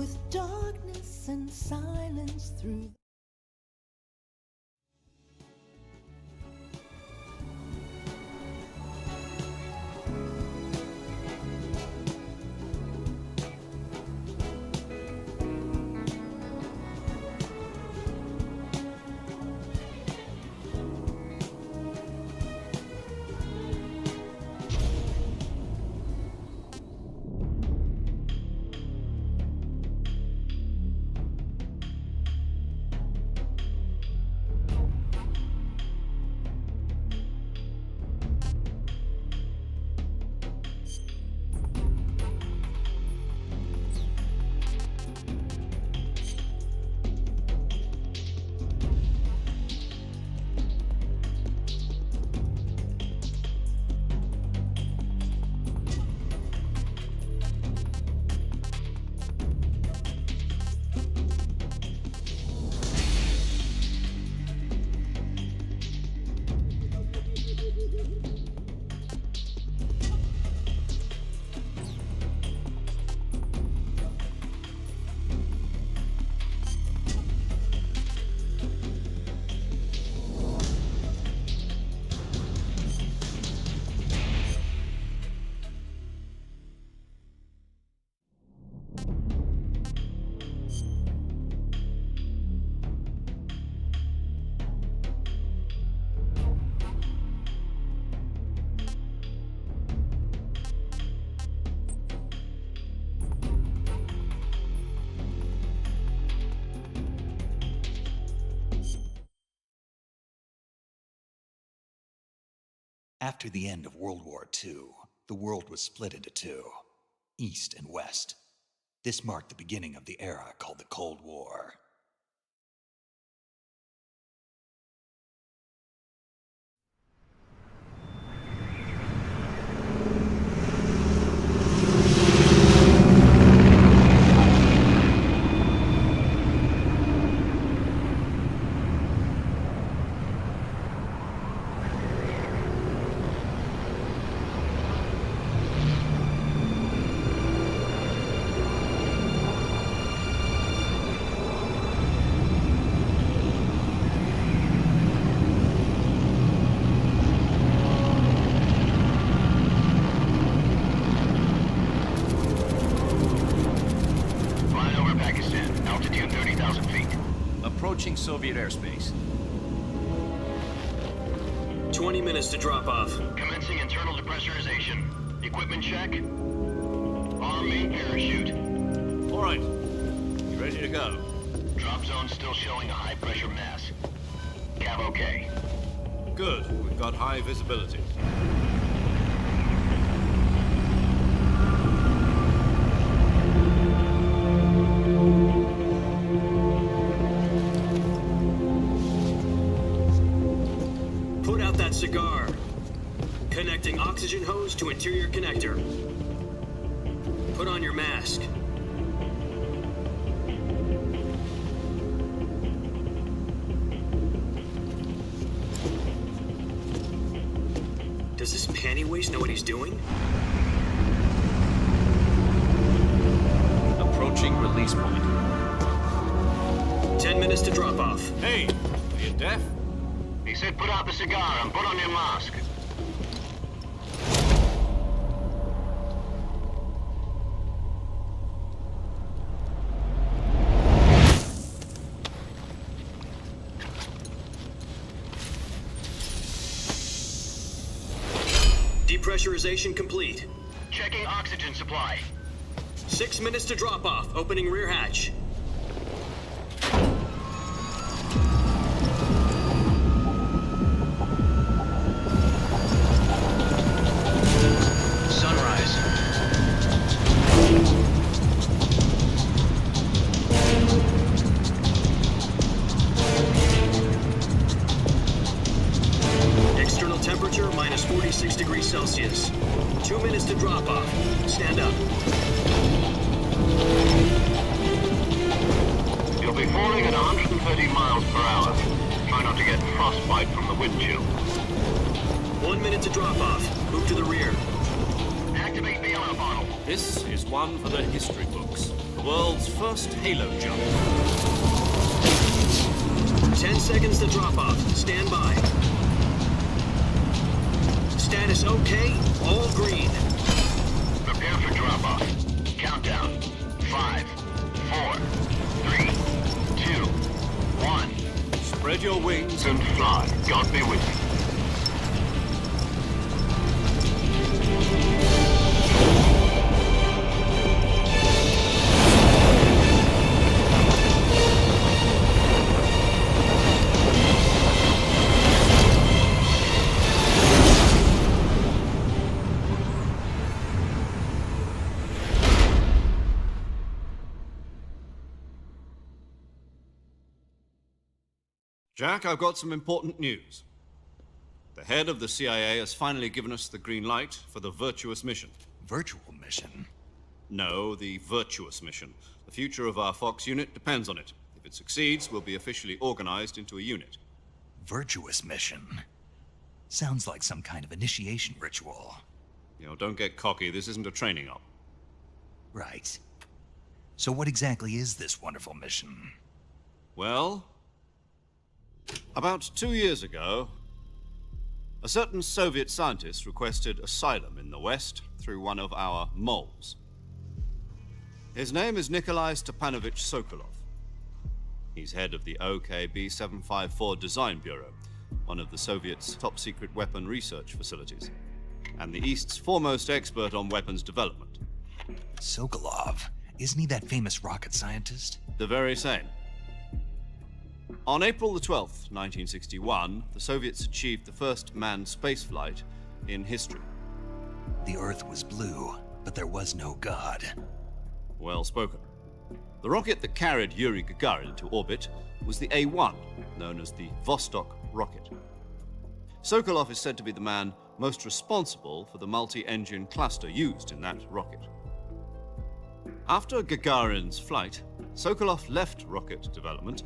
with darkness and silence through. After the end of World War II, the world was split into two, East and West. This marked the beginning of the era called the Cold War. Approaching Soviet airspace. 20 minutes to drop off. Commencing internal depressurization. Equipment check. On main parachute. All right. You ready to go? Drop zone still showing a high pressure mass. Cav okay. Good. We've got high visibility. Put out that cigar. Connecting oxygen hose to interior connector. Put on your mask. Does this panty waste know what he's doing? Approaching release point. 10 minutes to drop off. Hey, are you deaf? He said put out the cigar and put on your mask. Depressurization complete. Checking oxygen supply. 6 minutes to drop off. Opening rear hatch. Sunrise. External temperature minus 46 degrees Celsius. 2 minutes to drop off. Stand up. You'll be falling at 130 miles per hour. Try not to get frostbite from the wind chill. 1 minute to drop off. Move to the rear. Activate the yellow bottle. This is one for the history books. The world's first halo jump. 10 seconds to drop off. Stand by. Status okay. All green. Prepare for drop-off. Countdown. 5, 4, 3, 2, 1. Spread your wings And fly. God be with you. Jack, I've got some important news. The head of the CIA has finally given us the green light for the virtuous mission. Virtual mission? No, the virtuous mission. The future of our Fox unit depends on it. If it succeeds, we'll be officially organized into a unit. Virtuous mission? Sounds like some kind of initiation ritual. You know, don't get cocky. This isn't a training op. Right. So what exactly is this wonderful mission? Well, about 2 years ago, a certain Soviet scientist requested asylum in the West through one of our moles. His name is Nikolai Stepanovich Sokolov. He's head of the OKB-754 Design Bureau, one of the Soviets' top-secret weapon research facilities, and the East's foremost expert on weapons development. Sokolov? Isn't he that famous rocket scientist? The very same. On April the 12th, 1961, the Soviets achieved the first manned spaceflight in history. The Earth was blue, but there was no God. Well spoken. The rocket that carried Yuri Gagarin into orbit was the A-1, known as the Vostok rocket. Sokolov is said to be the man most responsible for the multi-engine cluster used in that rocket. After Gagarin's flight, Sokolov left rocket development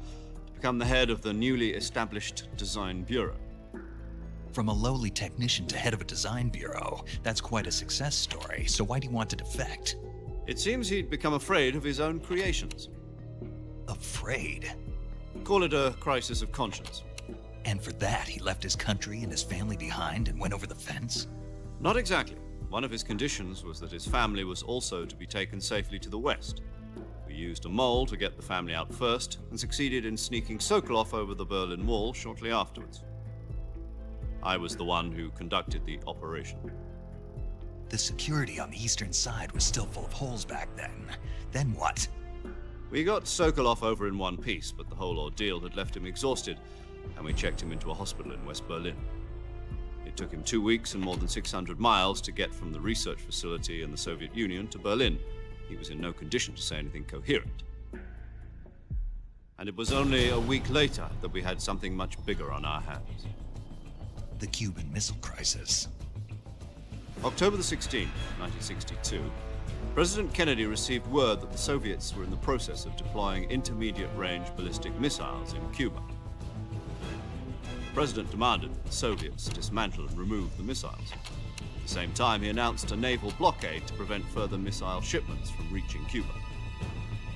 to become the head of the newly established Design Bureau. From a lowly technician to head of a design bureau, that's quite a success story, so why'd he want to defect? It seems he'd become afraid of his own creations. Afraid? Call it a crisis of conscience. And for that, he left his country and his family behind and went over the fence? Not exactly. One of his conditions was that his family was also to be taken safely to the West. We used a mole to get the family out first and succeeded in sneaking Sokolov over the Berlin Wall shortly afterwards. I was the one who conducted the operation. The security on the eastern side was still full of holes back then. Then what? We got Sokolov over in one piece, but the whole ordeal had left him exhausted, and we checked him into a hospital in West Berlin. It took him 2 weeks and more than 600 miles to get from the research facility in the Soviet Union to Berlin. He was in no condition to say anything coherent. And it was only a week later that we had something much bigger on our hands. The Cuban Missile Crisis. October the 16th, 1962, President Kennedy received word that the Soviets were in the process of deploying intermediate-range ballistic missiles in Cuba. The President demanded that the Soviets dismantle and remove the missiles. At the same time, he announced a naval blockade to prevent further missile shipments from reaching Cuba.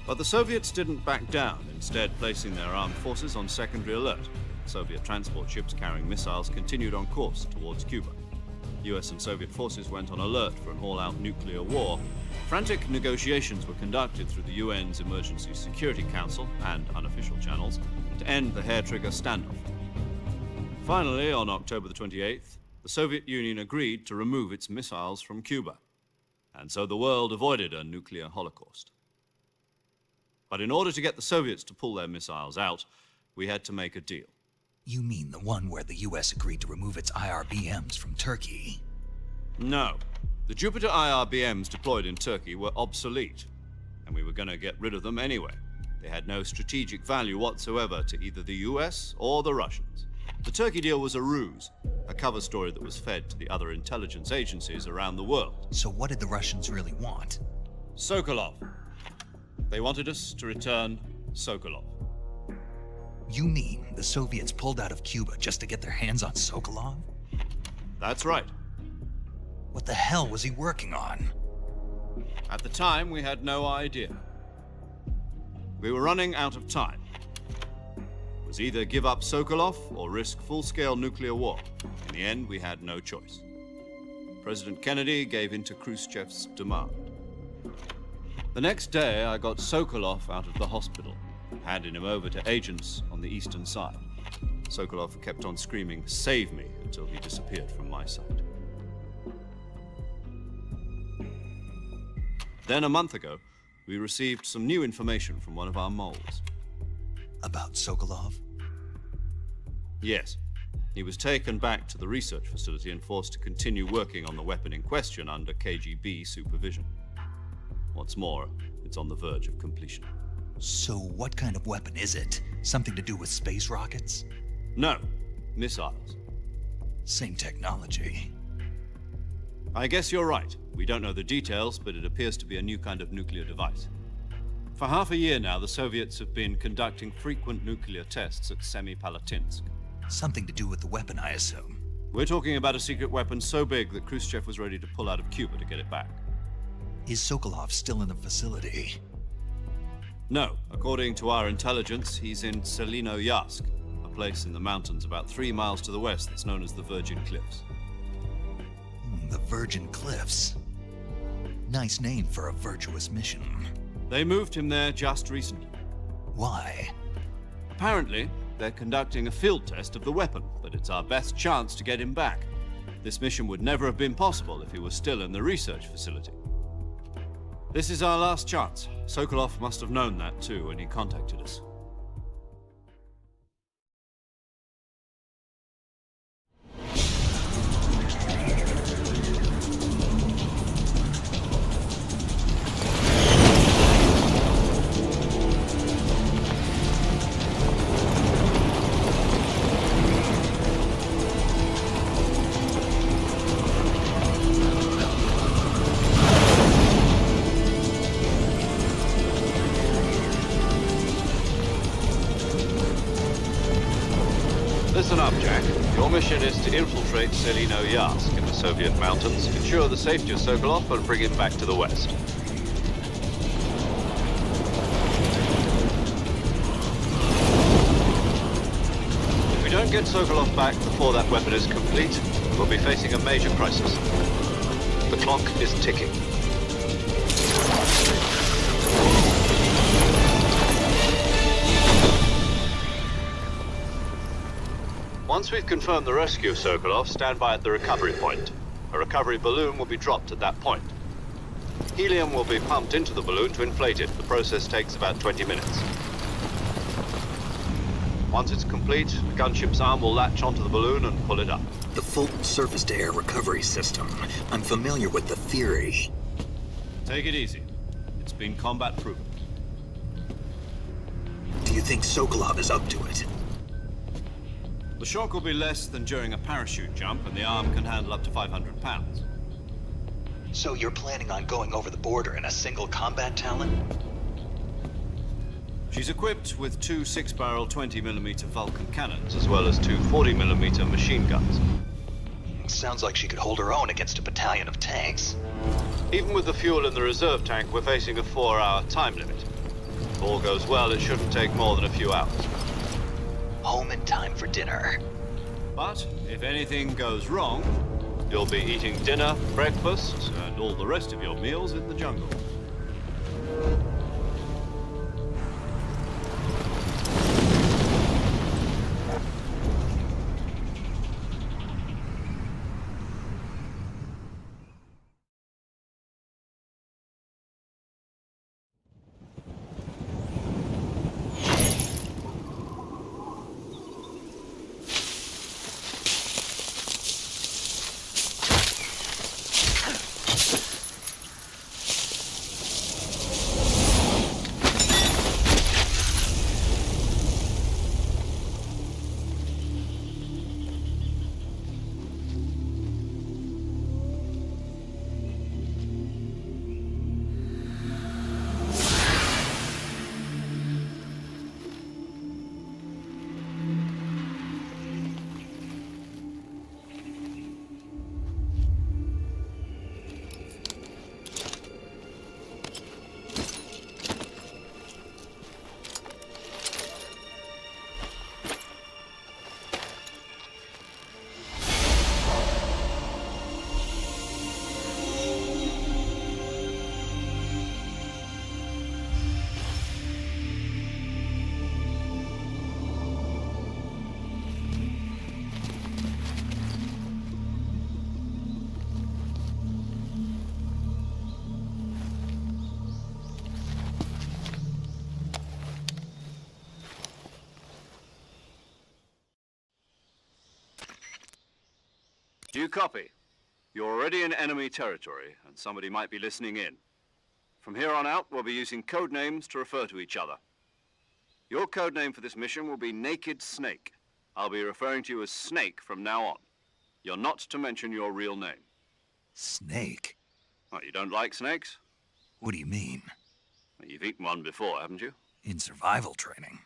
But the Soviets didn't back down, instead placing their armed forces on secondary alert. Soviet transport ships carrying missiles continued on course towards Cuba. US and Soviet forces went on alert for an all-out nuclear war. Frantic negotiations were conducted through the UN's Emergency Security Council and unofficial channels to end the hair-trigger standoff. Finally, on October the 28th, the Soviet Union agreed to remove its missiles from Cuba, and so the world avoided a nuclear holocaust. But in order to get the Soviets to pull their missiles out, we had to make a deal. You mean the one where the US agreed to remove its IRBMs from Turkey? No. The Jupiter IRBMs deployed in Turkey were obsolete, and we were going to get rid of them anyway. They had no strategic value whatsoever to either the US or the Russians. The Turkey deal was a ruse, a cover story that was fed to the other intelligence agencies around the world. So what did the Russians really want? Sokolov. They wanted us to return Sokolov. You mean the Soviets pulled out of Cuba just to get their hands on Sokolov? That's right. What the hell was he working on? At the time, we had no idea. We were running out of time. It was either give up Sokolov or risk full-scale nuclear war. In the end, we had no choice. President Kennedy gave in to Khrushchev's demand. The next day, I got Sokolov out of the hospital, handed him over to agents on the eastern side. Sokolov kept on screaming, "Save me," until he disappeared from my sight. Then, a month ago, we received some new information from one of our moles. About Sokolov? Yes. He was taken back to the research facility and forced to continue working on the weapon in question under KGB supervision. What's more, it's on the verge of completion. So what kind of weapon is it? Something to do with space rockets? No, missiles. Same technology. I guess you're right. We don't know the details, but it appears to be a new kind of nuclear device. For half a year now, the Soviets have been conducting frequent nuclear tests at Semipalatinsk. Something to do with the weapon, I assume. We're talking about a secret weapon so big that Khrushchev was ready to pull out of Cuba to get it back. Is Sokolov still in the facility? No. According to our intelligence, he's in Selinoyarsk, a place in the mountains about 3 miles to the west that's known as the Virgin Cliffs. The Virgin Cliffs. Nice name for a virtuous mission. They moved him there just recently. Why? Apparently, they're conducting a field test of the weapon, but it's our best chance to get him back. This mission would never have been possible if he was still in the research facility. This is our last chance. Sokolov must have known that too when he contacted us. Listen up, Jack. Your mission is to infiltrate Selinoyarsk in the Soviet mountains, ensure the safety of Sokolov, and bring him back to the west. If we don't get Sokolov back before that weapon is complete, we'll be facing a major crisis. The clock is ticking. Once we've confirmed the rescue of Sokolov, stand by at the recovery point. A recovery balloon will be dropped at that point. Helium will be pumped into the balloon to inflate it. The process takes about 20 minutes. Once it's complete, the gunship's arm will latch onto the balloon and pull it up. The Fulton surface-to-air recovery system. I'm familiar with the theory. Take it easy. It's been combat-proven. Do you think Sokolov is up to it? The shock will be less than during a parachute jump, and the arm can handle up to 500 pounds. So you're planning on going over the border in a single combat Talon? She's equipped with 2 6-barrel 20mm Vulcan cannons, as well as 2 40mm machine guns. Sounds like she could hold her own against a battalion of tanks. Even with the fuel in the reserve tank, we're facing a 4-hour time limit. If all goes well, it shouldn't take more than a few hours. Home in time for dinner. But if anything goes wrong, you'll be eating dinner, breakfast, and all the rest of your meals in the jungle. you copy? You're already in enemy territory, and somebody might be listening in. From here on out, we'll be using code names to refer to each other. Your code name for this mission will be Naked Snake. I'll be referring to you as Snake from now on. You're not to mention your real name. Snake? Oh, you don't like snakes? What do you mean? Well, you've eaten one before, haven't you? In survival training.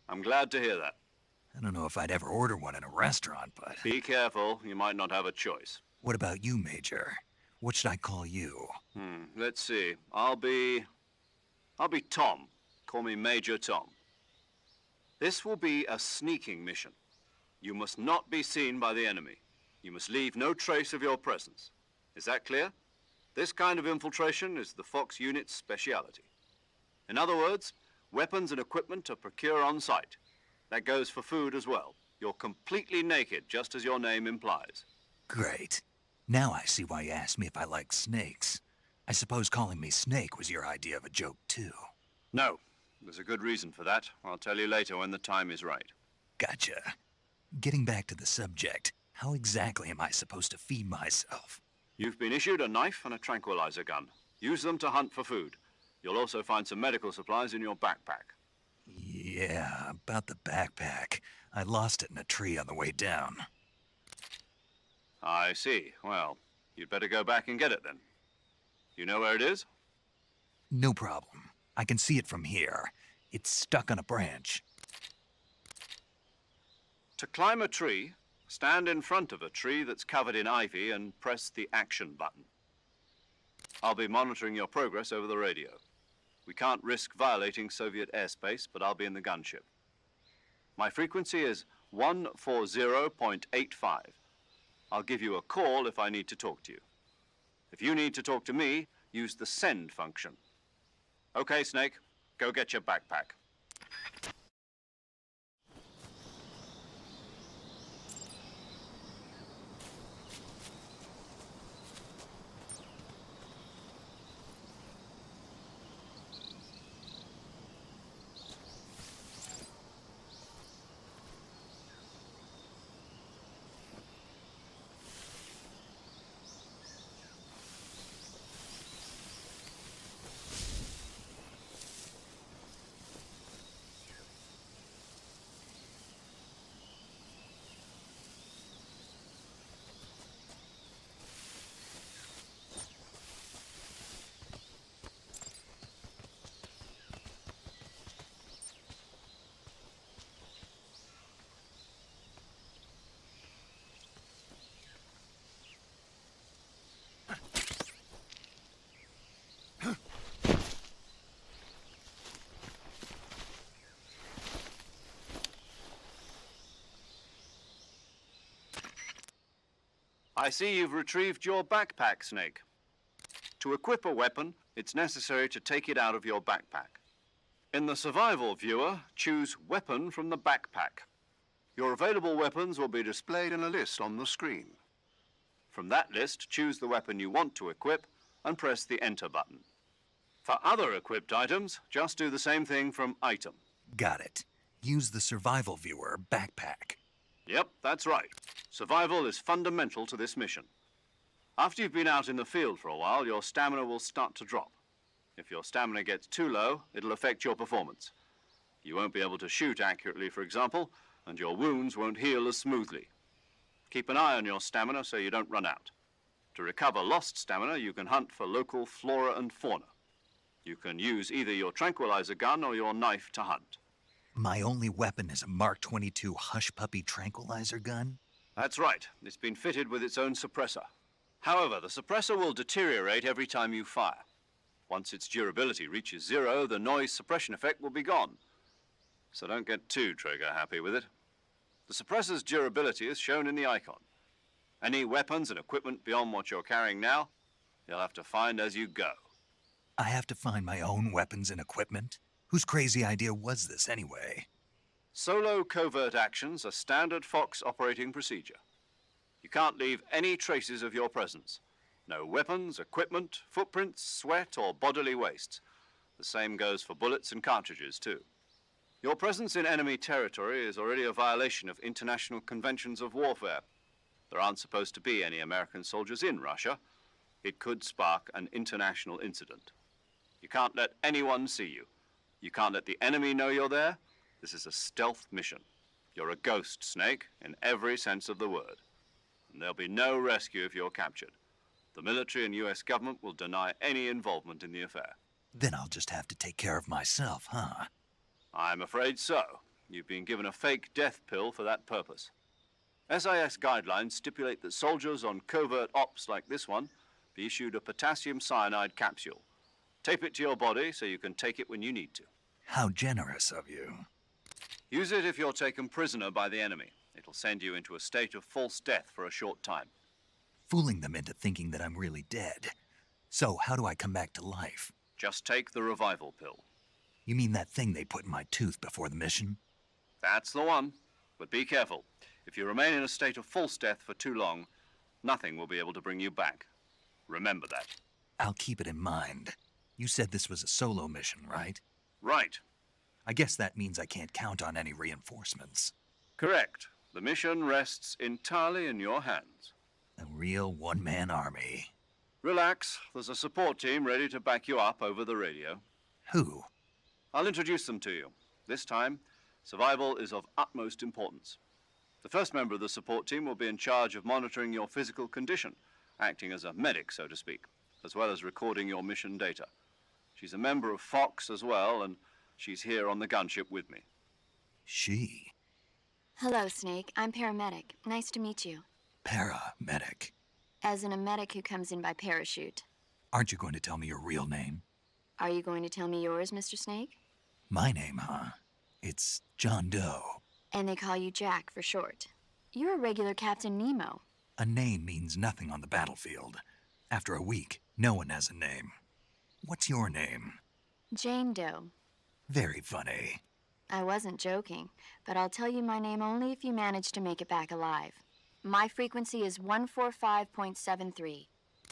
I'm glad to hear that. I don't know if I'd ever order one in a restaurant, but... Be careful, you might not have a choice. What about you, Major? What should I call you? Let's see. I'll be Tom. Call me Major Tom. This will be a sneaking mission. You must not be seen by the enemy. You must leave no trace of your presence. Is that clear? This kind of infiltration is the Fox unit's speciality. In other words, weapons and equipment are procured on site. That goes for food as well. You're completely naked, just as your name implies. Great. Now I see why you asked me if I like snakes. I suppose calling me Snake was your idea of a joke, too. No. There's a good reason for that. I'll tell you later when the time is right. Gotcha. Getting back to the subject, how exactly am I supposed to feed myself? You've been issued a knife and a tranquilizer gun. Use them to hunt for food. You'll also find some medical supplies in your backpack. Yeah, about the backpack. I lost it in a tree on the way down. I see. Well, you'd better go back and get it then. You know where it is? No problem. I can see it from here. It's stuck on a branch. To climb a tree, stand in front of a tree that's covered in ivy and press the action button. I'll be monitoring your progress over the radio. We can't risk violating Soviet airspace, but I'll be in the gunship. My frequency is 140.85. I'll give you a call if I need to talk to you. If you need to talk to me, use the send function. Okay, Snake, go get your backpack. I see you've retrieved your backpack, Snake. To equip a weapon, it's necessary to take it out of your backpack. In the survival viewer, choose Weapon from the backpack. Your available weapons will be displayed in a list on the screen. From that list, choose the weapon you want to equip and press the Enter button. For other equipped items, just do the same thing from Item. Got it. Use the survival viewer backpack. Yep, that's right. Survival is fundamental to this mission. After you've been out in the field for a while, your stamina will start to drop. If your stamina gets too low, it'll affect your performance. You won't be able to shoot accurately, for example, and your wounds won't heal as smoothly. Keep an eye on your stamina so you don't run out. To recover lost stamina, you can hunt for local flora and fauna. You can use either your tranquilizer gun or your knife to hunt. My only weapon is a Mark 22 Hush Puppy tranquilizer gun? That's right. It's been fitted with its own suppressor. However, the suppressor will deteriorate every time you fire. Once its durability reaches 0, the noise suppression effect will be gone. So don't get too trigger happy with it. The suppressor's durability is shown in the icon. Any weapons and equipment beyond what you're carrying now, you'll have to find as you go. I have to find my own weapons and equipment? Whose crazy idea was this, anyway? Solo covert actions are standard Fox operating procedure. You can't leave any traces of your presence. No weapons, equipment, footprints, sweat, or bodily waste. The same goes for bullets and cartridges, too. Your presence in enemy territory is already a violation of international conventions of warfare. There aren't supposed to be any American soldiers in Russia. It could spark an international incident. You can't let anyone see you. You can't let the enemy know you're there. This is a stealth mission. You're a ghost, Snake, in every sense of the word. And there'll be no rescue if you're captured. The military and US government will deny any involvement in the affair. Then I'll just have to take care of myself, huh? I'm afraid so. You've been given a fake death pill for that purpose. SIS guidelines stipulate that soldiers on covert ops like this one be issued a potassium cyanide capsule. Tape it to your body so you can take it when you need to. How generous of you. Use it if you're taken prisoner by the enemy. It'll send you into a state of false death for a short time. Fooling them into thinking that I'm really dead. So how do I come back to life? Just take the revival pill. You mean that thing they put in my tooth before the mission? That's the one. But be careful. If you remain in a state of false death for too long, nothing will be able to bring you back. Remember that. I'll keep it in mind. You said this was a solo mission, right? Right. I guess that means I can't count on any reinforcements. Correct. The mission rests entirely in your hands. A real one-man army. Relax. There's a support team ready to back you up over the radio. Who? I'll introduce them to you. This time, survival is of utmost importance. The first member of the support team will be in charge of monitoring your physical condition, acting as a medic, so to speak, as well as recording your mission data. She's a member of Fox as well, and she's here on the gunship with me. She? Hello, Snake. I'm paramedic. Nice to meet you. Paramedic. As in a medic who comes in by parachute. Aren't you going to tell me your real name? Are you going to tell me yours, Mr. Snake? My name, huh? It's John Doe. And they call you Jack for short. You're a regular Captain Nemo. A name means nothing on the battlefield. After a week, no one has a name. What's your name? Jane Doe. Very funny. I wasn't joking, but I'll tell you my name only if you manage to make it back alive. My frequency is 145.73.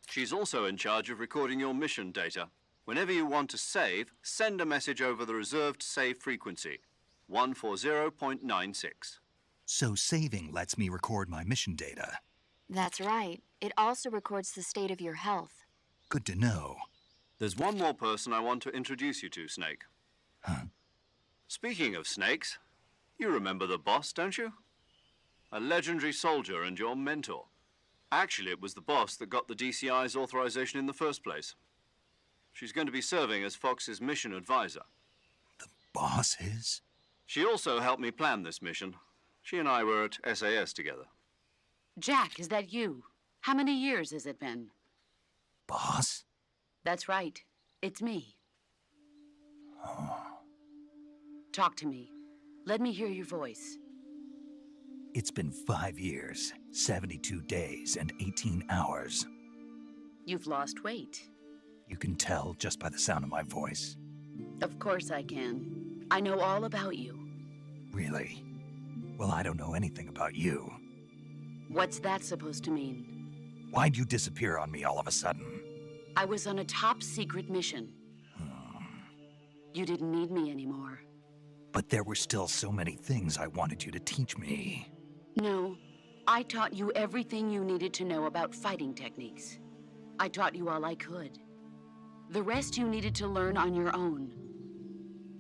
She's also in charge of recording your mission data. Whenever you want to save, send a message over the reserved save frequency, 140.96. So saving lets me record my mission data. That's right. It also records the state of your health. Good to know. There's one more person I want to introduce you to, Snake. Huh? Speaking of snakes, you remember the boss, don't you? A legendary soldier and your mentor. Actually, it was the boss that got the DCI's authorization in the first place. She's going to be serving as Fox's mission advisor. The boss is? She also helped me plan this mission. She and I were at SAS together. Jack, is that you? How many years has it been? Boss? That's right. It's me. Talk to me. Let me hear your voice. It's been 5 years, 72 days, and 18 hours. You've lost weight. You can tell just by the sound of my voice. Of course I can. I know all about you. Really? Well, I don't know anything about you. What's that supposed to mean? Why'd you disappear on me all of a sudden? I was on a top-secret mission. You didn't need me anymore. But there were still so many things I wanted you to teach me. No, I taught you everything you needed to know about fighting techniques. I taught you all I could. The rest you needed to learn on your own.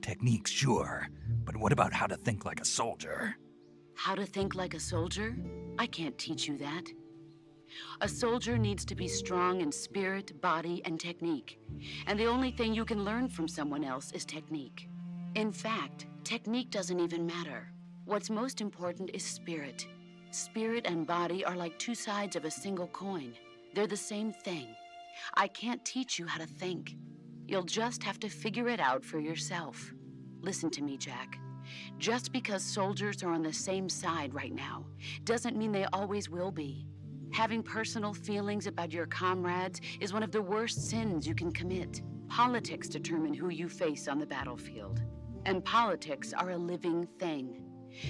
Techniques, sure. But what about how to think like a soldier? How to think like a soldier? I can't teach you that. A soldier needs to be strong in spirit, body, and technique. And the only thing you can learn from someone else is technique. In fact, technique doesn't even matter. What's most important is spirit. Spirit and body are like two sides of a single coin. They're the same thing. I can't teach you how to think. You'll just have to figure it out for yourself. Listen to me, Jack. Just because soldiers are on the same side right now doesn't mean they always will be. Having personal feelings about your comrades is one of the worst sins you can commit. Politics determine who you face on the battlefield. And politics are a living thing.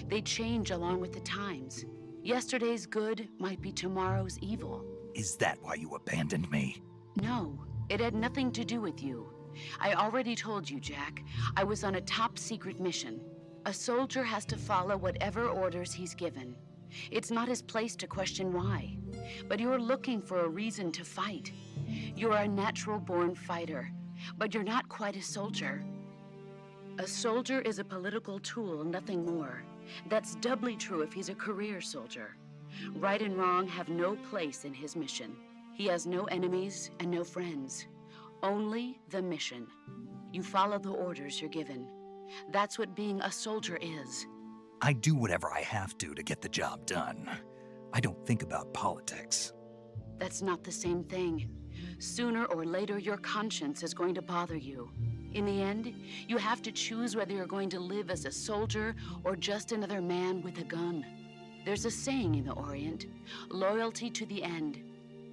They change along with the times. Yesterday's good might be tomorrow's evil. Is that why you abandoned me? No, it had nothing to do with you. I already told you, Jack. I was on a top-secret mission. A soldier has to follow whatever orders he's given. It's not his place to question why. But you're looking for a reason to fight. You're a natural-born fighter, but you're not quite a soldier. A soldier is a political tool, nothing more. That's doubly true if he's a career soldier. Right and wrong have no place in his mission. He has no enemies and no friends. Only the mission. You follow the orders you're given. That's what being a soldier is. I do whatever I have to get the job done. I don't think about politics. That's not the same thing. Sooner or later, your conscience is going to bother you. In the end, you have to choose whether you're going to live as a soldier or just another man with a gun. There's a saying in the Orient, loyalty to the end.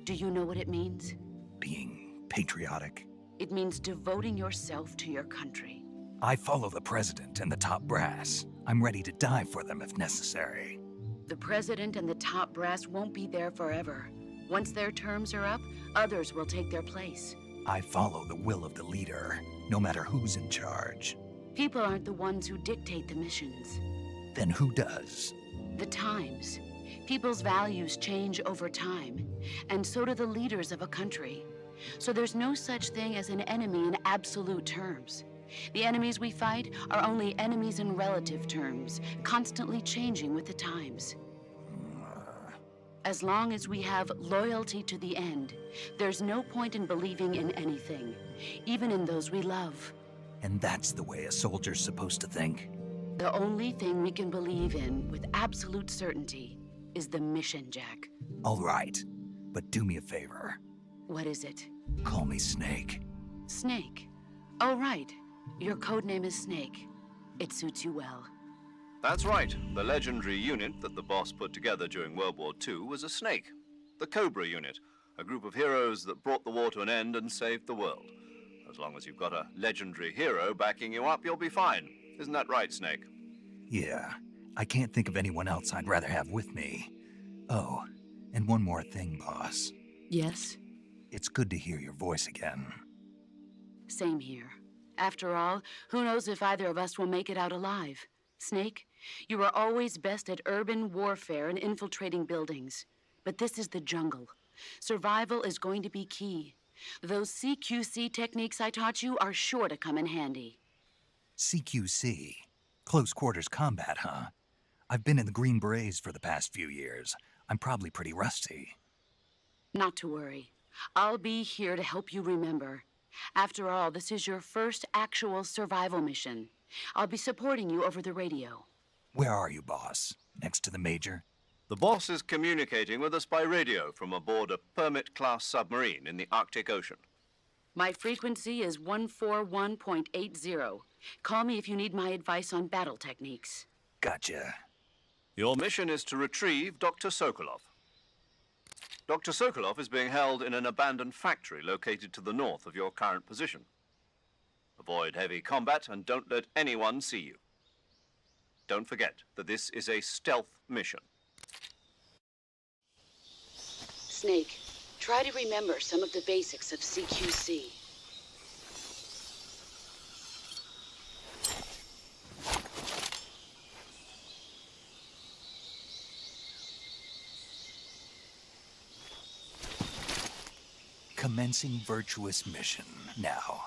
Do you know what it means? Being patriotic. It means devoting yourself to your country. I follow the president and the top brass. I'm ready to die for them if necessary. The president and the top brass won't be there forever. Once their terms are up, others will take their place. I follow the will of the leader, no matter who's in charge. People aren't the ones who dictate the missions. Then who does? The times. People's values change over time, and so do the leaders of a country. So there's no such thing as an enemy in absolute terms. The enemies we fight are only enemies in relative terms, constantly changing with the times. As long as we have loyalty to the end, there's no point in believing in anything, even in those we love. And that's the way a soldier's supposed to think? The only thing we can believe in with absolute certainty is the mission, Jack. All right, but do me a favor. What is it? Call me Snake. Snake. Oh, right. Your code name is Snake. It suits you well. That's right. The legendary unit that the boss put together during World War II was a snake. The Cobra unit, a group of heroes that brought the war to an end and saved the world. As long as you've got a legendary hero backing you up, you'll be fine. Isn't that right, Snake? Yeah, I can't think of anyone else I'd rather have with me. Oh, and one more thing, boss. Yes? It's good to hear your voice again. Same here. After all, who knows if either of us will make it out alive? Snake, you are always best at urban warfare and infiltrating buildings. But this is the jungle. Survival is going to be key. Those CQC techniques I taught you are sure to come in handy. CQC? Close quarters combat, huh? I've been in the Green Berets for the past few years. I'm probably pretty rusty. Not to worry. I'll be here to help you remember. After all, this is your first actual survival mission. I'll be supporting you over the radio. Where are you, boss? Next to the Major? The boss is communicating with us by radio from aboard a Permit-class submarine in the Arctic Ocean. My frequency is 141.80. Call me if you need my advice on battle techniques. Gotcha. Your mission is to retrieve Dr. Sokolov. Dr. Sokolov is being held in an abandoned factory located to the north of your current position. Avoid heavy combat and don't let anyone see you. Don't forget that this is a stealth mission. Snake, try to remember some of the basics of CQC. Commencing virtuous mission now.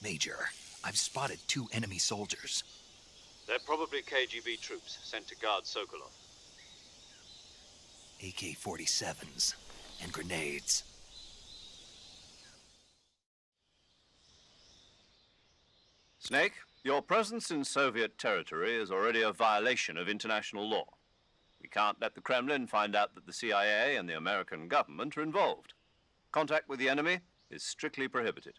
Major, I've spotted 2 enemy soldiers. They're probably KGB troops sent to guard Sokolov. AK-47s and grenades. Snake, your presence in Soviet territory is already a violation of international law. We can't let the Kremlin find out that the CIA and the American government are involved. Contact with the enemy is strictly prohibited.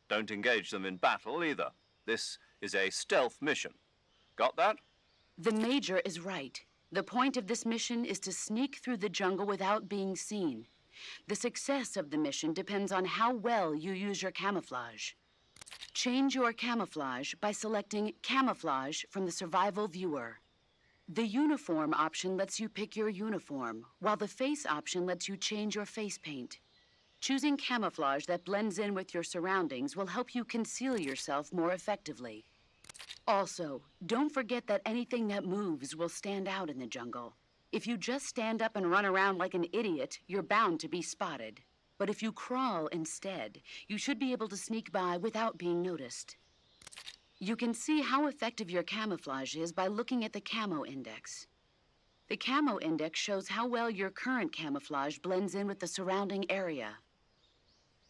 Don't engage them in battle either. This is a stealth mission. Got that? The Major is right. The point of this mission is to sneak through the jungle without being seen. The success of the mission depends on how well you use your camouflage. Change your camouflage by selecting Camouflage from the Survival Viewer. The Uniform option lets you pick your uniform, while the Face option lets you change your face paint. Choosing camouflage that blends in with your surroundings will help you conceal yourself more effectively. Also, don't forget that anything that moves will stand out in the jungle. If you just stand up and run around like an idiot, you're bound to be spotted. But if you crawl instead, you should be able to sneak by without being noticed. You can see how effective your camouflage is by looking at the Camo Index. The Camo Index shows how well your current camouflage blends in with the surrounding area.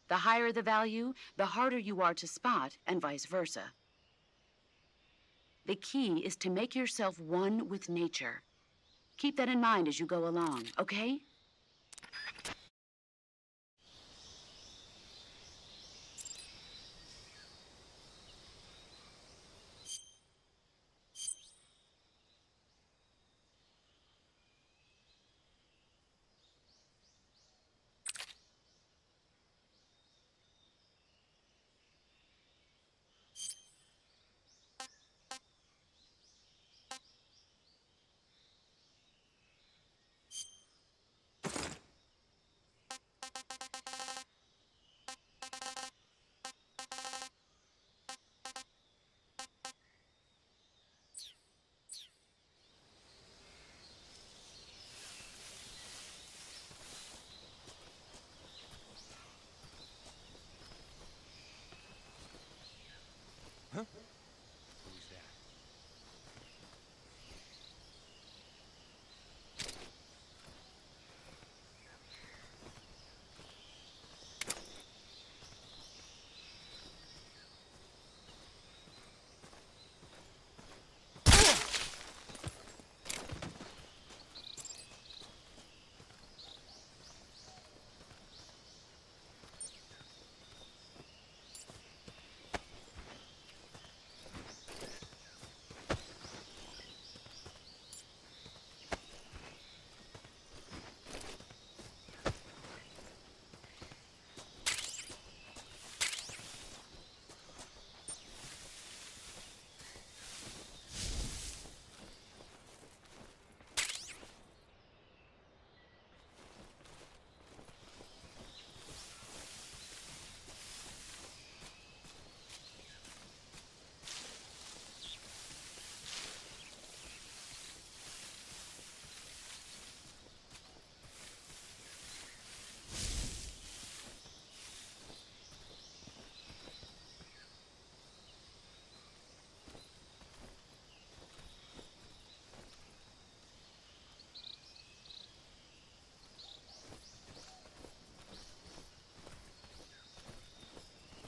The higher the value, the harder you are to spot, and vice versa. The key is to make yourself one with nature. Keep that in mind as you go along, okay?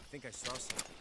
I think I saw something.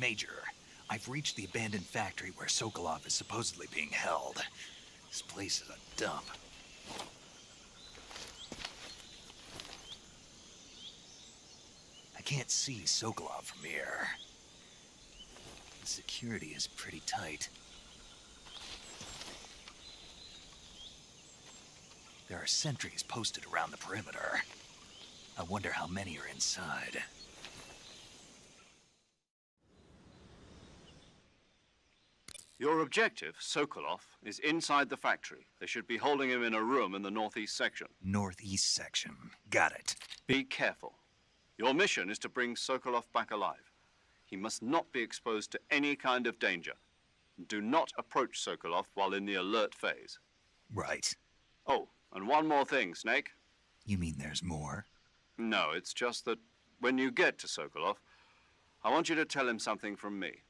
Major, I've reached the abandoned factory where Sokolov is supposedly being held. This place is a dump. I can't see Sokolov from here. The security is pretty tight. There are sentries posted around the perimeter. I wonder how many are inside. Your objective, Sokolov, is inside the factory. They should be holding him in a room in the northeast section. Northeast section. Got it. Be careful. Your mission is to bring Sokolov back alive. He must not be exposed to any kind of danger. Do not approach Sokolov while in the alert phase. Right. Oh, and one more thing, Snake. You mean there's more? No, it's just that when you get to Sokolov, I want you to tell him something from me.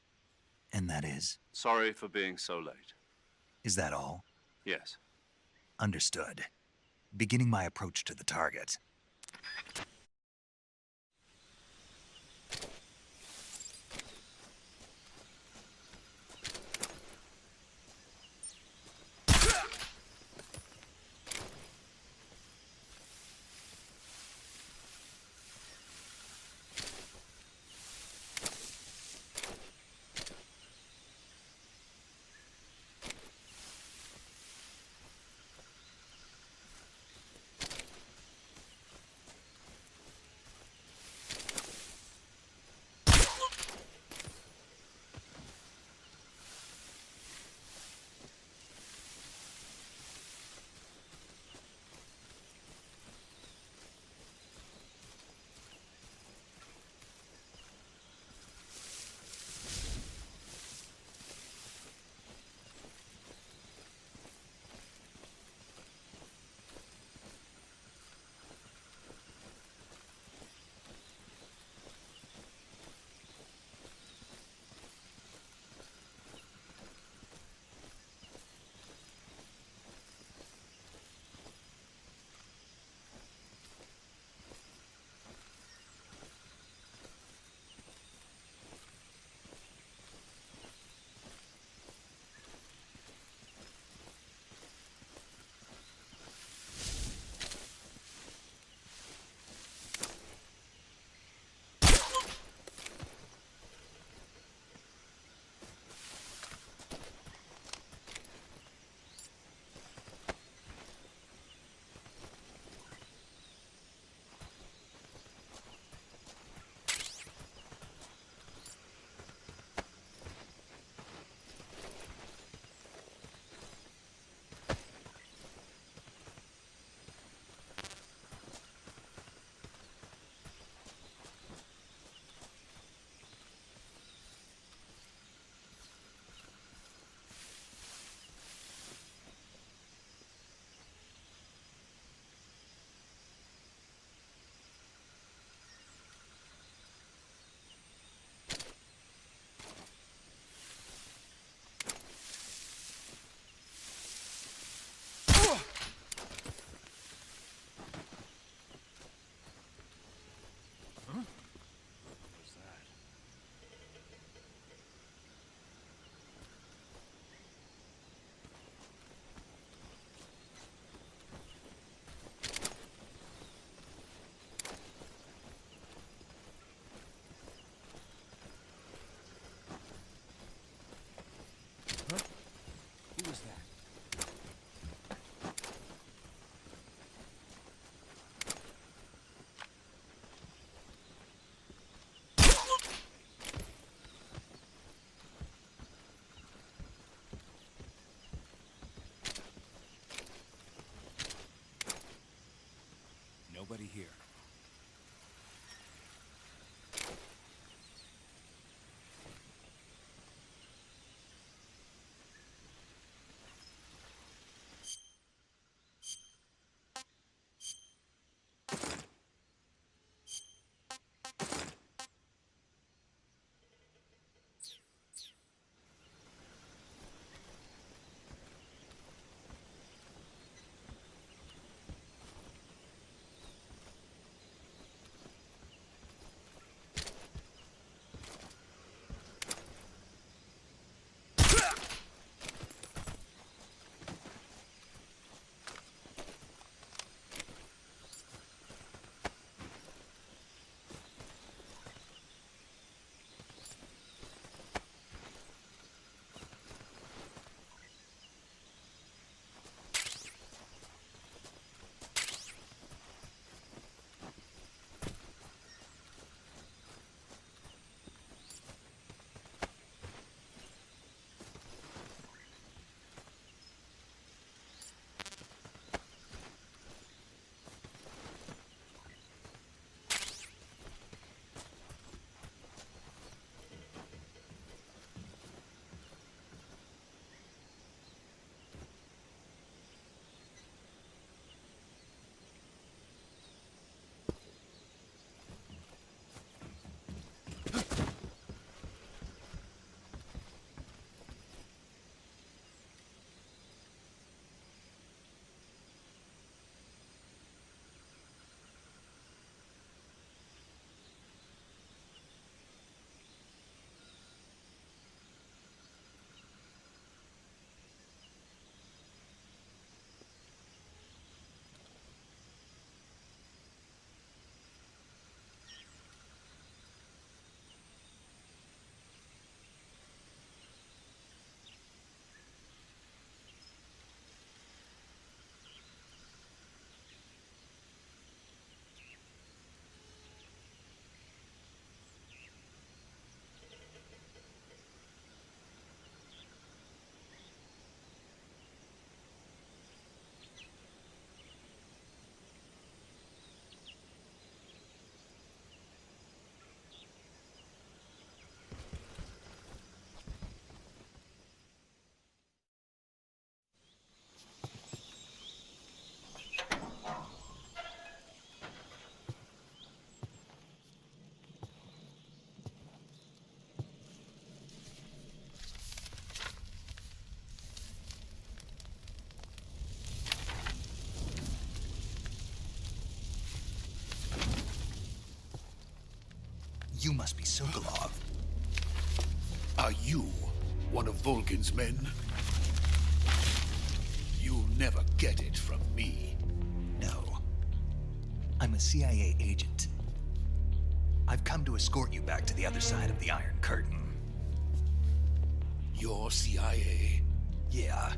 And that is? Sorry for being so late. Is that all? Yes. Understood. Beginning my approach to the target. Nobody here. You must be Sokolov. Are you one of Volgin's men? You'll never get it from me. No. I'm a CIA agent. I've come to escort you back to the other side of the Iron Curtain. You're CIA? Yeah.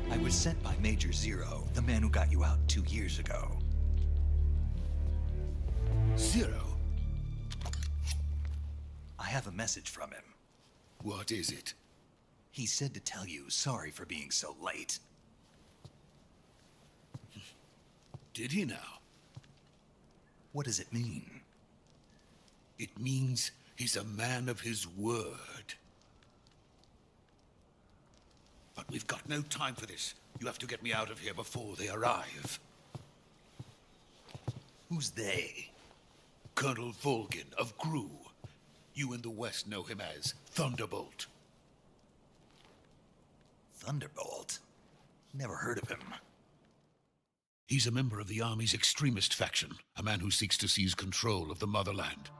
I was sent by Major Zero, the man who got you out 2 years ago. Zero? I have a message from him. What is it? He said to tell you sorry for being so late. Did he now? What does it mean? It means he's a man of his word. But we've got no time for this. You have to get me out of here before they arrive. Who's they? Colonel Volgin of GRU. You in the West know him as Thunderbolt. Thunderbolt? Never heard of him. He's a member of the Army's extremist faction, a man who seeks to seize control of the motherland.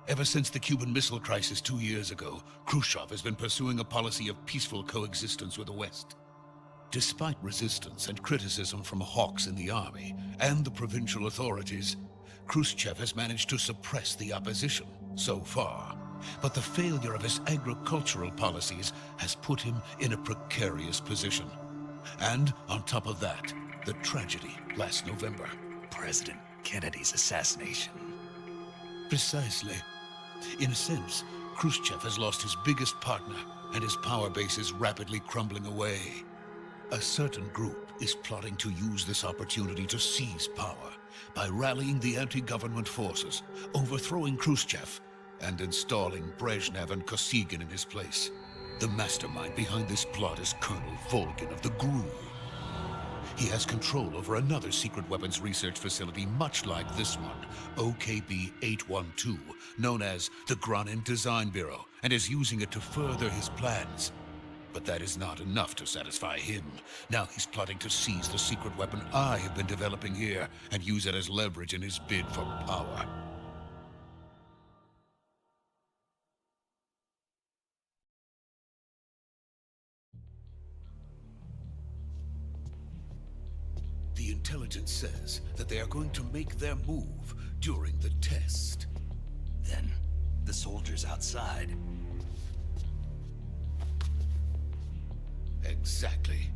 Ever since the Cuban Missile Crisis 2 years ago, Khrushchev has been pursuing a policy of peaceful coexistence with the West. Despite resistance and criticism from hawks in the army and the provincial authorities, Khrushchev has managed to suppress the opposition so far. But the failure of his agricultural policies has put him in a precarious position. And on top of that, the tragedy last November. President Kennedy's assassination. Precisely. In a sense, Khrushchev has lost his biggest partner, and his power base is rapidly crumbling away. A certain group, is plotting to use this opportunity to seize power by rallying the anti-government forces, overthrowing Khrushchev, and installing Brezhnev and Kosygin in his place. The mastermind behind this plot is Colonel Volgin of the GRU. He has control over another secret weapons research facility much like this one, OKB-812, known as the Granin Design Bureau, and is using it to further his plans. But that is not enough to satisfy him. Now he's plotting to seize the secret weapon I have been developing here and use it as leverage in his bid for power. The intelligence says that they are going to make their move during the test. Then, the soldiers outside. Exactly.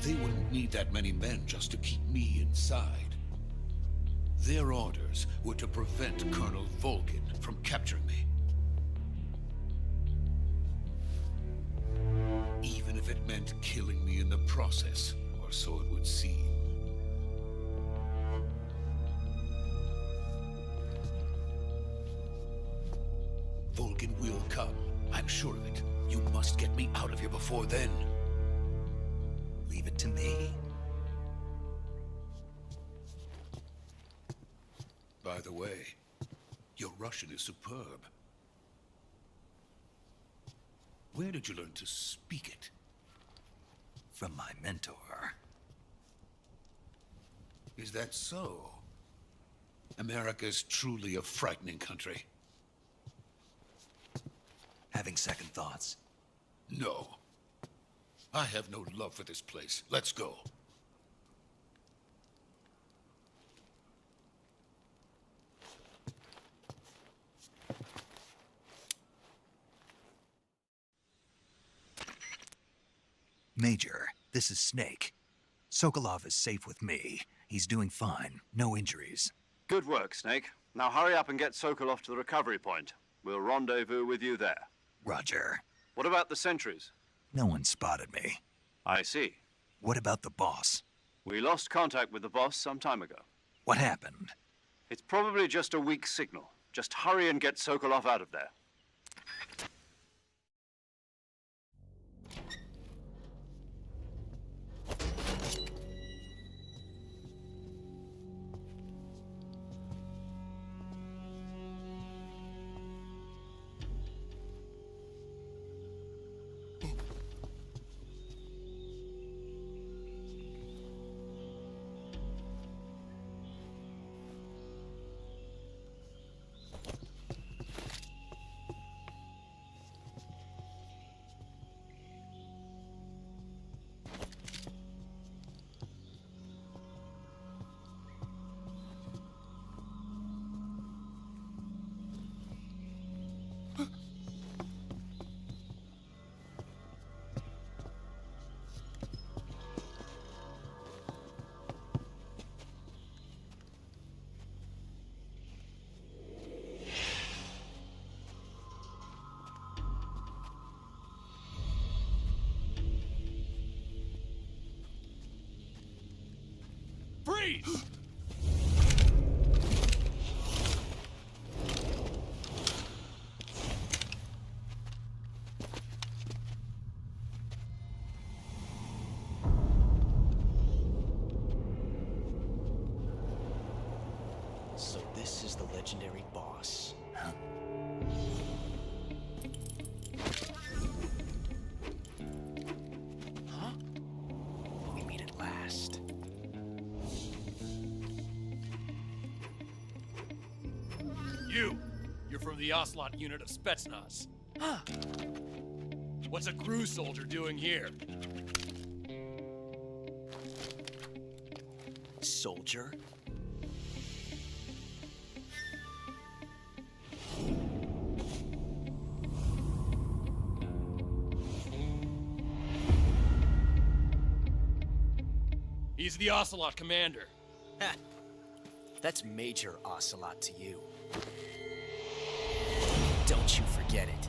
They wouldn't need that many men just to keep me inside. Their orders were to prevent Colonel Volgin from capturing me. Even if it meant killing me in the process, or so it would seem. Volgin will come. I'm sure of it. You must get me out of here before then. Leave it to me. By the way, your Russian is superb. Where did you learn to speak it? From my mentor. Is that so? America's truly a frightening country. Having second thoughts. No. I have no love for this place. Let's go. Major, this is Snake. Sokolov is safe with me. He's doing fine. No injuries. Good work, Snake. Now hurry up and get Sokolov to the recovery point. We'll rendezvous with you there. Roger. What about the sentries? No one spotted me. I see. What about the boss? We lost contact with the boss some time ago. What happened? It's probably just a weak signal. Just hurry and get Sokolov out of there. Freeze! So this is the legendary boss. Huh? Huh? We meet at last. You're from the Ocelot unit of Spetsnaz. What's a GRU soldier doing here? Soldier? He's the Ocelot commander. Ha! That's Major Ocelot to you. Don't you forget it.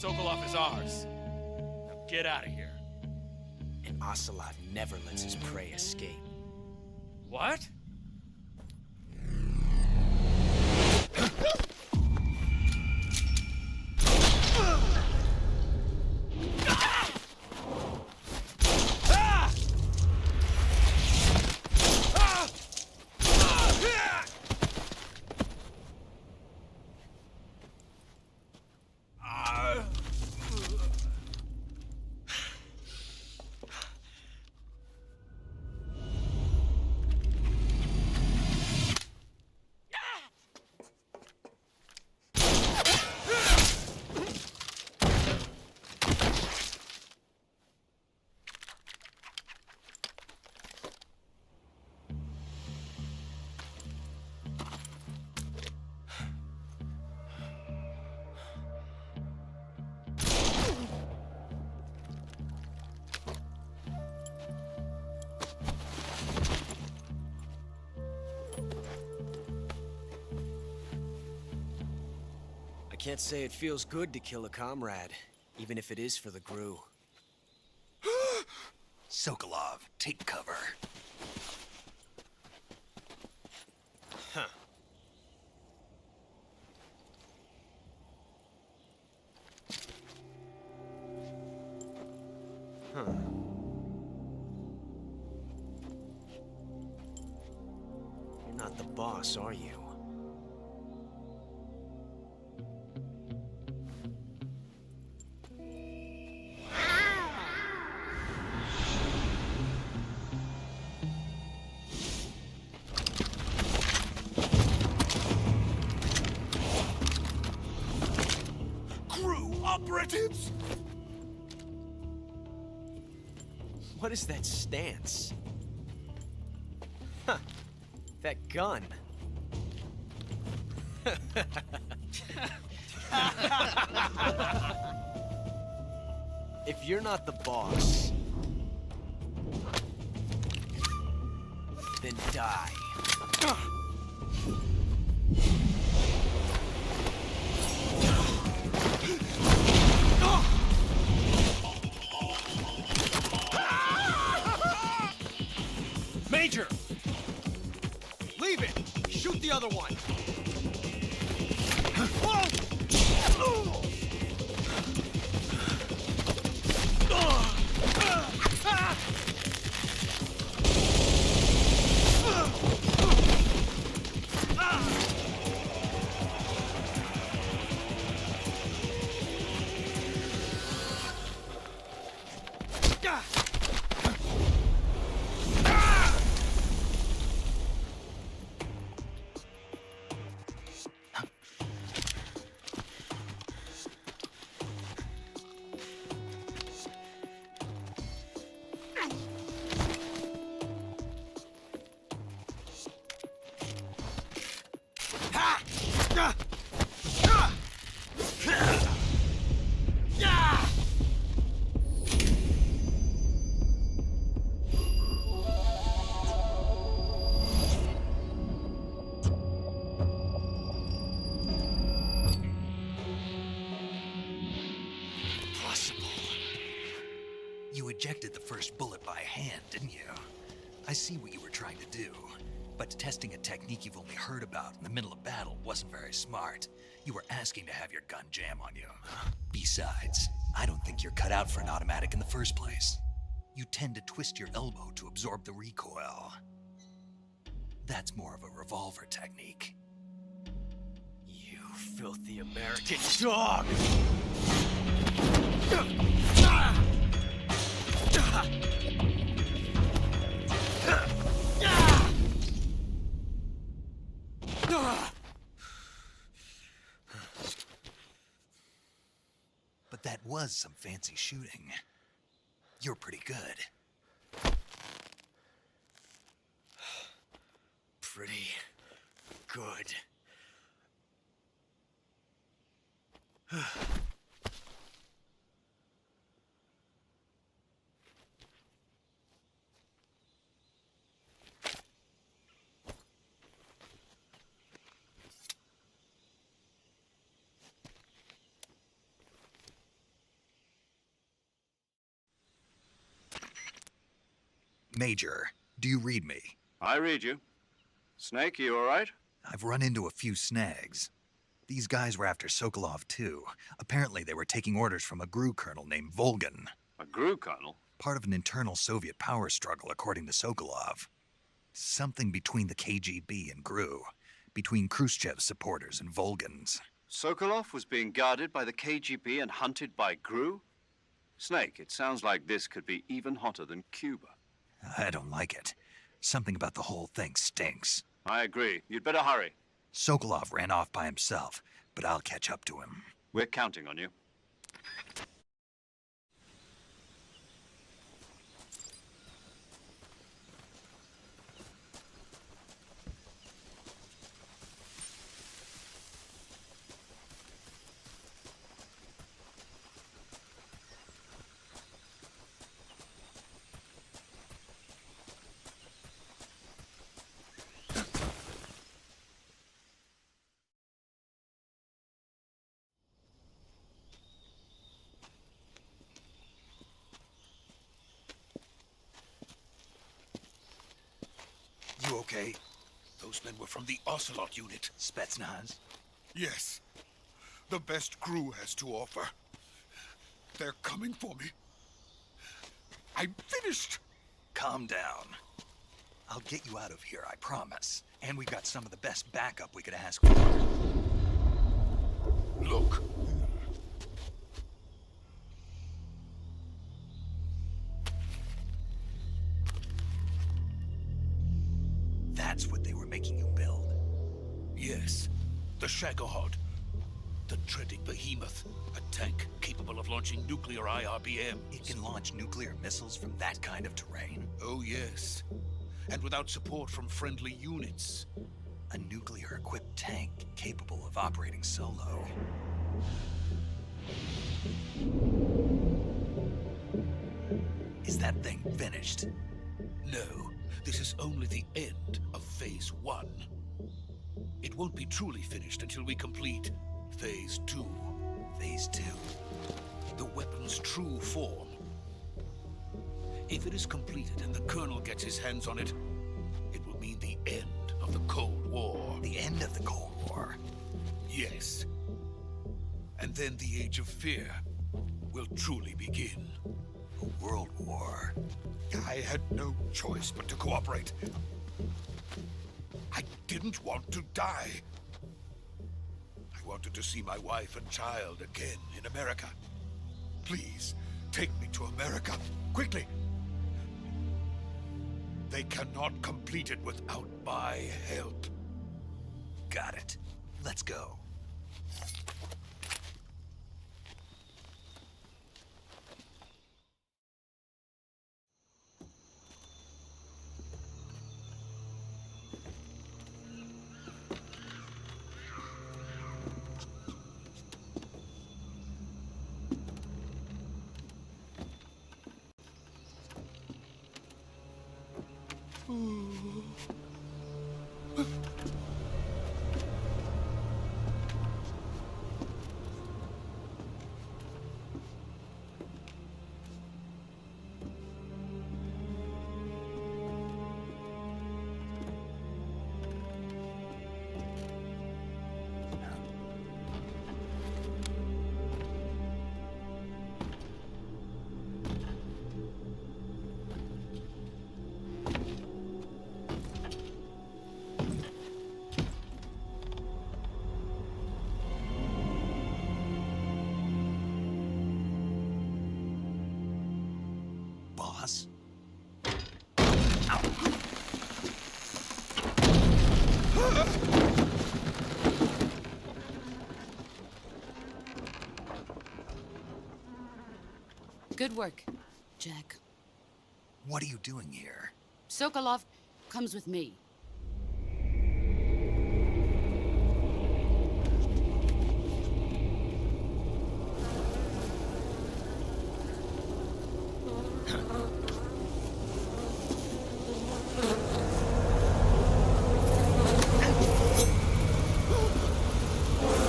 Sokolov is ours. Now get out of here. And Ocelot never lets his prey escape. What? I can't say it feels good to kill a comrade, even if it is for the Gru. Sokolov, take cover. Huh. Huh. You're not the boss, are you? Operatives! What is that stance? Huh. That gun. If you're not the boss, then die. Major! Leave it! Shoot the other one! You ejected the first bullet by hand, didn't you? I see what you were trying to do, but testing a technique you've only heard about in the middle of battle wasn't very smart. You were asking to have your gun jam on you. Besides, I don't think you're cut out for an automatic in the first place. You tend to twist your elbow to absorb the recoil. That's more of a revolver technique. You filthy American dog! But that was some fancy shooting. You're pretty good. Pretty good. Major, do you read me? I read you. Snake, you all right? I've run into a few snags. These guys were after Sokolov, too. Apparently, they were taking orders from a GRU colonel named Volgan. A GRU colonel? Part of an internal Soviet power struggle, according to Sokolov. Something between the KGB and GRU. Between Khrushchev's supporters and Volgan's. Sokolov was being guarded by the KGB and hunted by GRU? Snake, it sounds like this could be even hotter than Cuba. I don't like it. Something about the whole thing stinks. I agree. You'd better hurry. Sokolov ran off by himself, but I'll catch up to him. We're counting on you. You okay? Those men were from the Ocelot unit. Spetsnaz? Yes. The best GRU has to offer. They're coming for me. I'm finished. Calm down. I'll get you out of here, I promise. And we got some of the best backup we could ask for. Look. That's what they were making you build? Yes. The Shagohod. The treading behemoth. A tank capable of launching nuclear IRBMs. It can launch nuclear missiles from that kind of terrain? Oh, yes. And without support from friendly units. A nuclear-equipped tank capable of operating solo. Is that thing finished? No. This is only the end of Phase 1. It won't be truly finished until we complete Phase 2. Phase 2? The weapon's true form. If it is completed and the Colonel gets his hands on it, it will mean the end of the Cold War. The end of the Cold War? Yes. And then the Age of Fear will truly begin. A world war? I had no choice but to cooperate. I didn't want to die. I wanted to see my wife and child again in America. Please, take me to America, quickly. They cannot complete it without my help. Got it. Let's go. Boss? Good work, Jack. What are you doing here? Sokolov comes with me.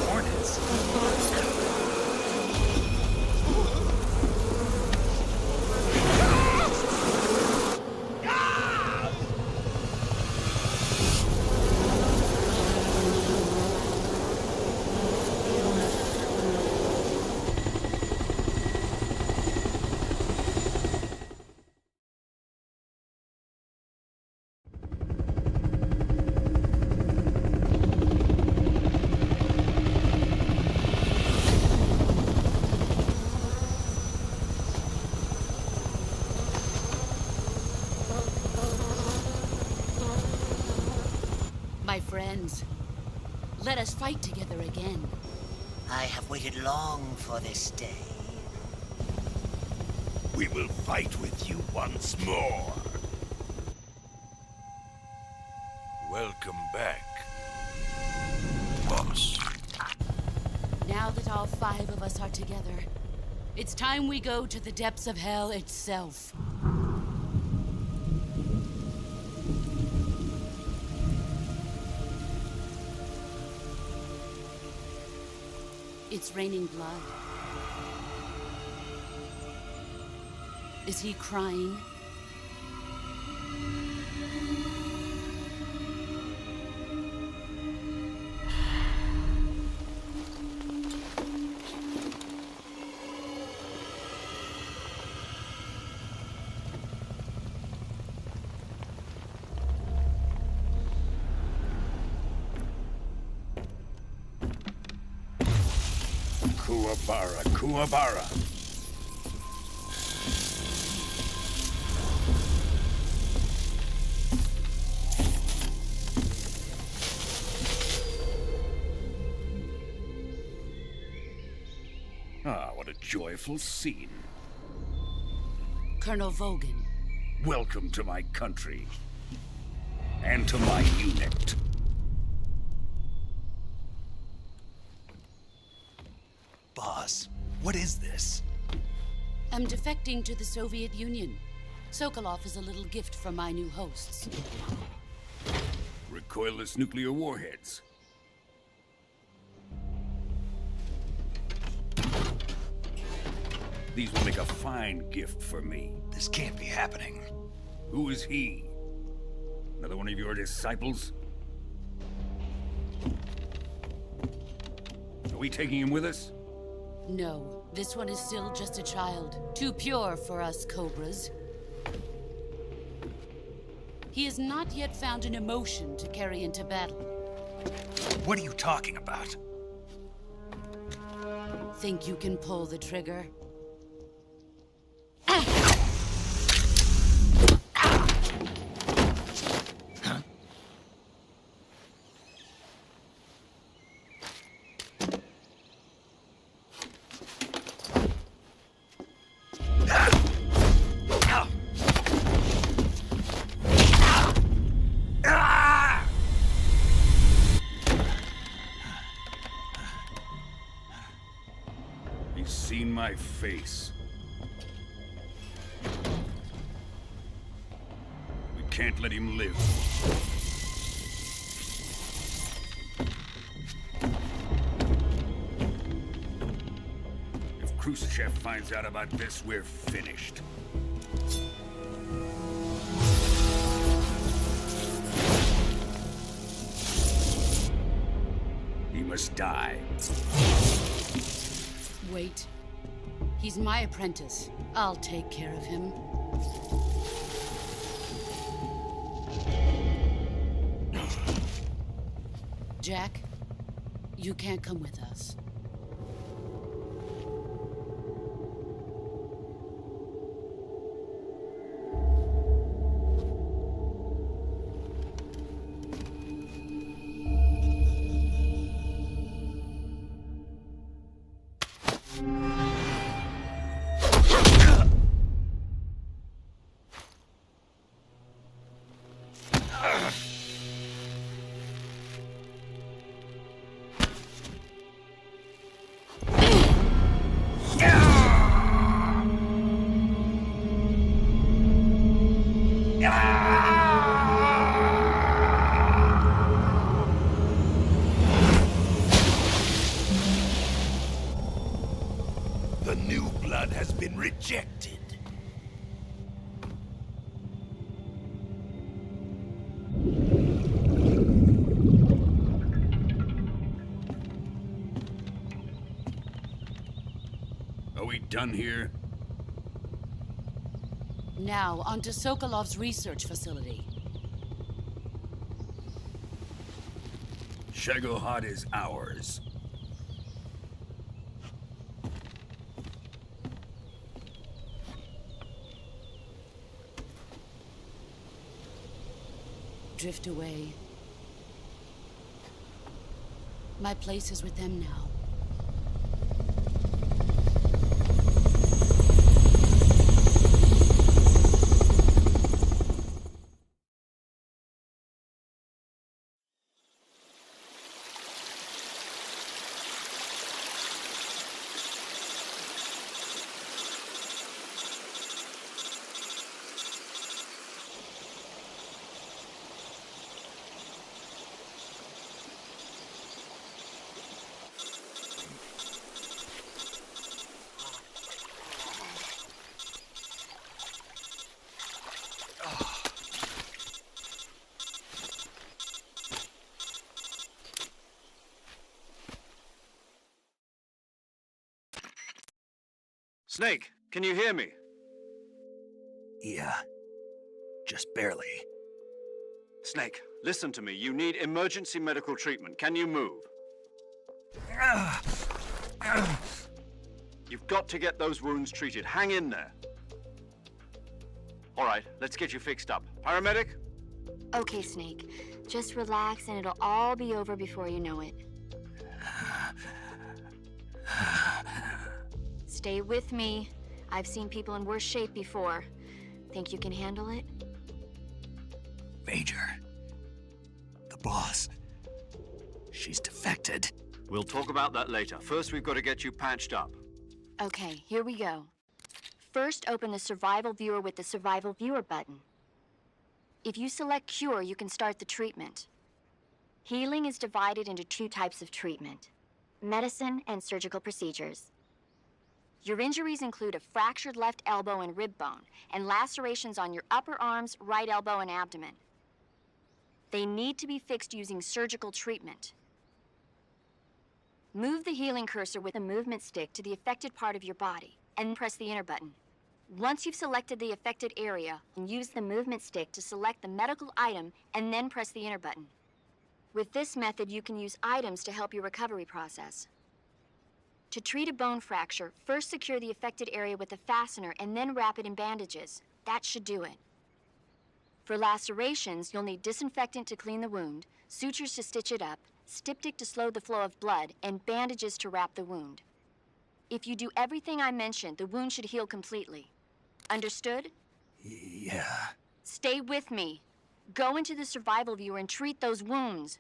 Hornets? ends. Let us fight together again. I have waited long for this day. We will fight with you once more. Welcome back, boss. Now that all 5 of us are together, it's time we go to the depths of hell itself. It's raining blood. Is he crying? Kuwabara, Kuwabara. Ah, what a joyful scene. Colonel Vogan. Welcome to my country. And to my unit. Boss, what is this? I'm defecting to the Soviet Union. Sokolov is a little gift from my new hosts. Recoilless nuclear warheads. These will make a fine gift for me. This can't be happening. Who is he? Another one of your disciples? Are we taking him with us? No, this one is still just a child. Too pure for us Cobras. He has not yet found an emotion to carry into battle. What are you talking about? Think you can pull the trigger? He's seen my face. We can't let him live. If Khrushchev finds out about this, we're finished. He must die. Wait. He's my apprentice. I'll take care of him. Jack, you can't come with us. The new blood has been rejected. Are we done here? Now, onto Sokolov's research facility. Shagohod is ours. Drift away. My place is with them now. Snake, can you hear me? Yeah. Just barely. Snake, listen to me. You need emergency medical treatment. Can you move? You've got to get those wounds treated. Hang in there. All right, let's get you fixed up. Paramedic? Okay, Snake. Just relax and it'll all be over before you know it. Stay with me. I've seen people in worse shape before. Think you can handle it? Major. The boss. She's defected. We'll talk about that later. First, we've got to get you patched up. Okay, here we go. First, open the Survival Viewer with the Survival Viewer button. If you select Cure, you can start the treatment. Healing is divided into 2 types of treatment: medicine and surgical procedures. Your injuries include a fractured left elbow and rib bone, and lacerations on your upper arms, right elbow, and abdomen. They need to be fixed using surgical treatment. Move the healing cursor with a movement stick to the affected part of your body, and press the enter button. Once you've selected the affected area, use the movement stick to select the medical item, and then press the enter button. With this method, you can use items to help your recovery process. To treat a bone fracture, first secure the affected area with a fastener and then wrap it in bandages. That should do it. For lacerations, you'll need disinfectant to clean the wound, sutures to stitch it up, styptic to slow the flow of blood, and bandages to wrap the wound. If you do everything I mentioned, the wound should heal completely. Understood? Yeah. Stay with me. Go into the Survival Viewer and treat those wounds.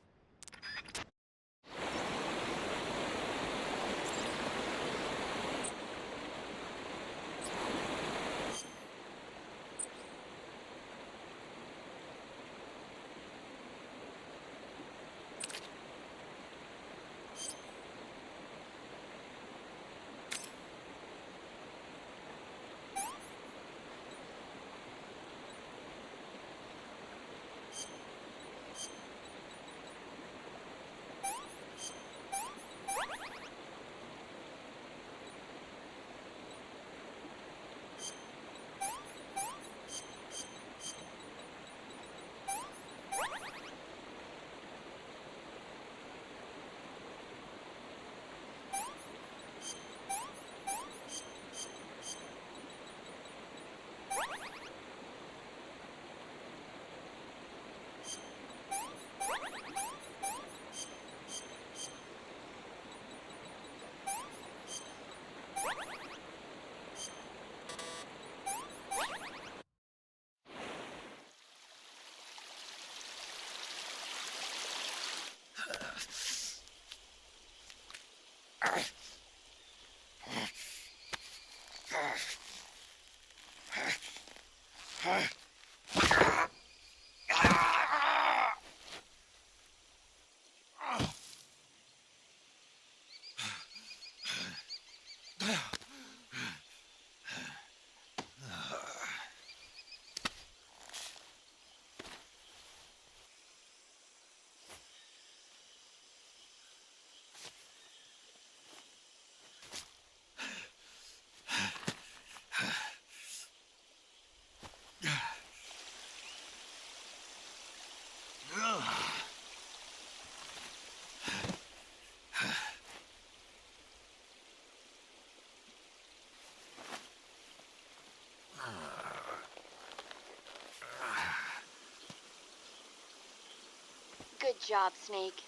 Good job, Snake.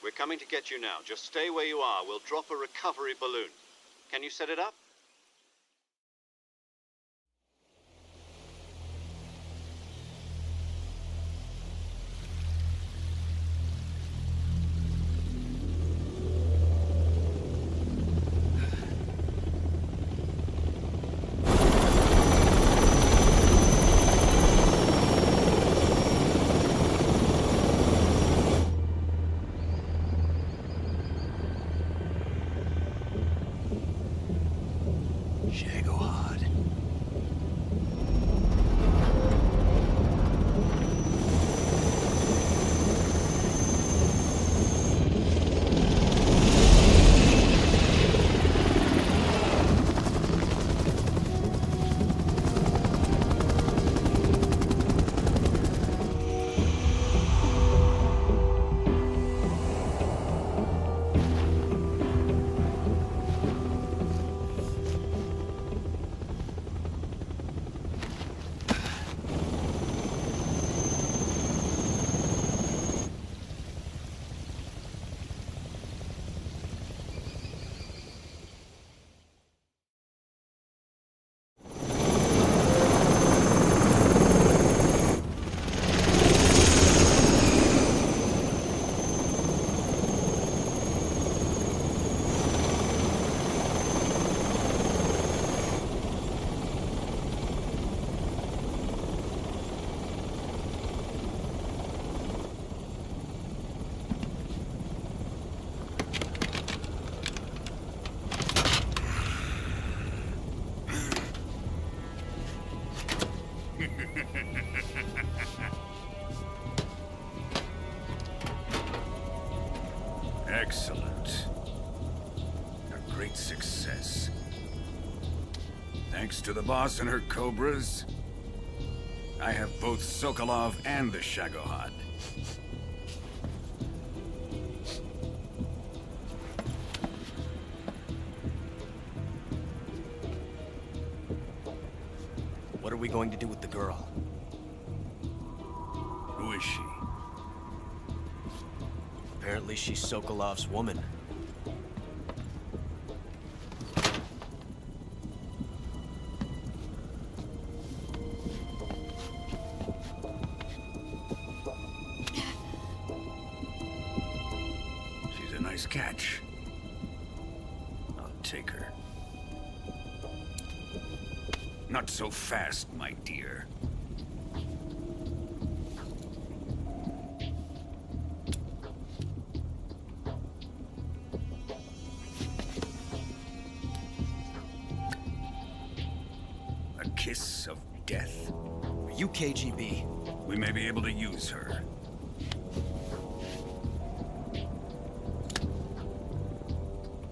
We're coming to get you now. Just stay where you are. We'll drop a recovery balloon. Can you set it up? Excellent. A great success. Thanks to the boss and her cobras, I have both Sokolov and the Shagohod. What are we going to do with the girl? Who is she? Apparently she's Sokolov's woman. She's a nice catch. I'll take her. Not so fast, my dear. A kiss of death. Are you KGB? We may be able to use her.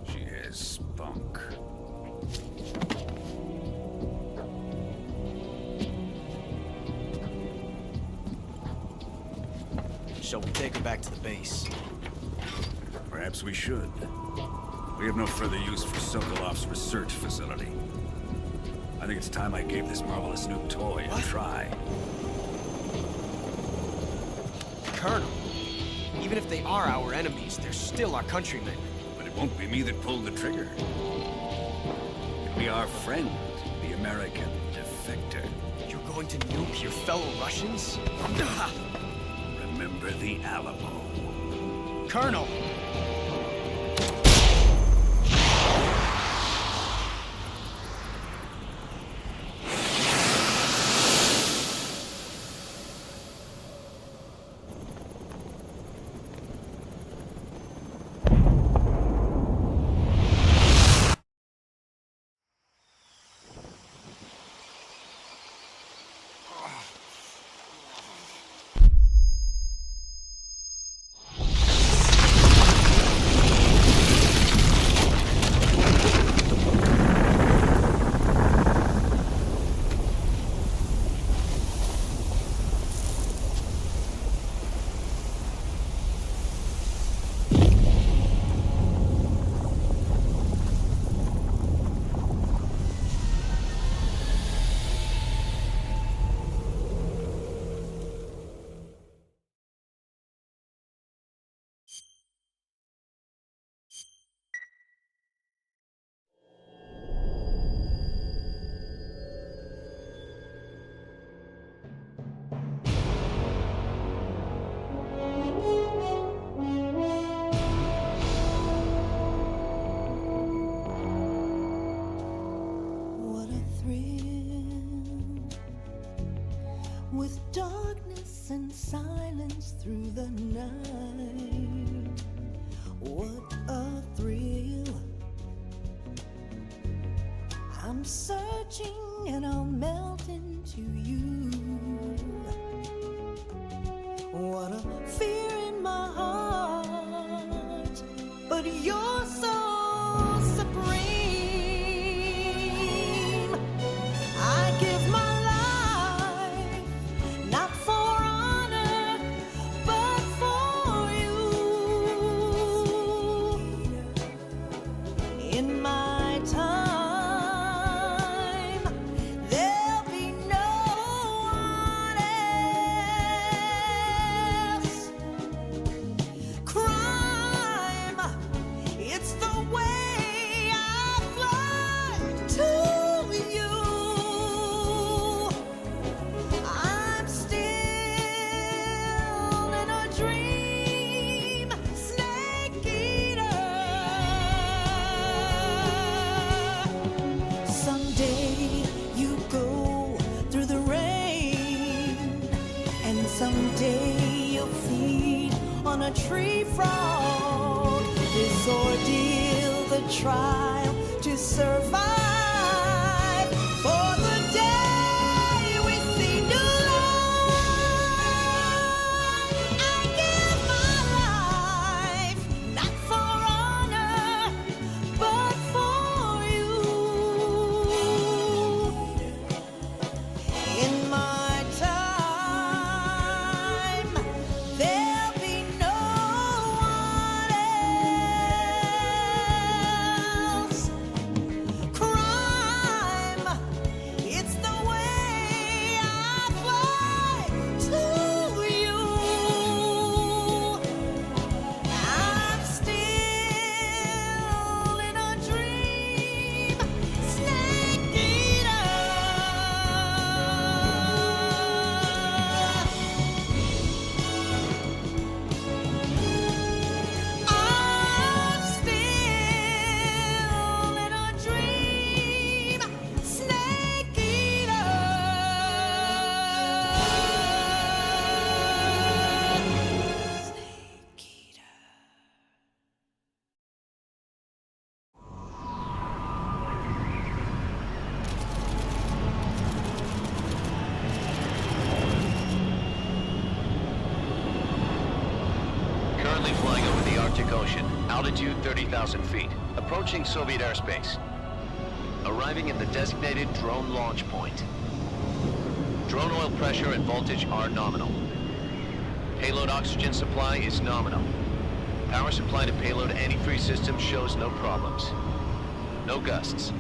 She has spunk. Shall we take her back to the base? Perhaps we should. We have no further use for Sokolov's research facility. I think it's time I gave this marvelous new toy a try. Colonel, even if they are our enemies, they're still our countrymen. But it won't be me that pulled the trigger. It'll be our friend, the American defector. You're going to nuke your fellow Russians? Remember the Alamo. Colonel! with darkness and silence through the night. What a thrill. I'm searching and I'll melt into you. What a fear in my heart, but you're so supreme. I give my life, not for honor, but for you. In my time, there'll be no one else. Crime, it's the way I fly to you. I'm still in a dream, snake eater. Someday you go through the rain, and someday you'll feed on a tree frog. This ordeal, the trial to survive, for the day we see new life. I give my life, not for honor, but for you. In my time, there'll be no one else. Crime, it's the way I fly to you. I'm still in a dream, snake eater. I'm still in a dream, snake eater. Snake eater. Currently flying over the Arctic Ocean, altitude 30,000 feet, approaching Soviet airspace. Arriving at the designated drone launch point. Drone oil pressure and voltage are nominal. Payload oxygen supply is nominal. Power supply to payload antifreeze system shows no problems. No gusts.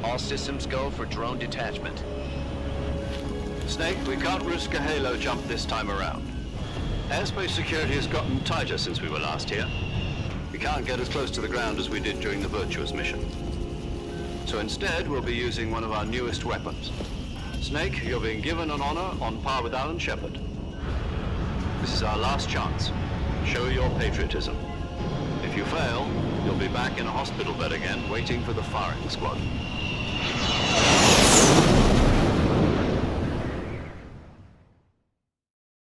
All systems go for drone detachment. Snake, we can't risk a halo jump this time around. Airspace security has gotten tighter since we were last here. We can't get as close to the ground as we did during the Virtuous mission. So instead, we'll be using one of our newest weapons. Snake, you're being given an honor on par with Alan Shepard. This is our last chance. Show your patriotism. If you fail, you'll be back in a hospital bed again, waiting for the firing squad.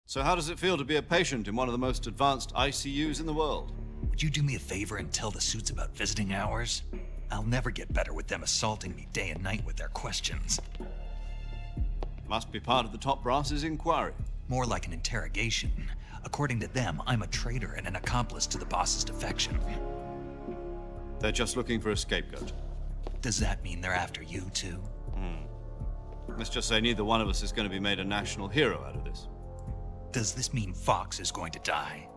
So how does it feel to be a patient in one of the most advanced ICUs in the world? Would you do me a favor and tell the suits about visiting hours? I'll never get better with them assaulting me day and night with their questions. Must be part of the top brass's inquiry. More like an interrogation. According to them, I'm a traitor and an accomplice to the boss's defection. They're just looking for a scapegoat. Does that mean they're after you, too? Let's just say neither one of us is going to be made a national hero out of this. Does this mean Fox is going to die?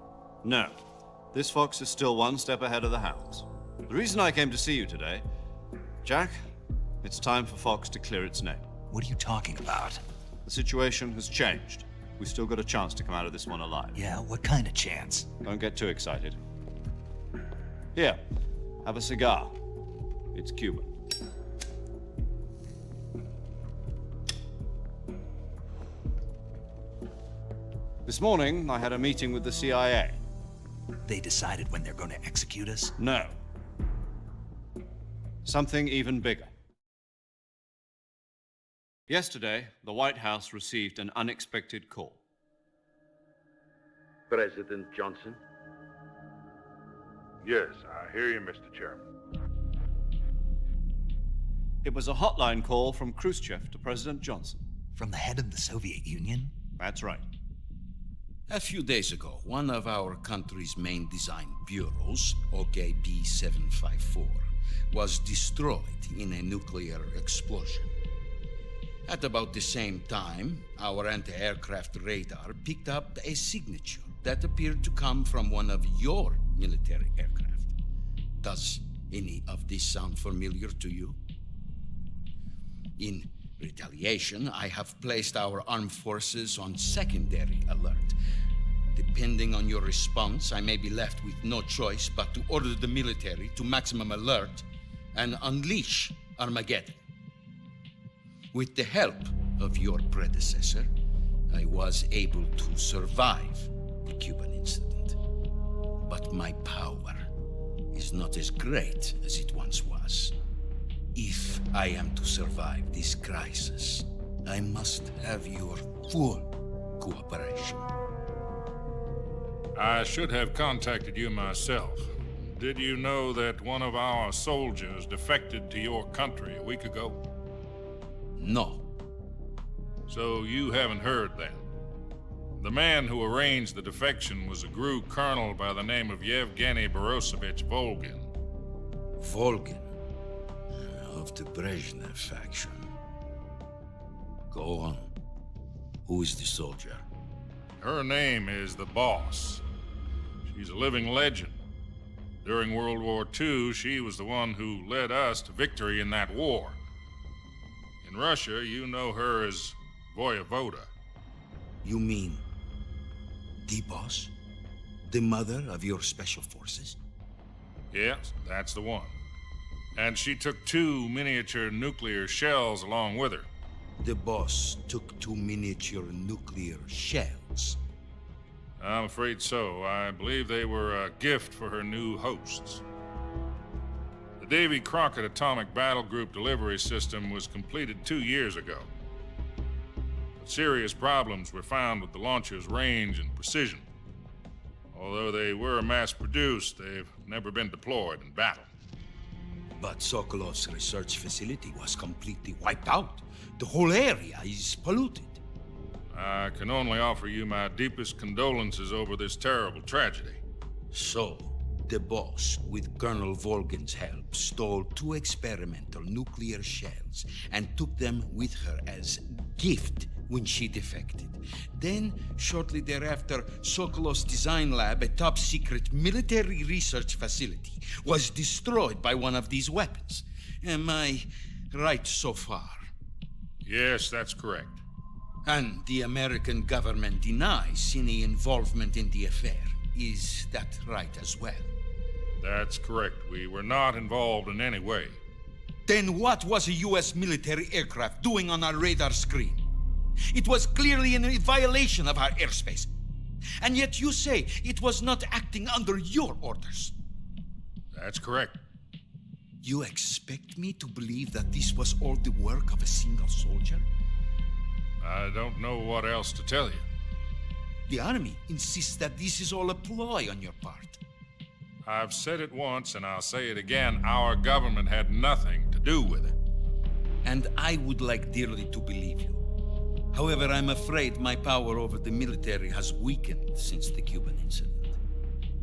No. This fox is still one step ahead of the hounds. The reason I came to see you today, Jack, it's time for Fox to clear its name. What are you talking about? The situation has changed. We've still got a chance to come out of this one alive. Yeah, what kind of chance? Don't get too excited. Here, have a cigar. It's Cuban. This morning, I had a meeting with the CIA. They decided when they're going to execute us? No. Something even bigger. Yesterday, the White House received an unexpected call. President Johnson? Yes, I hear you, Mr. Chairman. It was a hotline call from Khrushchev to President Johnson. From the head of the Soviet Union? That's right. A few days ago, one of our country's main design bureaus, OKB-754, was destroyed in a nuclear explosion. At about the same time, our anti-aircraft radar picked up a signature that appeared to come from one of your military aircraft. Does any of this sound familiar to you? In retaliation, I have placed our armed forces on secondary alert. Depending on your response, I may be left with no choice but to order the military to maximum alert and unleash Armageddon. With the help of your predecessor, I was able to survive the Cuban incident. But my power is not as great as it once was. If I am to survive this crisis, I must have your full cooperation. I should have contacted you myself. Did you know that one of our soldiers defected to your country a week ago? No. So you haven't heard then? The man who arranged the defection was a GRU colonel by the name of Yevgeny Borisovich Volgin. Volgin? Of the Brezhnev faction. Go on. Who is the soldier? Her name is the Boss. She's a living legend. During World War II, she was the one who led us to victory in that war. In Russia, you know her as Voyevoda. You mean the Boss? The mother of your special forces? Yes, that's the one. And she took 2 miniature nuclear shells along with her. The Boss took 2 miniature nuclear shells? I'm afraid so. I believe they were a gift for her new hosts. The Davy Crockett Atomic Battle Group delivery system was completed 2 years ago. But serious problems were found with the launcher's range and precision. Although they were mass-produced, they've never been deployed in battle. But Sokolov's research facility was completely wiped out. The whole area is polluted. I can only offer you my deepest condolences over this terrible tragedy. So, the Boss, with Colonel Volgin's help, stole 2 experimental nuclear shells and took them with her as gift when she defected. Then, shortly thereafter, Sokolov's design lab, a top-secret military research facility, was destroyed by one of these weapons. Am I right so far? Yes, that's correct. And the American government denies any involvement in the affair. Is that right as well? That's correct. We were not involved in any way. Then what was a U.S. military aircraft doing on our radar screen? It was clearly in violation of our airspace. And yet you say it was not acting under your orders. That's correct. You expect me to believe that this was all the work of a single soldier? I don't know what else to tell you. The Army insists that this is all a ploy on your part. I've said it once and I'll say it again. Our government had nothing to do with it. And I would like dearly to believe you. However, I'm afraid my power over the military has weakened since the Cuban incident.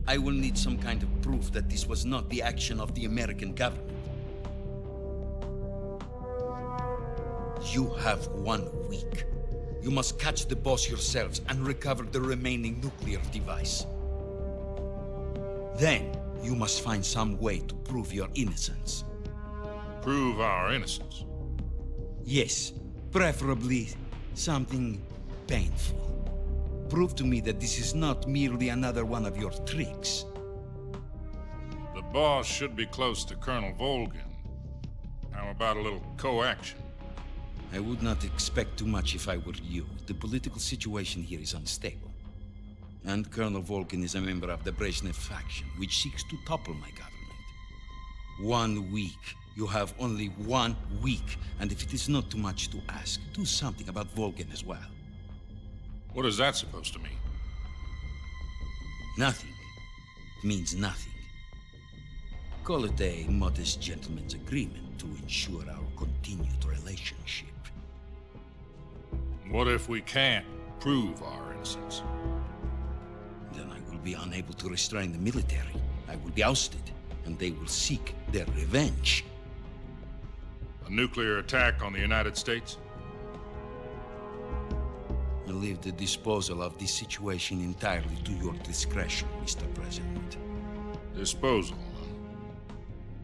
I will need some kind of proof that this was not the action of the American government. You have 1 week. You must catch the Boss yourselves and recover the remaining nuclear device. Then, you must find some way to prove your innocence. Prove our innocence? Yes, preferably something painful. Prove to me that this is not merely another one of your tricks. The Boss should be close to Colonel Volgin. How about a little co-action? I would not expect too much if I were you. The political situation here is unstable. And Colonel Volgin is a member of the Brezhnev faction, which seeks to topple my government. 1 week, You have only 1 week, and if it is not too much to ask, do something about Volgin as well. What is that supposed to mean? Nothing. It means nothing. Call it a modest gentleman's agreement to ensure our continued relationship. What if we can't prove our innocence? Then I will be unable to restrain the military. I will be ousted, and they will seek their revenge. A nuclear attack on the United States? I leave the disposal of this situation entirely to your discretion, Mr. President. Disposal, huh?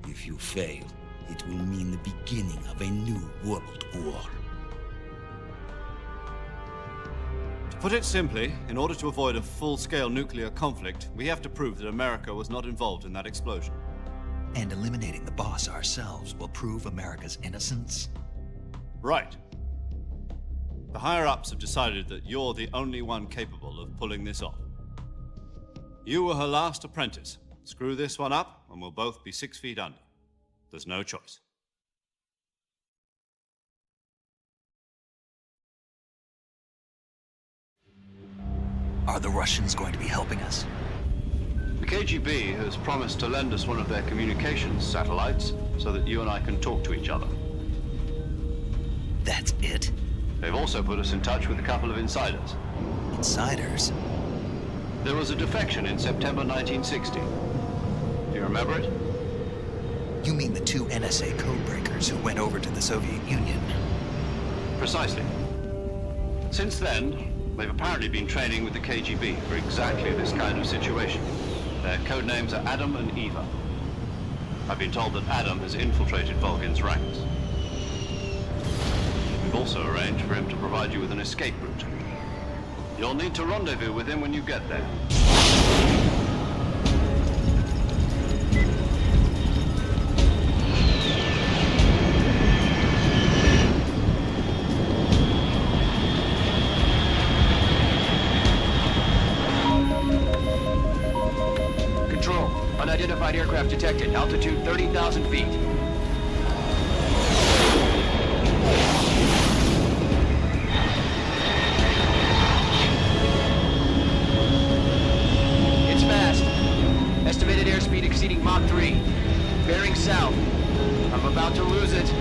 If you fail, it will mean the beginning of a new world war. To put it simply, in order to avoid a full-scale nuclear conflict, we have to prove that America was not involved in that explosion. And eliminating the boss ourselves will prove America's innocence? Right. The higher-ups have decided that you're the only one capable of pulling this off. You were her last apprentice. Screw this one up, and we'll both be 6 feet under. There's no choice. Are the Russians going to be helping us? The KGB has promised to lend us one of their communications satellites so that you and I can talk to each other. That's it? They've also put us in touch with a couple of insiders. Insiders? There was a defection in September 1960. Do you remember it? You mean the 2 NSA codebreakers who went over to the Soviet Union? Precisely. Since then, they've apparently been training with the KGB for exactly this kind of situation. Their code names are Adam and Eva. I've been told that Adam has infiltrated Volgin's ranks. We've also arranged for him to provide you with an escape route. You'll need to rendezvous with him when you get there. Control, unidentified aircraft detected. Altitude 30,000 feet. It's fast. Estimated airspeed exceeding Mach 3. Bearing south. I'm about to lose it.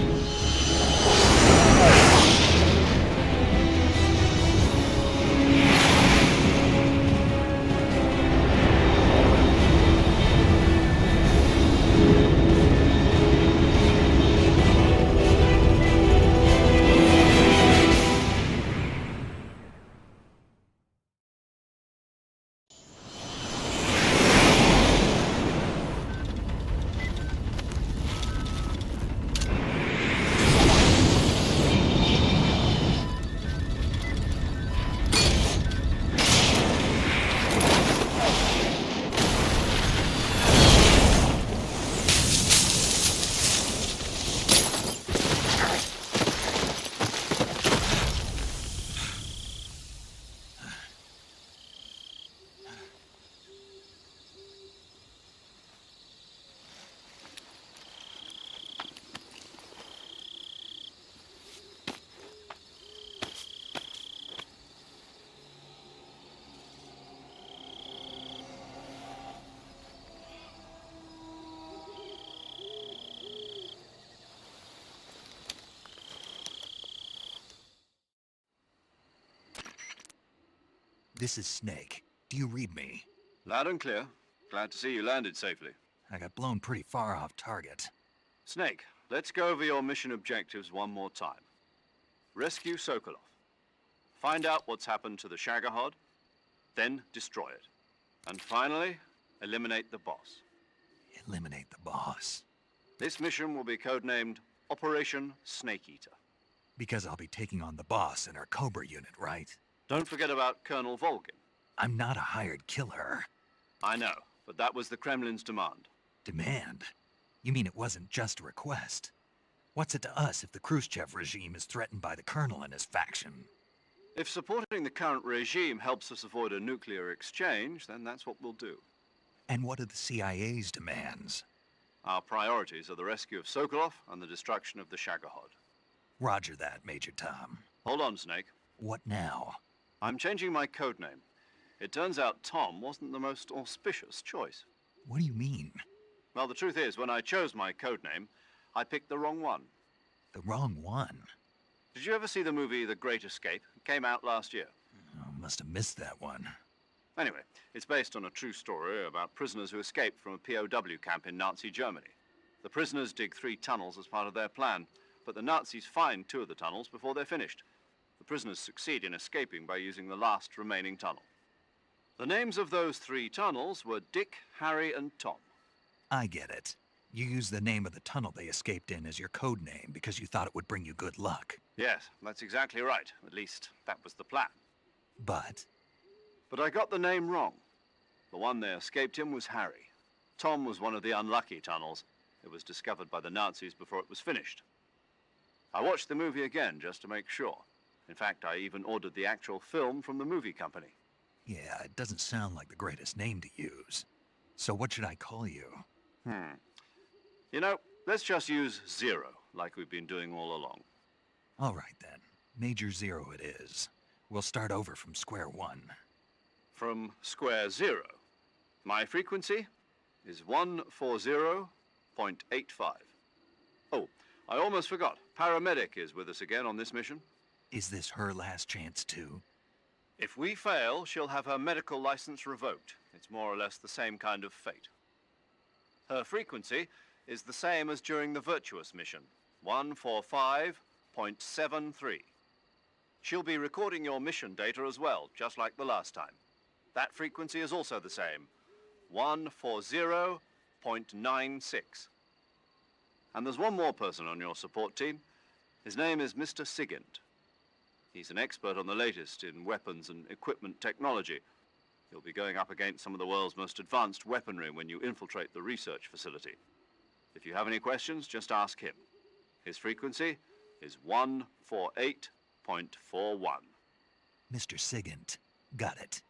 This is Snake. Do you read me? Loud and clear. Glad to see you landed safely. I got blown pretty far off target. Snake, let's go over your mission objectives one more time. Rescue Sokolov. Find out what's happened to the Shagohod, then destroy it. And finally, eliminate the boss. Eliminate the boss. This mission will be codenamed Operation Snake Eater. Because I'll be taking on the boss in our Cobra unit, right? Don't forget about Colonel Volgin. I'm not a hired killer. I know, but that was the Kremlin's demand. Demand? You mean it wasn't just a request? What's it to us if the Khrushchev regime is threatened by the Colonel and his faction? If supporting the current regime helps us avoid a nuclear exchange, then that's what we'll do. And what are the CIA's demands? Our priorities are the rescue of Sokolov and the destruction of the Shagohod. Roger that, Major Tom. Hold on, Snake. What now? I'm changing my code name. It turns out Tom wasn't the most auspicious choice. What do you mean? Well, the truth is, when I chose my code name, I picked the wrong one. The wrong one? Did you ever see the movie The Great Escape? It came out last year. Oh, must have missed that one. Anyway, it's based on a true story about prisoners who escaped from a POW camp in Nazi Germany. The prisoners dig 3 tunnels as part of their plan, but the Nazis find 2 of the tunnels before they're finished. The prisoners succeed in escaping by using the last remaining tunnel. The names of those 3 tunnels were Dick, Harry, and Tom. I get it. You used the name of the tunnel they escaped in as your code name because you thought it would bring you good luck. Yes, that's exactly right. At least, that was the plan. But I got the name wrong. The one they escaped in was Harry. Tom was one of the unlucky tunnels. It was discovered by the Nazis before it was finished. I watched the movie again just to make sure. In fact, I even ordered the actual film from the movie company. yeah, it doesn't sound like the greatest name to use. So what should I call you? You know, let's just use Zero, like we've been doing all along. All right then. Major Zero it is. We'll start over from square one. From square 0. My frequency is 140.85. Oh, I almost forgot. Paramedic is with us again on this mission. Is this her last chance too? If we fail, she'll have her medical license revoked. It's more or less the same kind of fate. Her frequency is the same as during the Virtuous mission, 145.73. She'll be recording your mission data as well, just like the last time. That frequency is also the same, 140.96. And there's one more person on your support team. His name is Mr. Sigint. He's an expert on the latest in weapons and equipment technology. You'll be going up against some of the world's most advanced weaponry when you infiltrate the research facility. If you have any questions, just ask him. His frequency is 148.41. Mr. Sigint. Got it.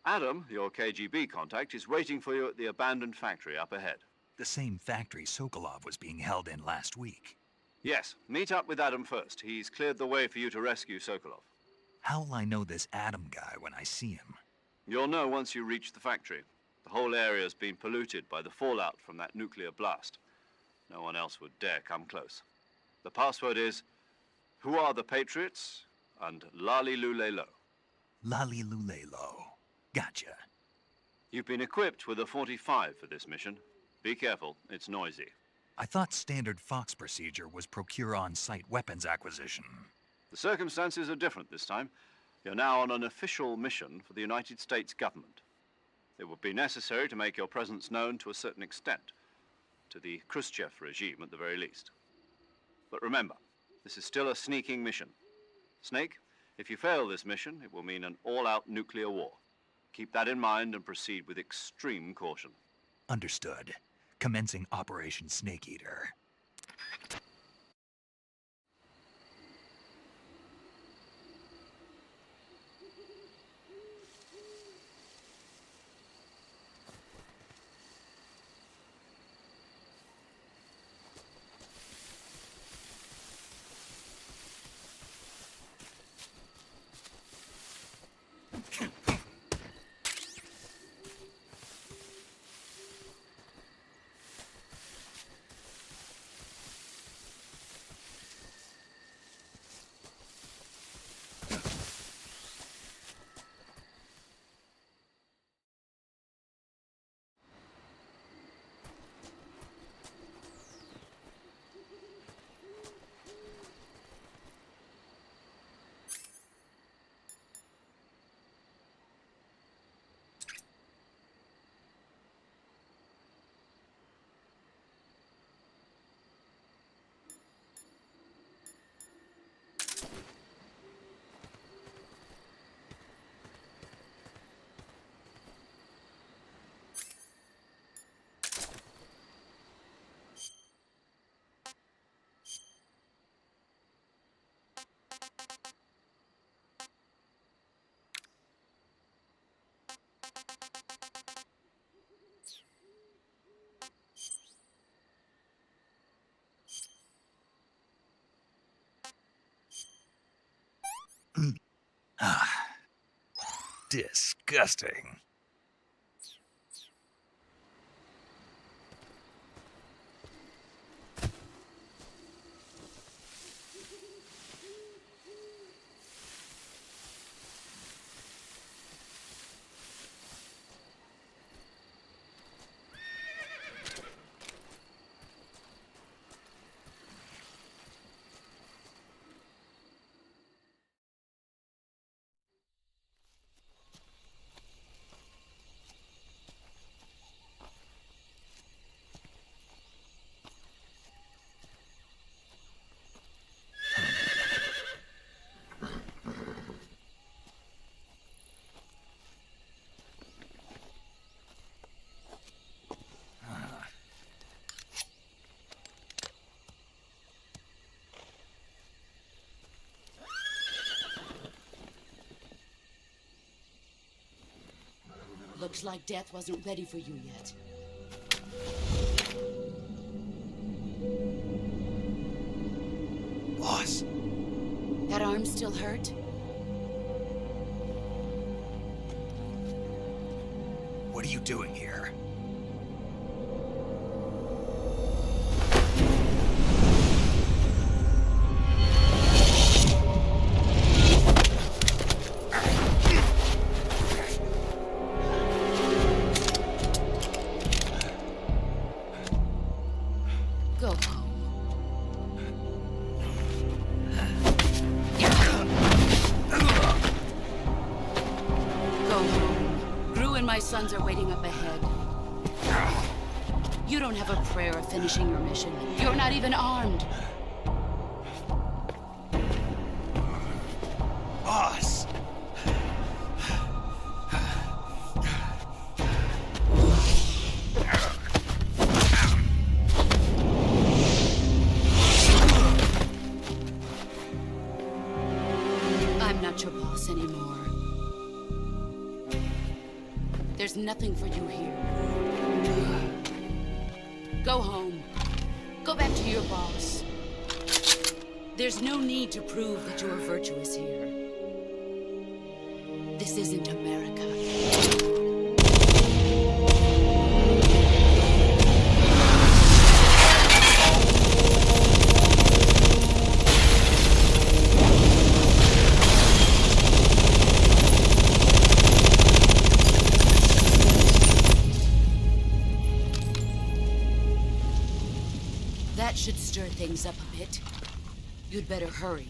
Adam, your KGB contact, is waiting for you at the abandoned factory up ahead. The same factory Sokolov was being held in last week. Yes, meet up with Adam first. He's cleared the way for you to rescue Sokolov. How'll I know this Adam guy when I see him? You'll know once you reach the factory. The whole area's been polluted by the fallout from that nuclear blast. No one else would dare come close. The password is, "Who are the Patriots?" and Lali Lulelo. Lali Lulelo. Gotcha. You've been equipped with a 45 for this mission. Be careful, it's noisy. I thought standard Fox procedure was procure on-site weapons acquisition. The circumstances are different this time. You're now on an official mission for the United States government. It would be necessary to make your presence known to a certain extent, to the Khrushchev regime at the very least. But remember, this is still a sneaking mission. Snake, if you fail this mission, it will mean an all-out nuclear war. Keep that in mind and proceed with extreme caution. Understood. Commencing Operation Snake Eater. Disgusting. Looks like death wasn't ready for you yet. Boss. That arm still hurt? What are you doing here? Go home. Go home. Gru and my sons are waiting up ahead. You don't have a prayer of finishing your mission. You're not even armed. Boss! I'm not your boss anymore. There's nothing for you here. Go home. Go back to your boss. There's no need to prove that you are virtuous here. This isn't America. That should stir things up a bit. You'd better hurry.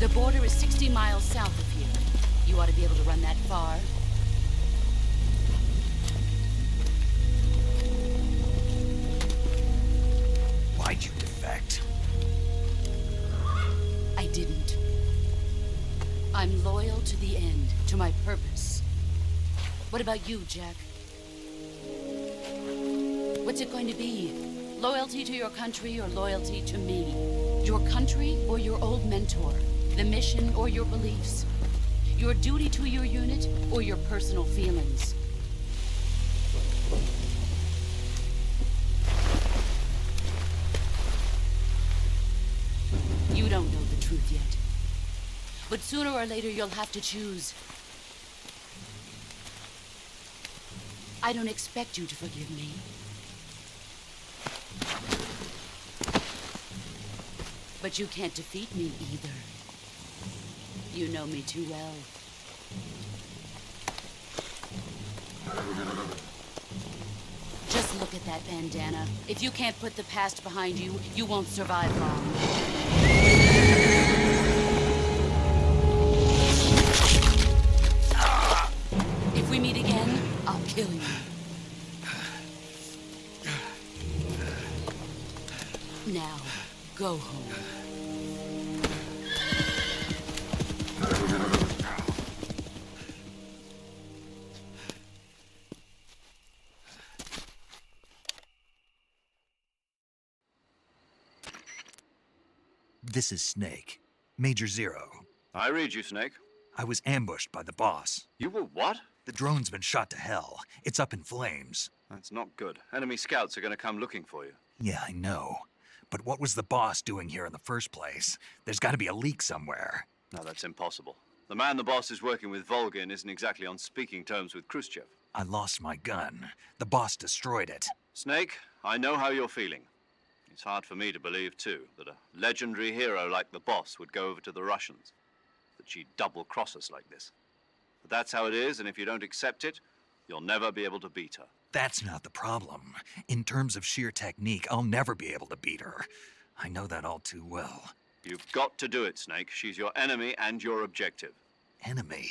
The border is 60 miles south of here. You ought to be able to run that far. Why'd you defect? I didn't. I'm loyal to the end, to my purpose. What about you, Jack? What's it going to be? Loyalty to your country or loyalty to me? Your country or your old mentor? The mission or your beliefs? Your duty to your unit or your personal feelings? You don't know the truth yet. But sooner or later, you'll have to choose. I don't expect you to forgive me. But you can't defeat me either. You know me too well. Just look at that bandana. If you can't put the past behind you, you won't survive long. If we meet again, I'll kill you. Now, go home. This is Snake. Major Zero. I read you, Snake. I was ambushed by the boss. You were what? The drone's been shot to hell. It's up in flames. That's not good. Enemy scouts are going to come looking for you. Yeah, I know. But what was the boss doing here in the first place? There's got to be a leak somewhere. No, that's impossible. The man the boss is working with, Volgin, isn't exactly on speaking terms with Khrushchev. I lost my gun. The boss destroyed it. Snake, I know how you're feeling. It's hard for me to believe, too, that a legendary hero like the boss would go over to the Russians. That she'd double-cross us like this. But that's how it is, and if you don't accept it, you'll never be able to beat her. That's not the problem. In terms of sheer technique, I'll never be able to beat her. I know that all too well. You've got to do it, Snake. She's your enemy and your objective. Enemy?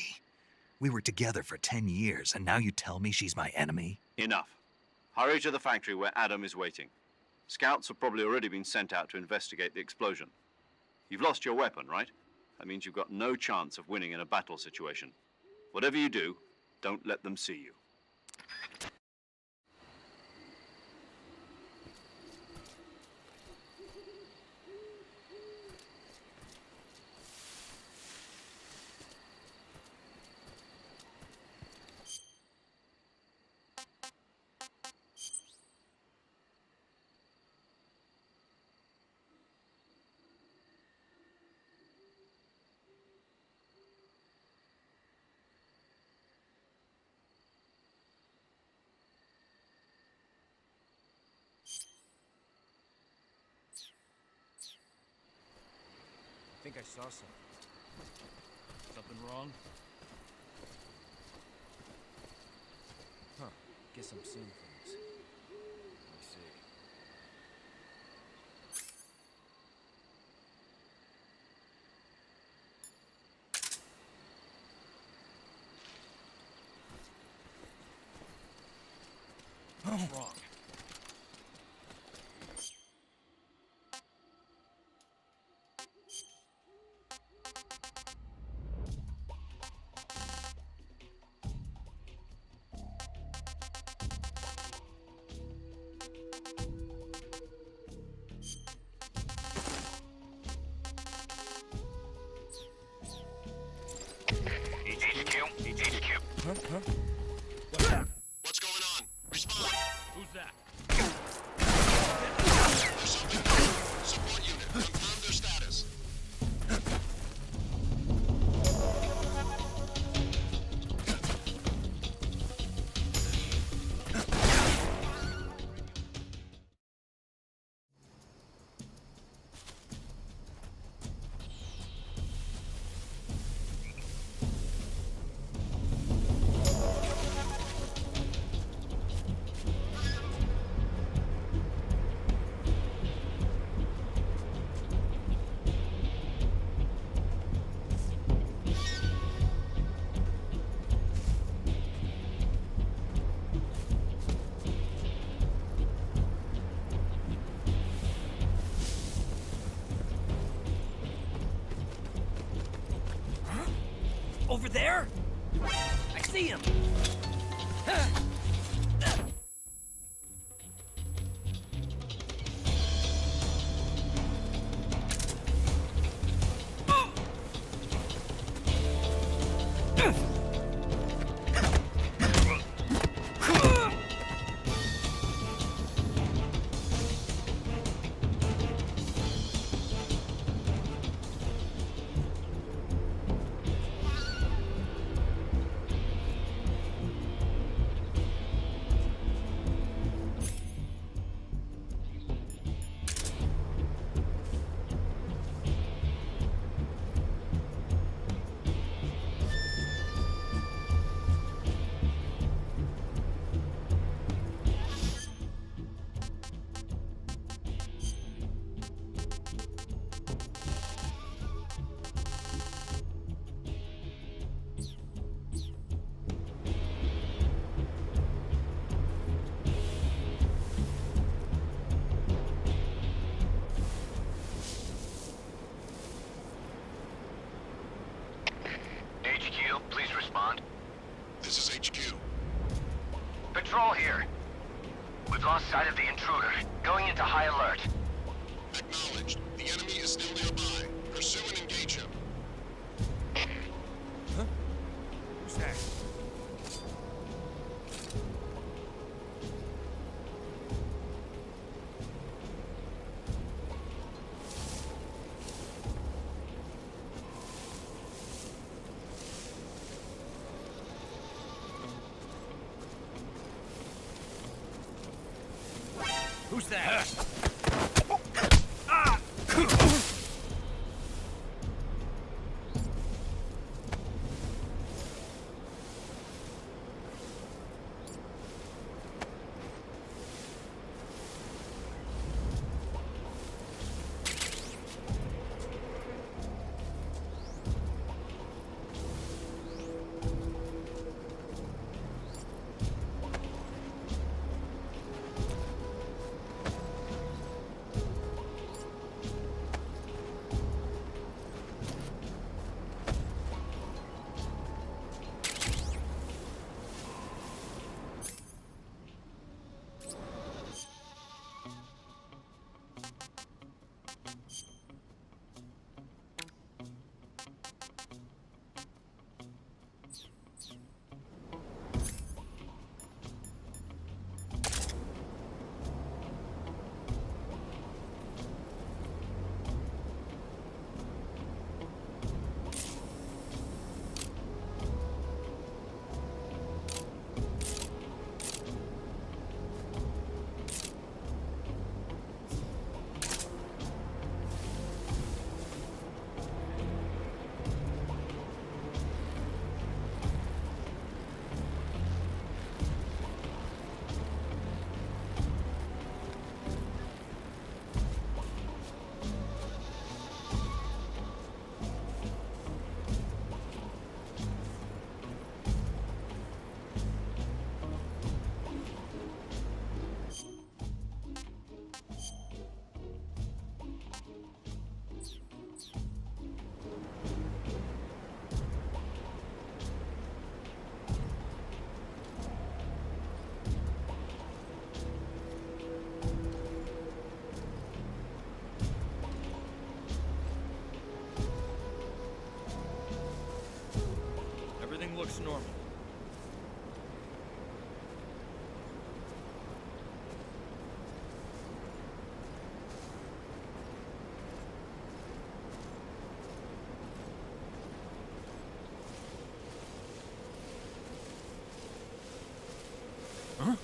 We were together for 10 years, and now you tell me she's my enemy? Enough. Hurry to the factory where Adam is waiting. Scouts have probably already been sent out to investigate the explosion. You've lost your weapon, right? That means you've got no chance of winning in a battle situation. Whatever you do, don't let them see you. I think I saw something. Something wrong? Huh. Guess I'm seeing things. Let me see. What's wrong? Huh? What's going on? Respond. Who's that? Support unit. Confirm their status. Over there? I see him! This is HQ. Patrol here. We've lost sight of the intruder. Going into high alert. Acknowledged. The enemy is still nearby. Pursue and engage him. Huh? Who's that? Who's that? Everything looks normal. Huh?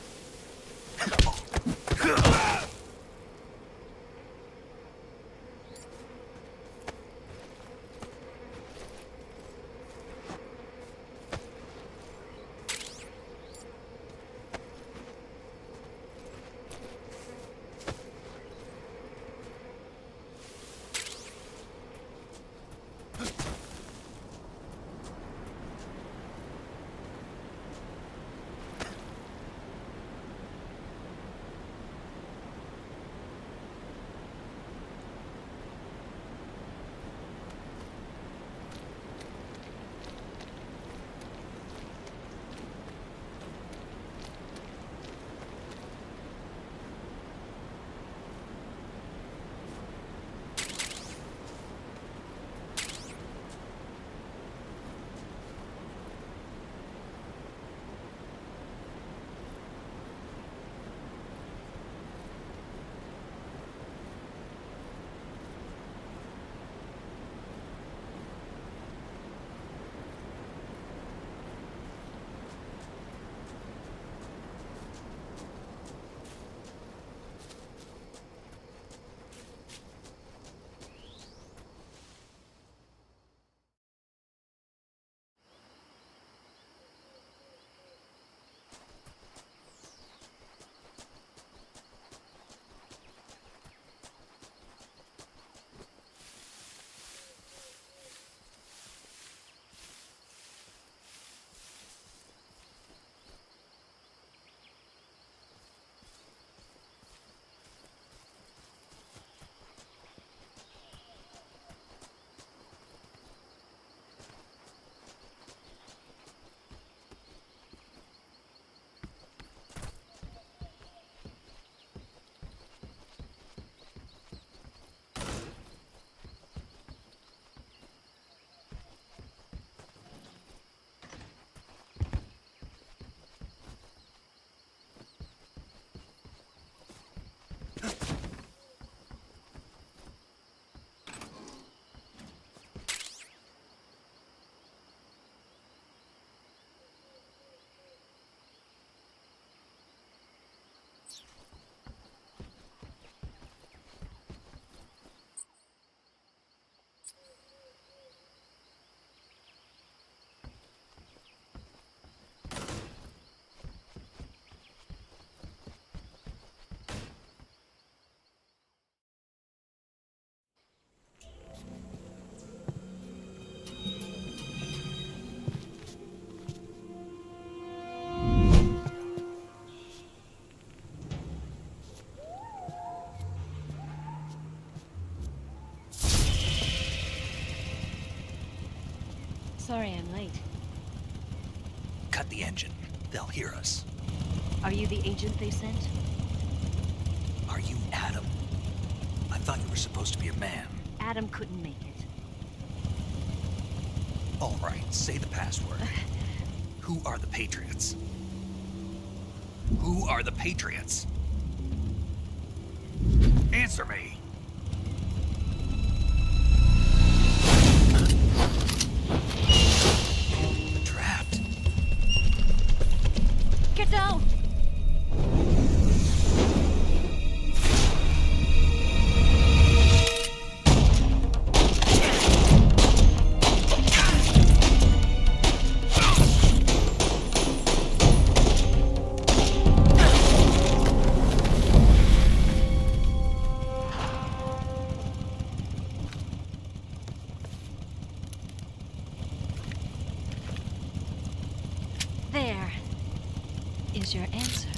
the engine. They'll hear us. Are you the agent they sent? Are you Adam? I thought you were supposed to be a man. Adam couldn't make it. All right, say the password. Who are the Patriots? Who are the Patriots? Answer me! Trapped. Get down! There is your answer.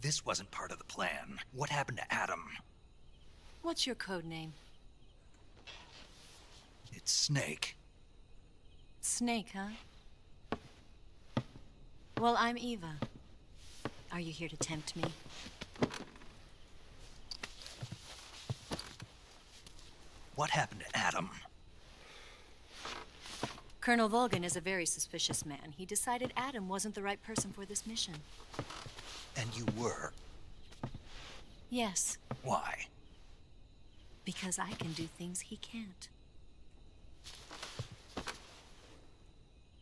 This wasn't part of the plan. What happened to Adam? What's your code name? It's Snake. Snake, huh? Well, I'm Eva. Are you here to tempt me? What happened to Adam? Colonel Volgan is a very suspicious man. He decided Adam wasn't the right person for this mission. And you were? Yes. Why? Because I can do things he can't.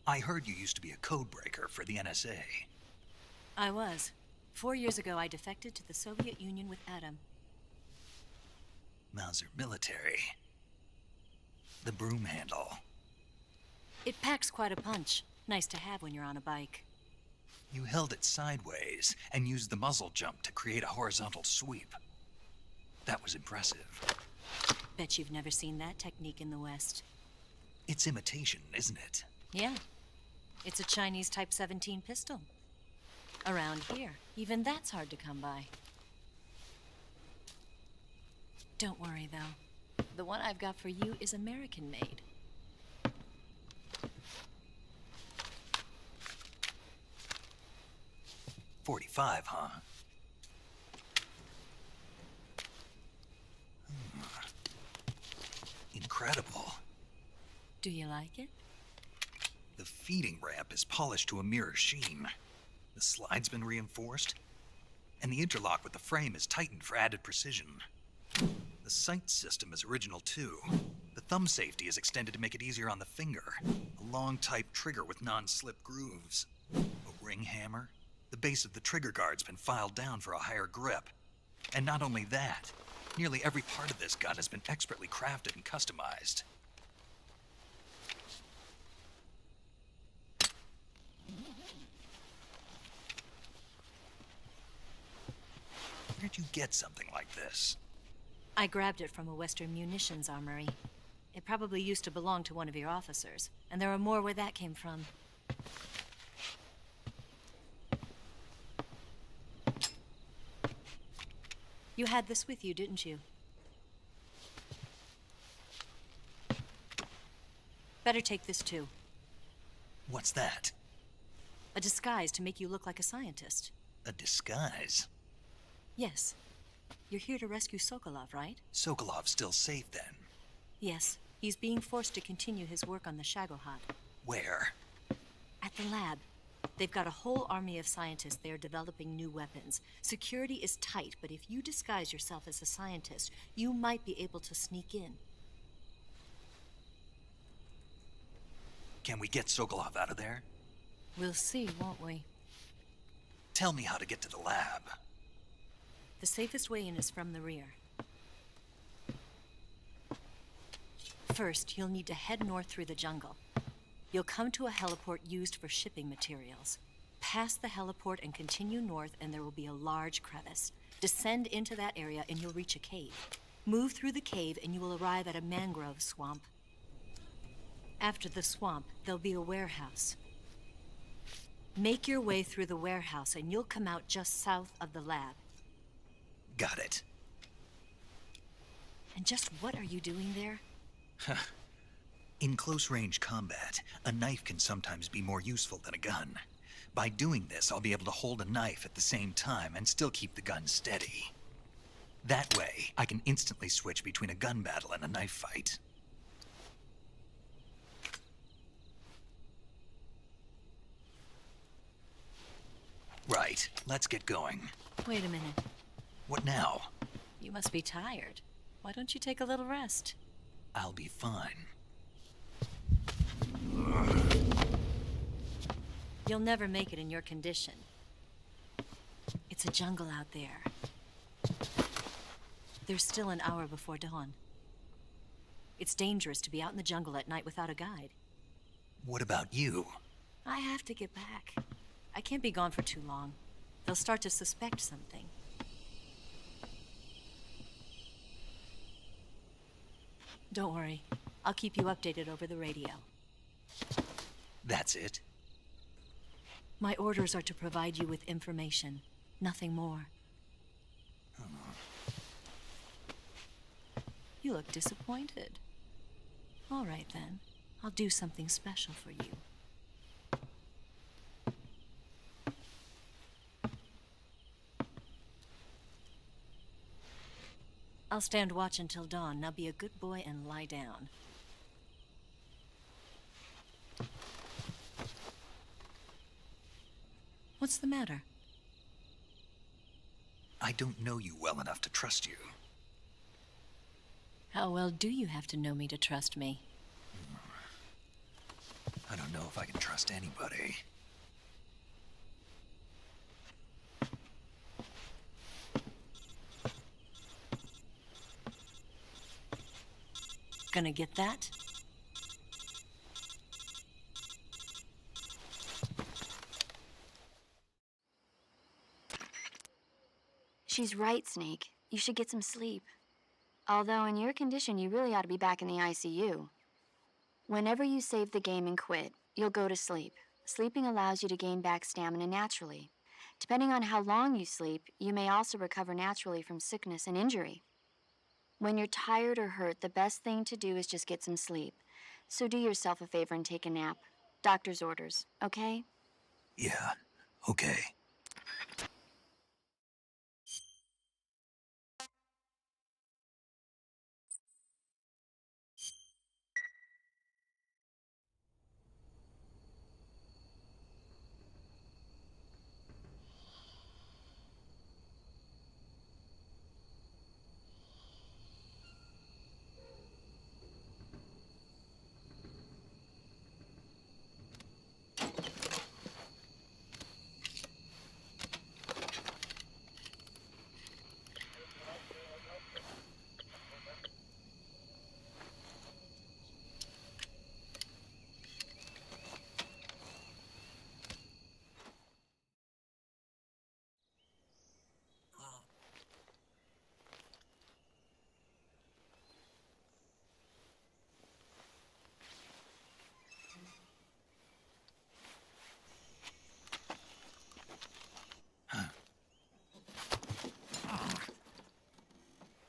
I heard you used to be a codebreaker for the NSA. I was. 4 years ago, I defected to the Soviet Union with Adam. Mauser military. The broom handle. It packs quite a punch. Nice to have when you're on a bike. You held it sideways and used the muzzle jump to create a horizontal sweep. That was impressive. Bet you've never seen that technique in the West. It's imitation, isn't it? Yeah. It's a Chinese Type 17 pistol. Around here, even that's hard to come by. Don't worry, though. The one I've got for you is American-made. .45, huh? Incredible. Do you like it? The feeding ramp is polished to a mirror sheen. The slide's been reinforced, and the interlock with the frame is tightened for added precision. The sight system is original too. The thumb safety is extended to make it easier on the finger. A long type trigger with non-slip grooves. A ring hammer. The base of the trigger guard's been filed down for a higher grip. And not only that, nearly every part of this gun has been expertly crafted and customized. Where'd you get something like this? I grabbed it from a Western munitions armory. It probably used to belong to one of your officers, and there are more where that came from. You had this with you, didn't you? Better take this too. What's that? A disguise to make you look like a scientist. A disguise? Yes. You're here to rescue Sokolov, right? Sokolov's still safe then? Yes. He's being forced to continue his work on the Shagohod. Where? At the lab. They've got a whole army of scientists there developing new weapons. Security is tight, but if you disguise yourself as a scientist, you might be able to sneak in. Can we get Sokolov out of there? We'll see, won't we? Tell me how to get to the lab. The safest way in is from the rear. First, you'll need to head north through the jungle. You'll come to a heliport used for shipping materials. Pass the heliport and continue north, and there will be a large crevice. Descend into that area and you'll reach a cave. Move through the cave and you will arrive at a mangrove swamp. After the swamp, there'll be a warehouse. Make your way through the warehouse and you'll come out just south of the lab. Got it. And just what are you doing there? In close-range combat, a knife can sometimes be more useful than a gun. By doing this, I'll be able to hold a knife at the same time and still keep the gun steady. That way, I can instantly switch between a gun battle and a knife fight. Right, let's get going. Wait a minute. What now? You must be tired. Why don't you take a little rest? I'll be fine. You'll never make it in your condition. It's a jungle out there. There's still an hour before dawn. It's dangerous to be out in the jungle at night without a guide. What about you? I have to get back. I can't be gone for too long. They'll start to suspect something. Don't worry. I'll keep you updated over the radio. That's it? My orders are to provide you with information, nothing more. You look disappointed. All right, then. I'll do something special for you. I'll stand watch until dawn. Now be a good boy and lie down. What's the matter? I don't know you well enough to trust you. How well do you have to know me to trust me? I don't know if I can trust anybody. Gonna get that? She's right, Snake. You should get some sleep. Although in your condition, you really ought to be back in the ICU. Whenever you save the game and quit, you'll go to sleep. Sleeping allows you to gain back stamina naturally. Depending on how long you sleep, you may also recover naturally from sickness and injury. When you're tired or hurt, the best thing to do is just get some sleep. So do yourself a favor and take a nap. Doctor's orders, okay? Yeah, okay.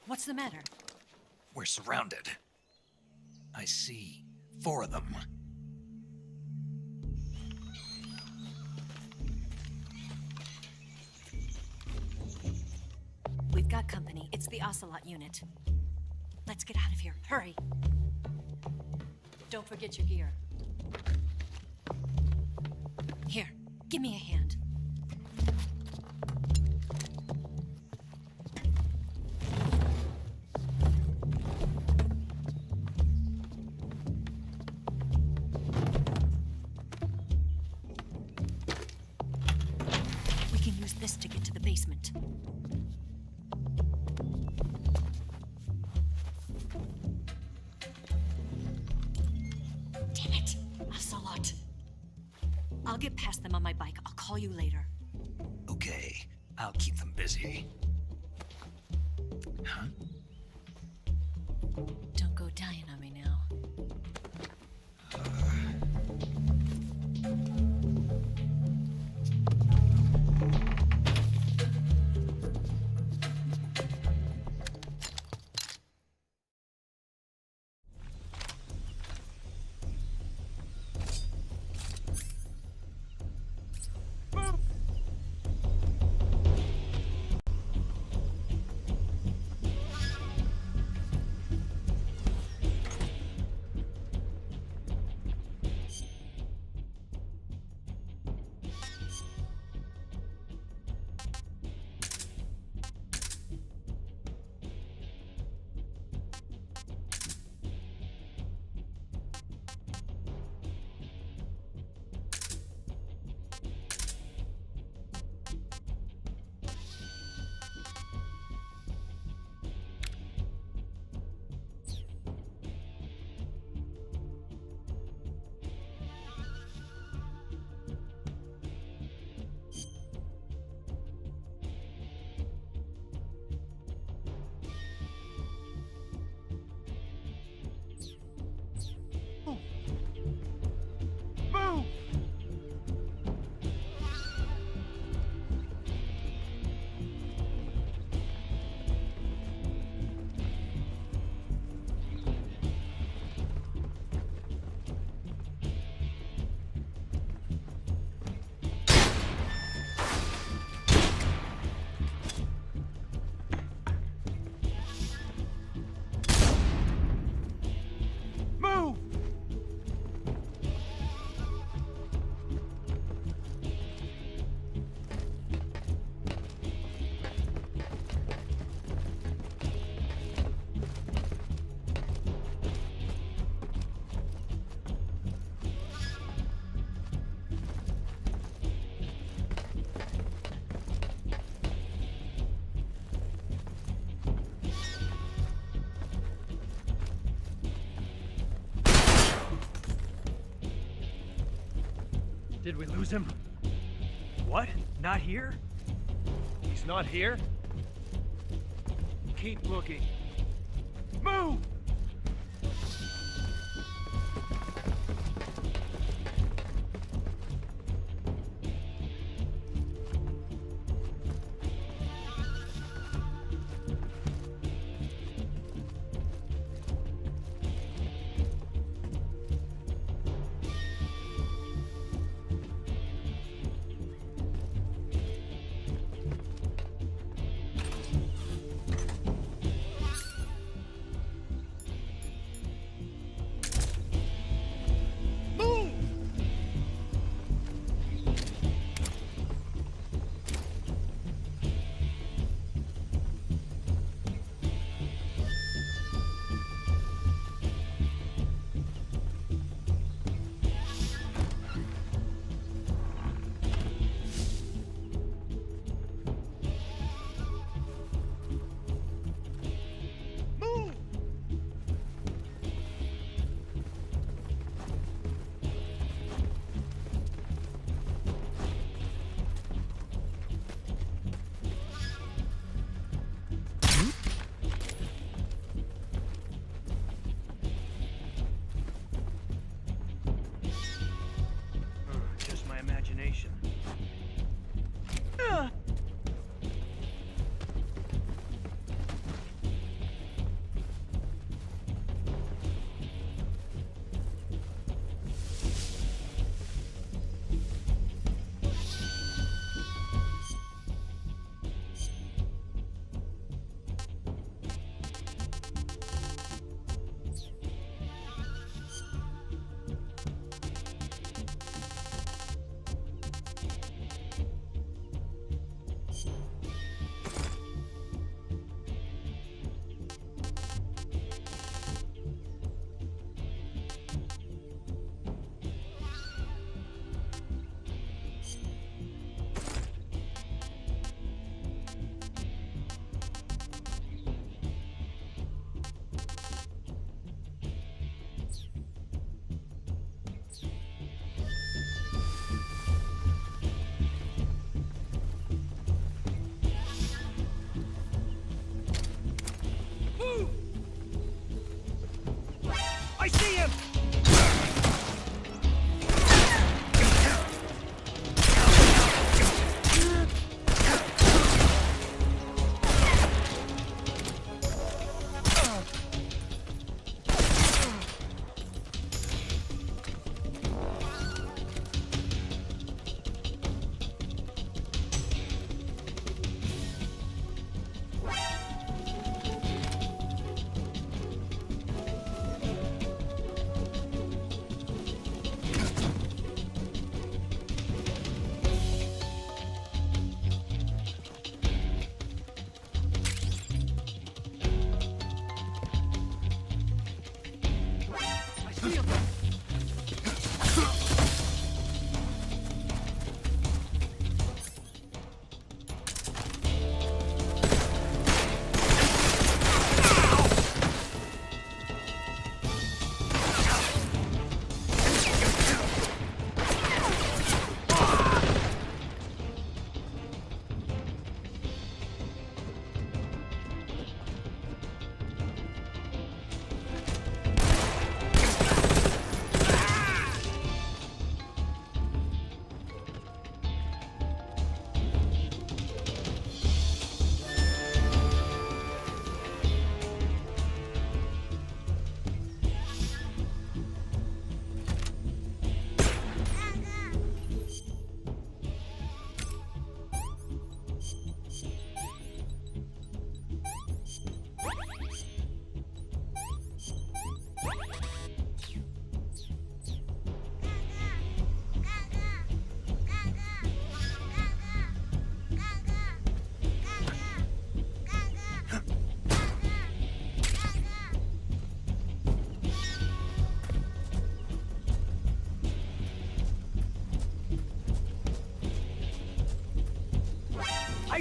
What's the matter? We're surrounded. I see 4 of them. We've got company. It's the Ocelot unit. Let's get out of here. Hurry. Don't forget your gear. Here, give me a hand. this to get to the basement. Damn it, Ocelot. I'll get past them on my bike. I'll call you later. Okay, I'll keep them busy. Huh? Don't go dying on me now. Did we lose him? What? Not here? He's not here? Keep looking. Move!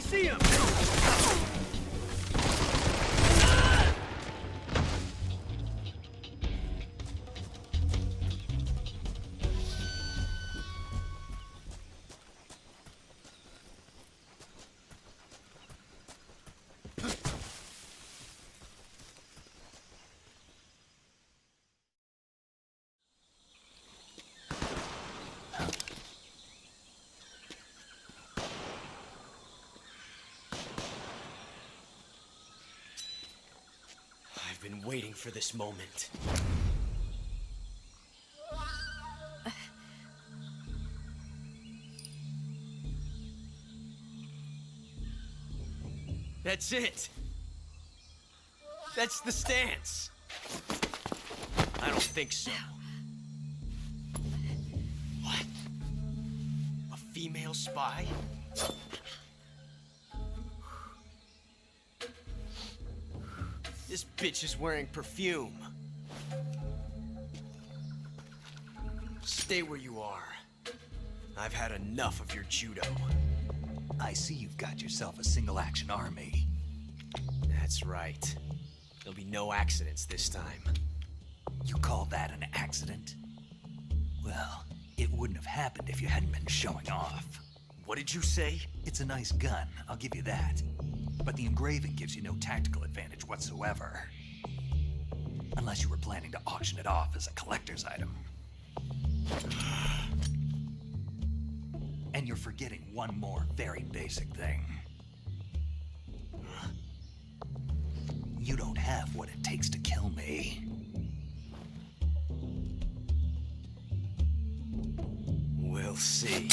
see him! I've been waiting for this moment. That's it. That's the stance. I don't think so. What? A female spy? This bitch is wearing perfume. Stay where you are. I've had enough of your judo. I see you've got yourself a single-action army. That's right. There'll be no accidents this time. You call that an accident? Well, it wouldn't have happened if you hadn't been showing off. What did you say? It's a nice gun, I'll give you that. But the engraving gives you no tactical advantage whatsoever. Unless you were planning to auction it off as a collector's item. And you're forgetting one more very basic thing. You don't have what it takes to kill me. We'll see.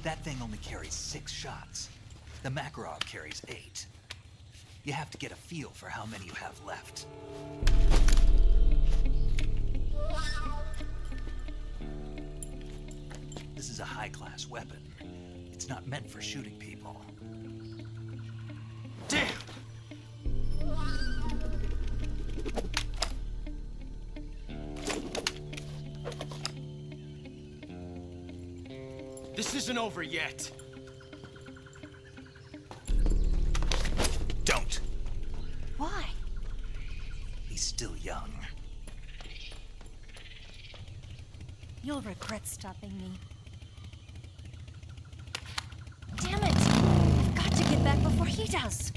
That thing only carries 6 shots. The Makarov carries 8. You have to get a feel for how many you have left. This is a high-class weapon. It's not meant for shooting people. Damn! This isn't over yet. Don't. Why? He's still young. You'll regret stopping me. Damn it! I've got to get back before he does.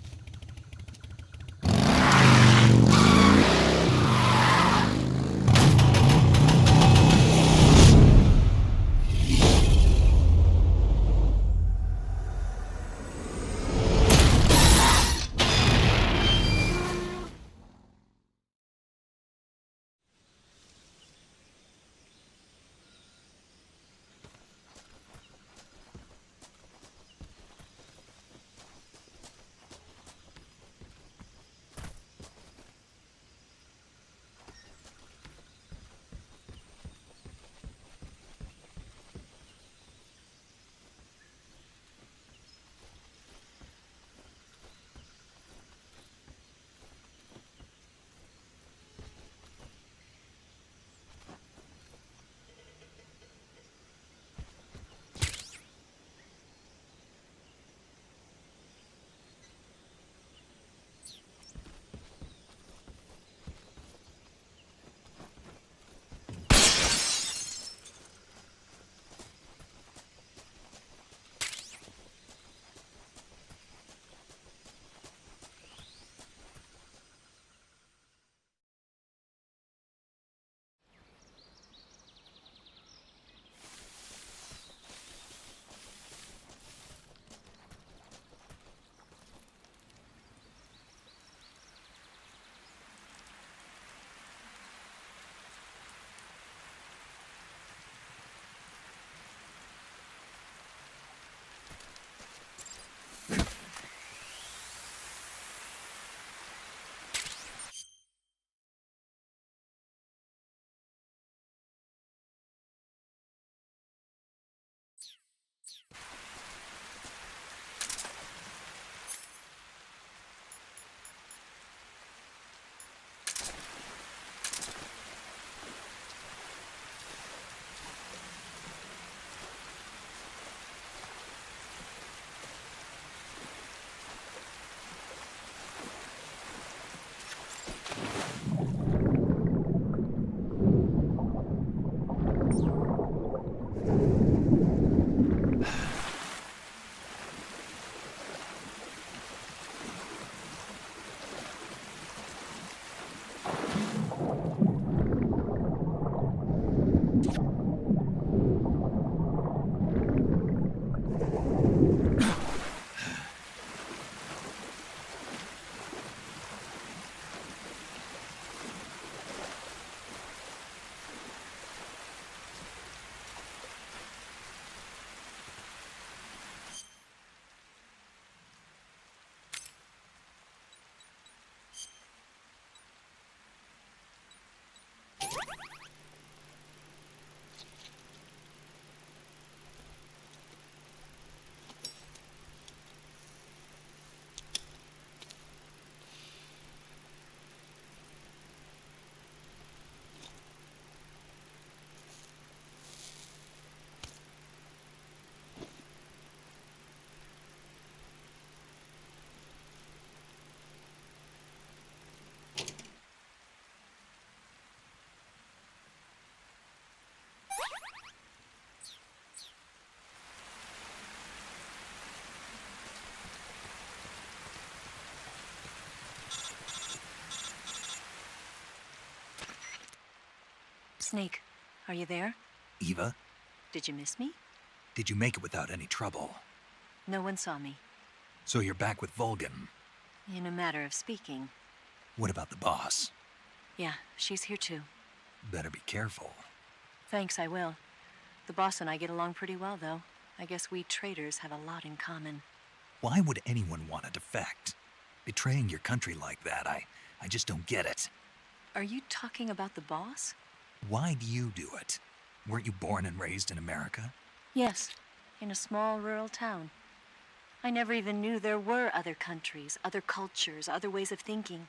Snake, are you there? Eva, Did you miss me? did you make it without any trouble? No one saw me. So you're back with Vulcan. In a matter of speaking. What about the boss? Yeah, she's here too. Better be careful. Thanks, I will. The boss and I get along pretty well, though. I guess we traitors have a lot in common. Why would anyone want to defect? Betraying your country like that, I just don't get it. Are you talking about the boss? Why do you do it? Weren't you born and raised in America? Yes, in a small rural town. I never even knew there were other countries, other cultures, other ways of thinking,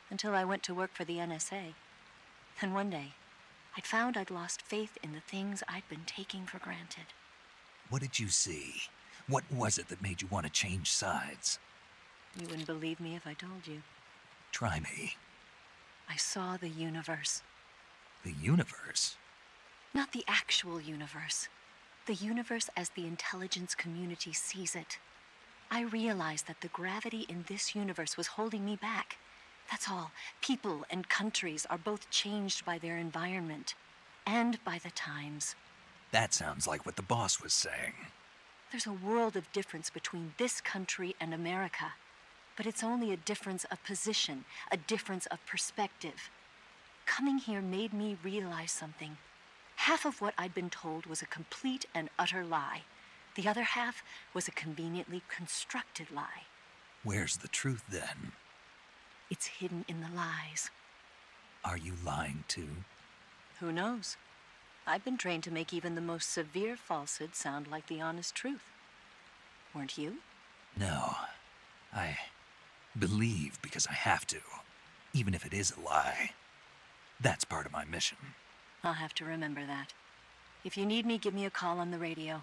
until I went to work for the NSA. And one day, I'd found I'd lost faith in the things I'd been taking for granted. What did you see? What was it that made you want to change sides? You wouldn't believe me if I told you. Try me. I saw the universe. The universe? Not the actual universe. The universe as the intelligence community sees it. I realized that the gravity in this universe was holding me back. That's all. People and countries are both changed by their environment and by the times. That sounds like what the boss was saying. There's a world of difference between this country and America. But it's only a difference of position, a difference of perspective. Coming here made me realize something. Half of what I'd been told was a complete and utter lie. The other half was a conveniently constructed lie. Where's the truth then? It's hidden in the lies. Are you lying too? Who knows? I've been trained to make even the most severe falsehood sound like the honest truth. Weren't you? No. I believe because I have to, even if it is a lie. That's part of my mission. I'll have to remember that. If you need me, give me a call on the radio.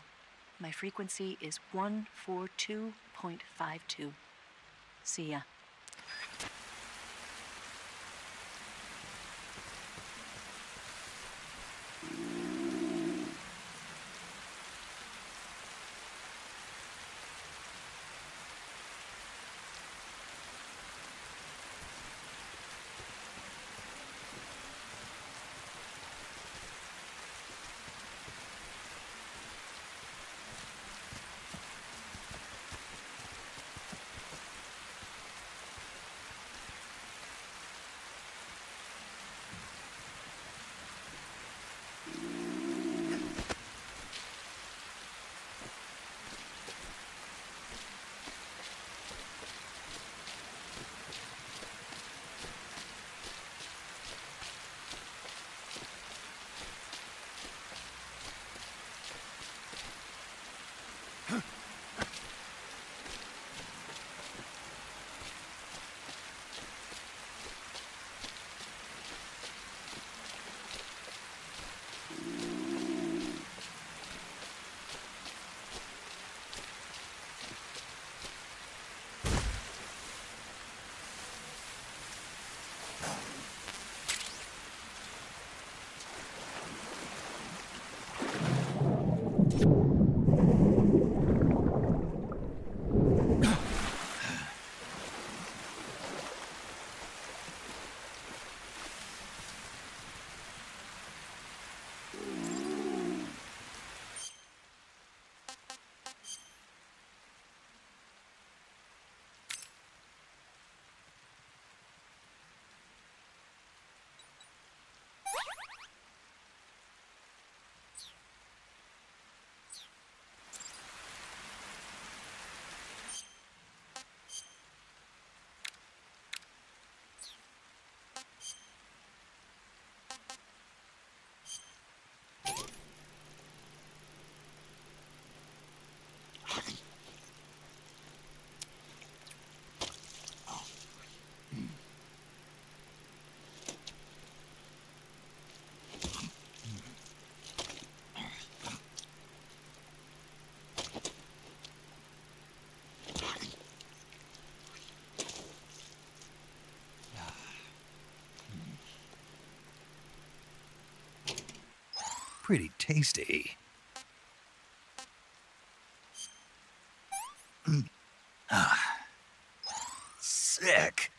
My frequency is 142.52. See ya. Pretty tasty. Sick.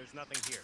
there's nothing here.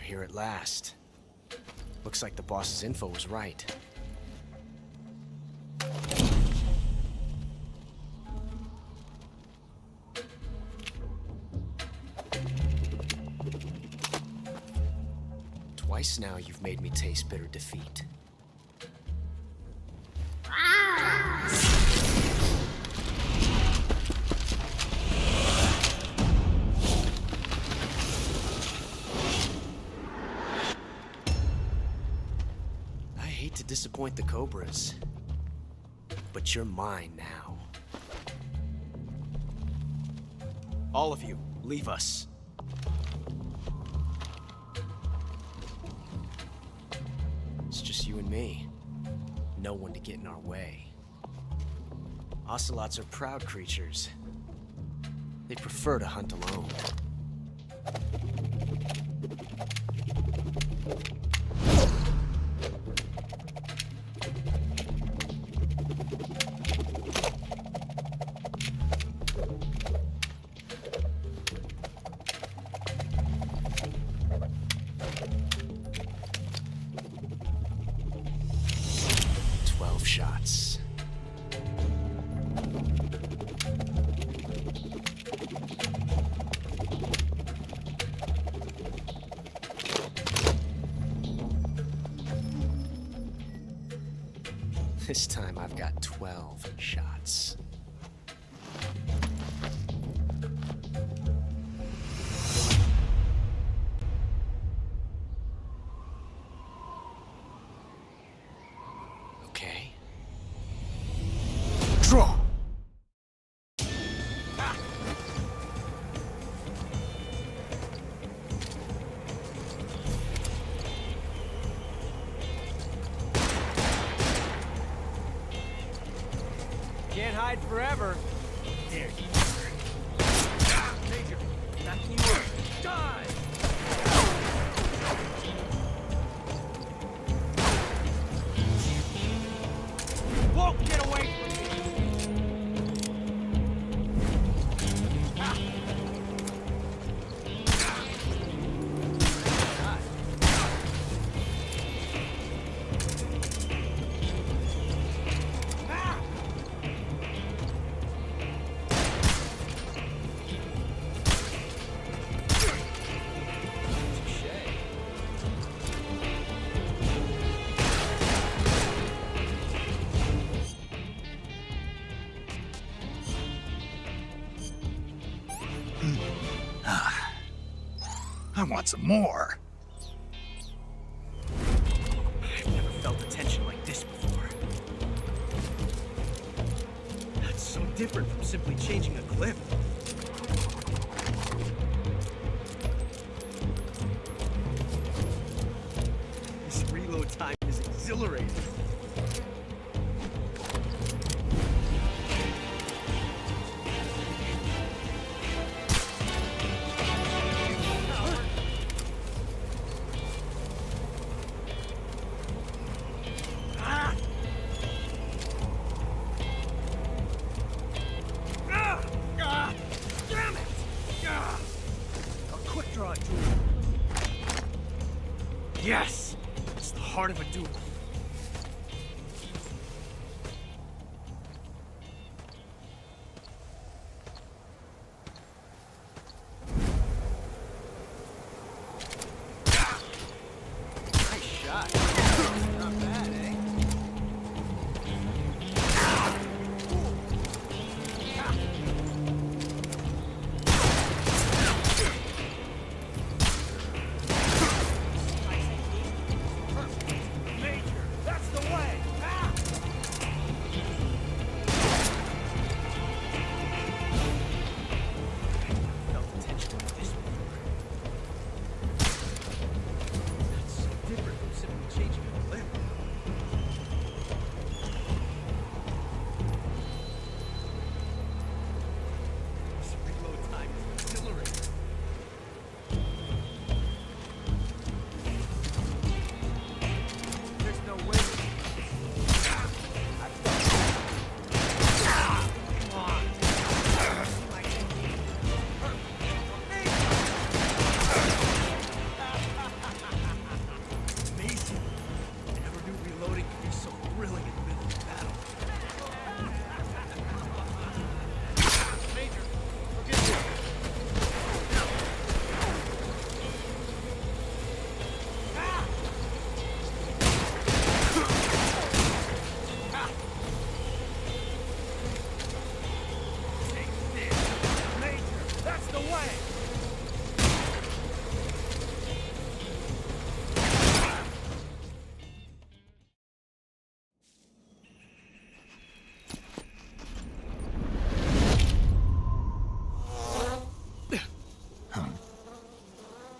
Here at last. Looks like the boss's info was right. Twice now you've made me taste bitter defeat. disappoint the Cobras. But you're mine now. All of you, leave us. It's just you and me. No one to get in our way. Ocelots are proud creatures. They prefer to hunt alone. Shots. This time I've got 12 shots. Okay. Draw! Can't hide forever. There you go. Major, backing you up. Die! Won't get away from me! I want some more. I've never felt a tension like this before. That's so different from simply changing a clip. This reload time is exhilarating. Yes! It's the heart of a duel. Nice shot. Not bad, eh? Major!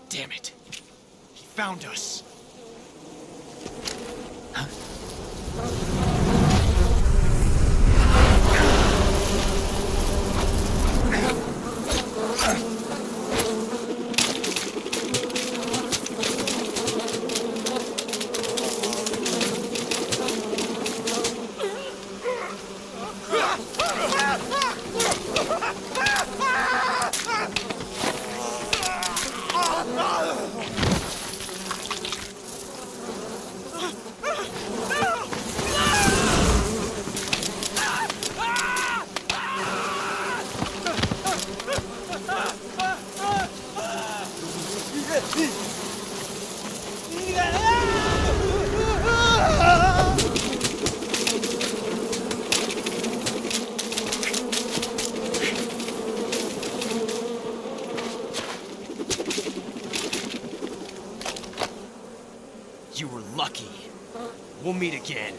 Damn it. He found us. You were lucky. We'll meet again.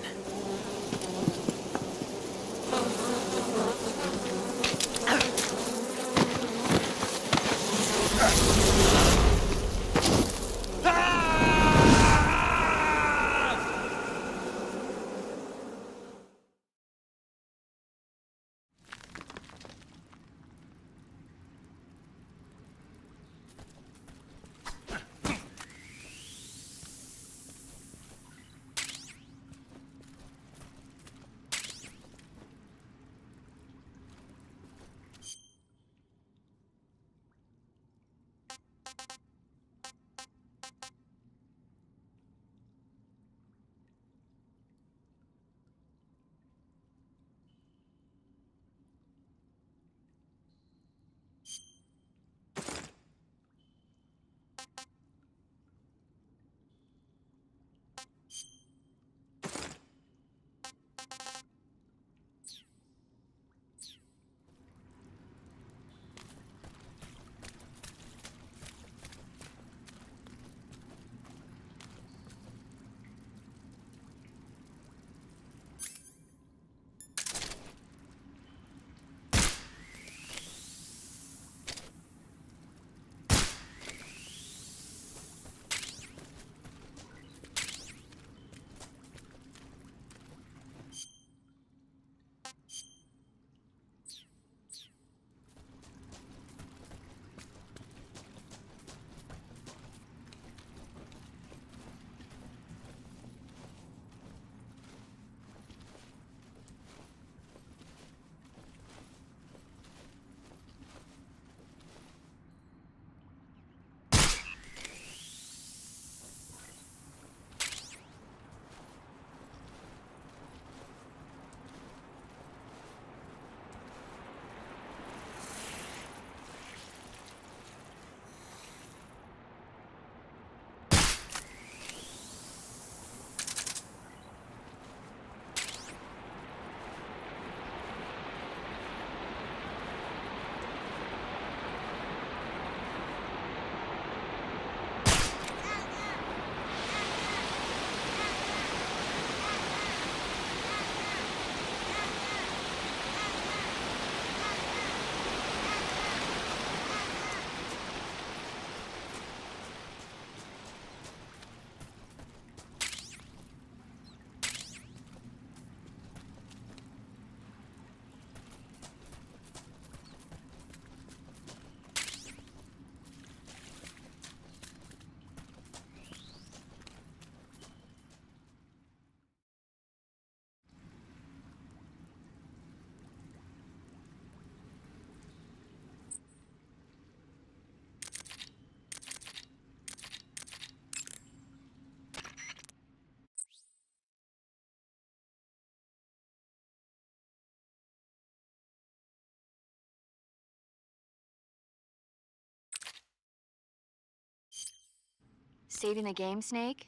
Saving the game, Snake?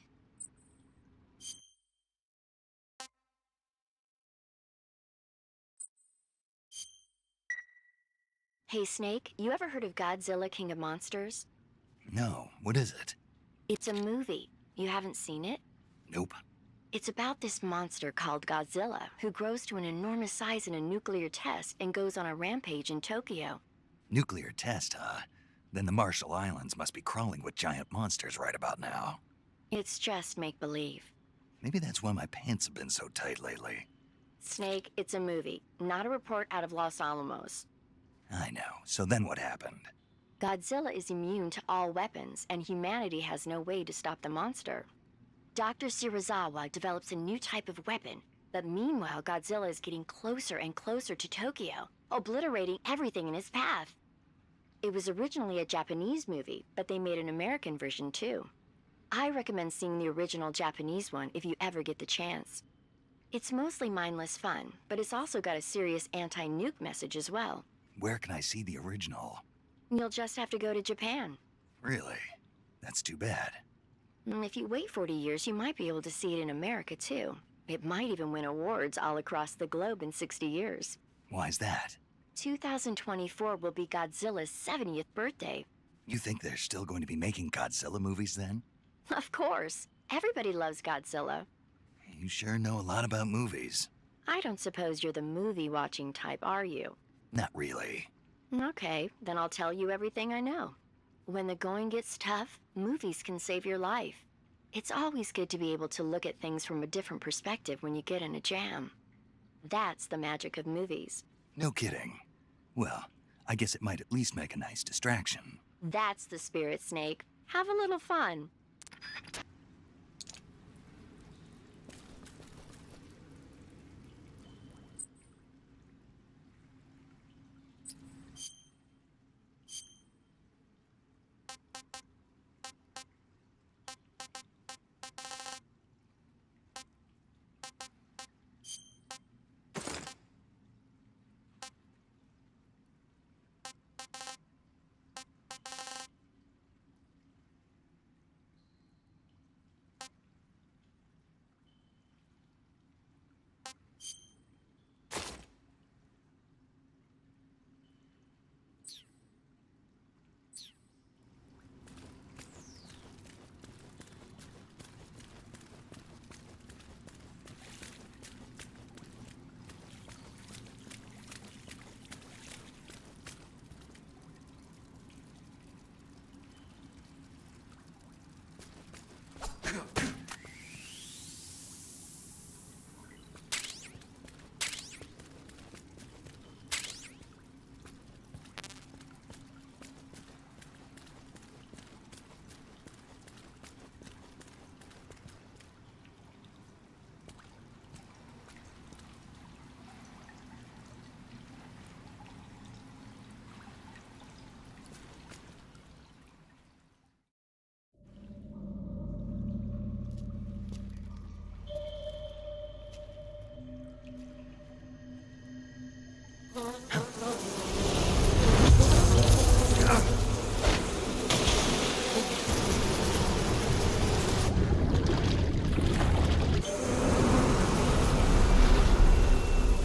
Hey, Snake, you ever heard of Godzilla, King of Monsters? No, what is it? It's a movie. You haven't seen it? Nope. It's about this monster called Godzilla, who grows to an enormous size in a nuclear test and goes on a rampage in Tokyo. Nuclear test, huh? Then the Marshall Islands must be crawling with giant monsters right about now. It's just make-believe. Maybe that's why my pants have been so tight lately. Snake, it's a movie, not a report out of Los Alamos. I know. So then what happened? Godzilla is immune to all weapons, and humanity has no way to stop the monster. Dr. Shirazawa develops a new type of weapon, but meanwhile Godzilla is getting closer and closer to Tokyo, obliterating everything in his path. It was originally a Japanese movie, but they made an American version too. I recommend seeing the original Japanese one if you ever get the chance. It's mostly mindless fun, but it's also got a serious anti-nuke message as well. Where can I see the original? You'll just have to go to Japan. Really? That's too bad. If you wait 40 years, you might be able to see it in America too. It might even win awards all across the globe in 60 years. Why's that? 2024 will be Godzilla's 70th birthday. You think they're still going to be making Godzilla movies then? Of course. Everybody loves Godzilla. You sure know a lot about movies. I don't suppose you're the movie-watching type, are you? Not really. Okay, then I'll tell you everything I know. When the going gets tough, movies can save your life. It's always good to be able to look at things from a different perspective when you get in a jam. That's the magic of movies. No kidding. Well, I guess it might at least make a nice distraction. That's the spirit, Snake. Have a little fun.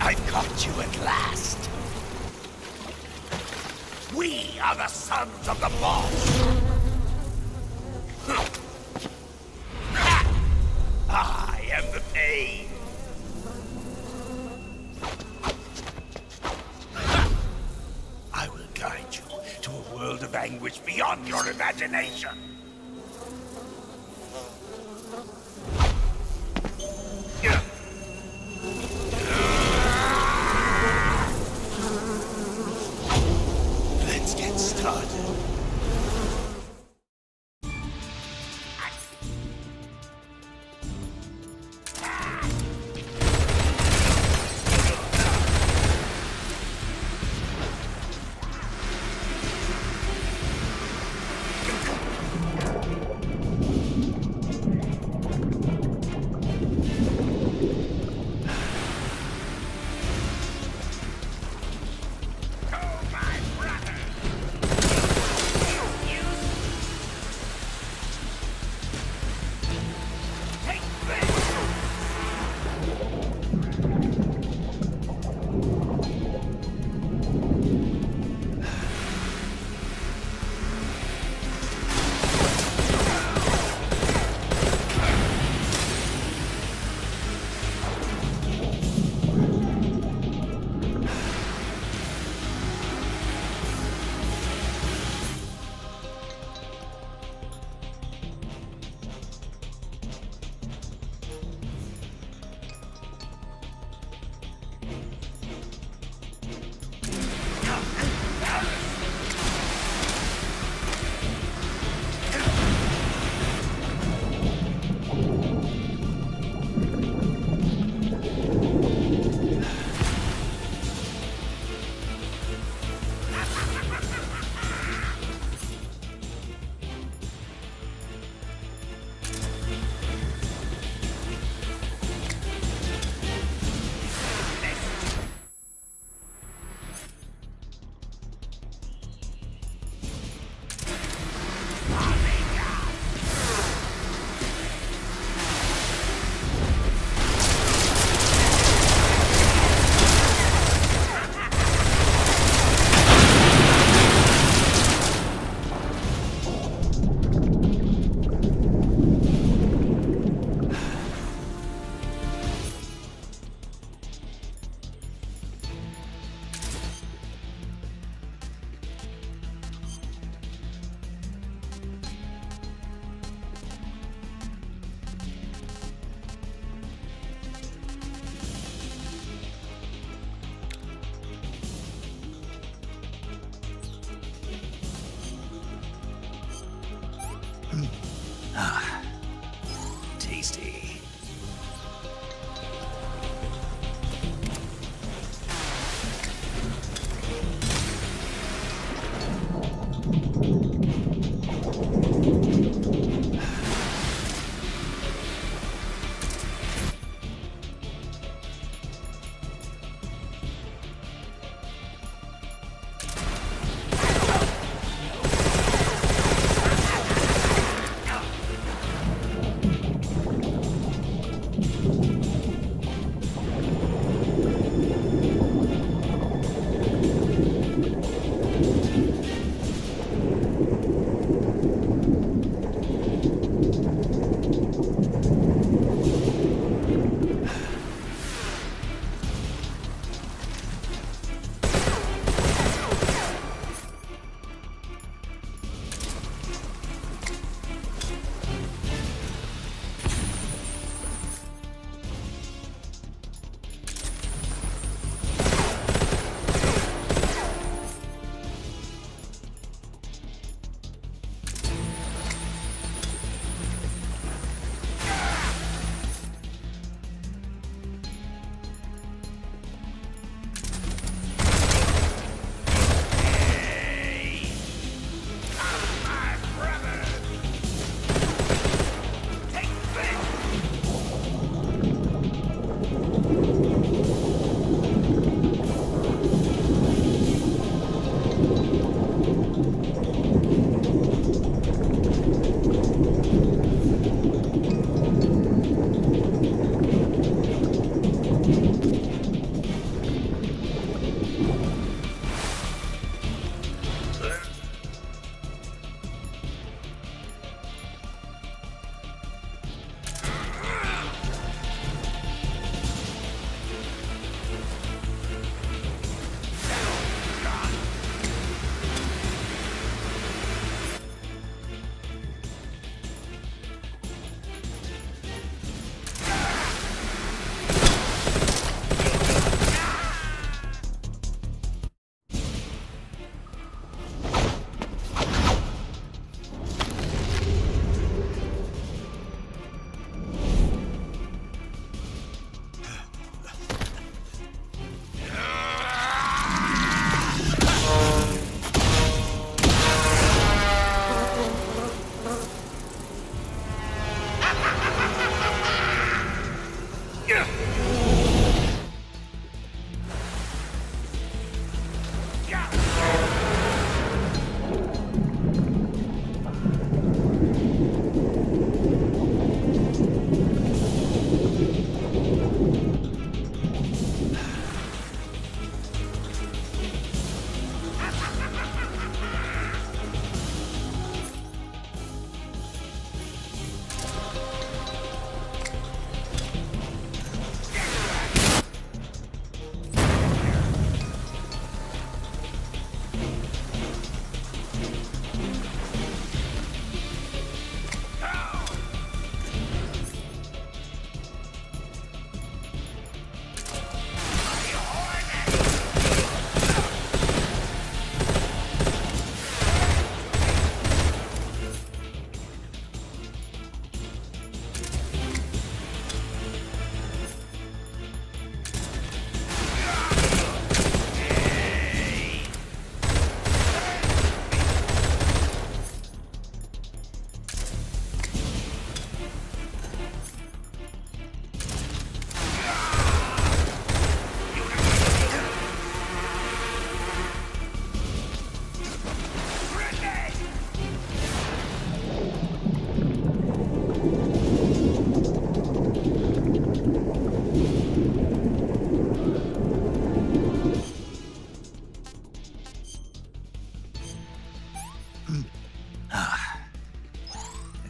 I've caught you at last. We are the sons of the boss. I am the pain. I will guide you to a world of anguish beyond your imagination. Let's get started. Ah, tasty.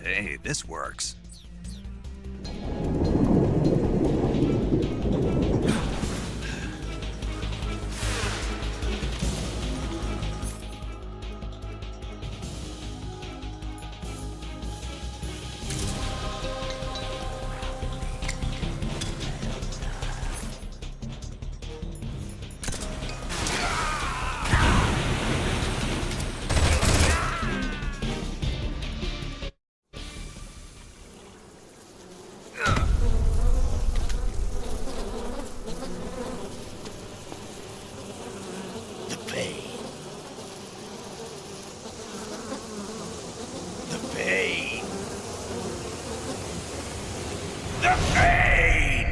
Hey, this works. The pain!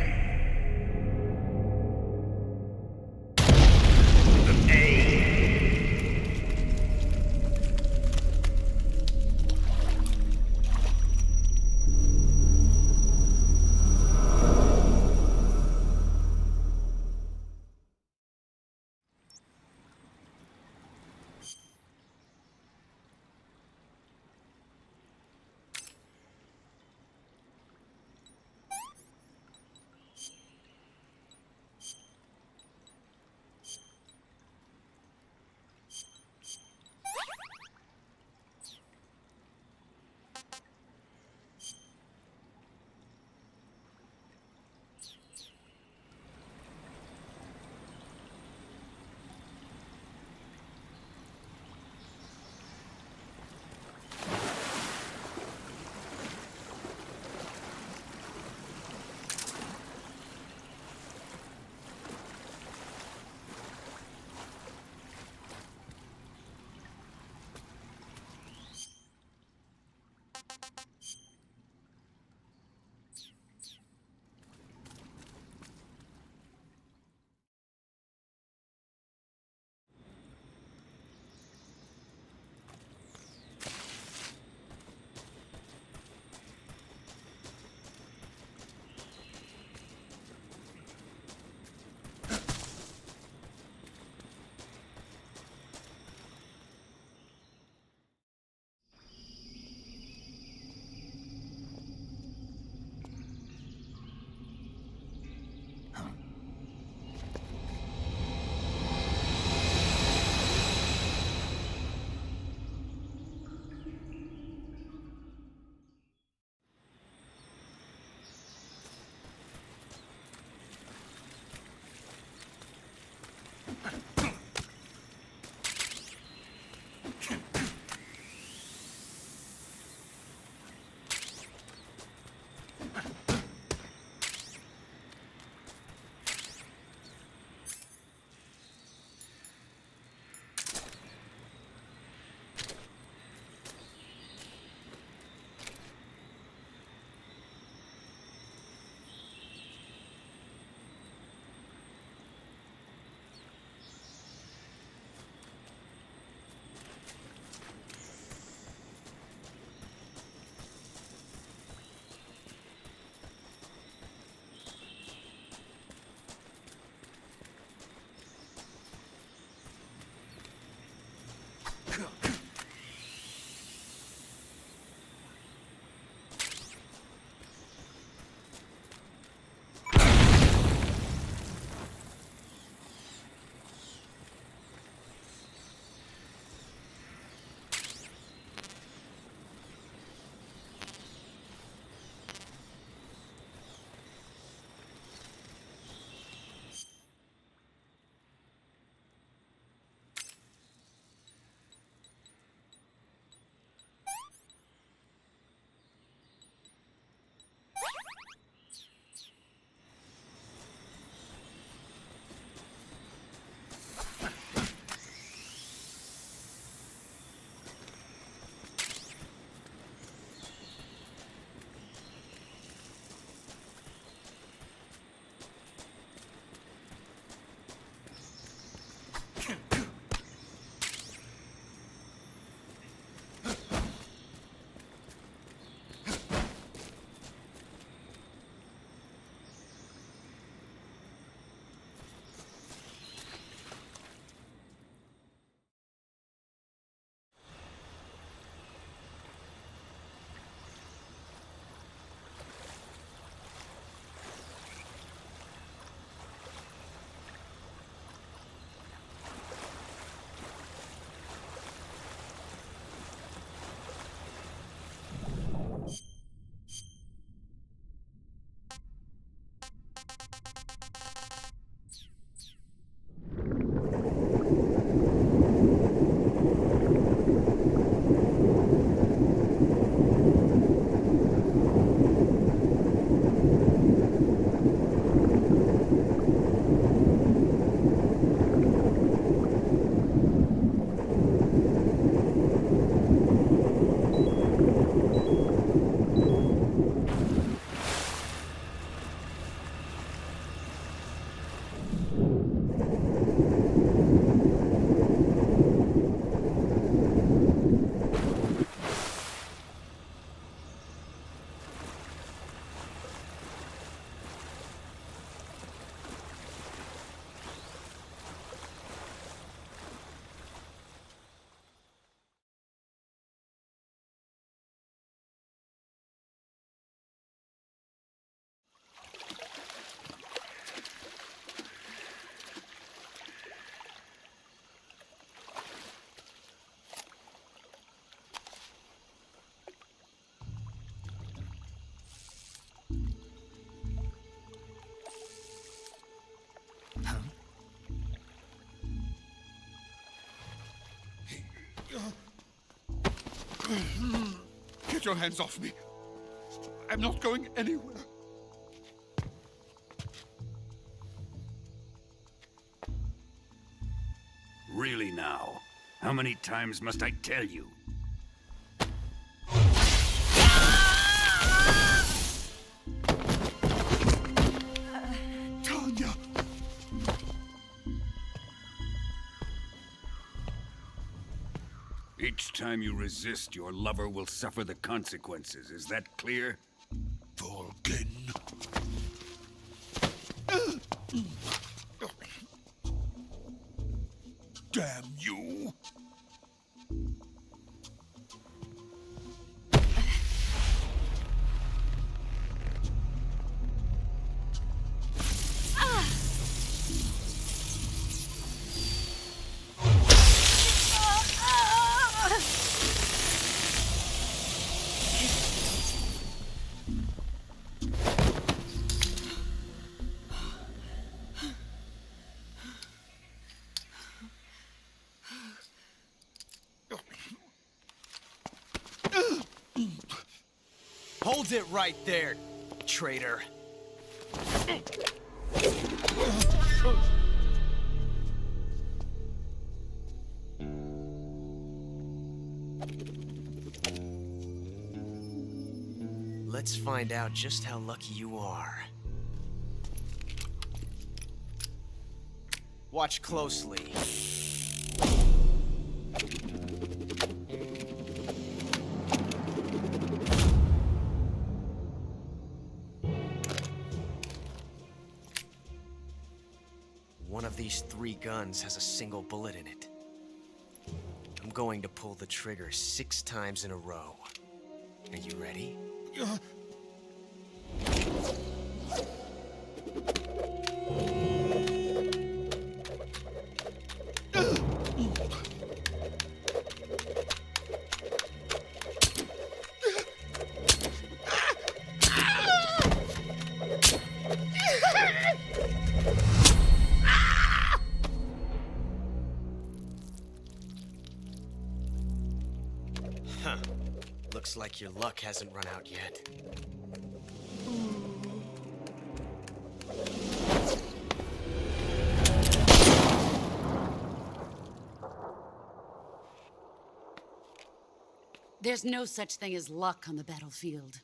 The pain! Get your hands off me. I'm not going anywhere. Really now? How many times must I tell you? Tanya! Each time you resist, your lover will suffer the consequences. Is that clear? Vulcan. Damn you! Hold it right there, traitor. Let's find out just how lucky you are. Watch closely. One of these 3 guns has a single bullet in it. I'm going to pull the trigger 6 times in a row. Are you ready? Huh. Looks like your luck hasn't run out yet. There's no such thing as luck on the battlefield.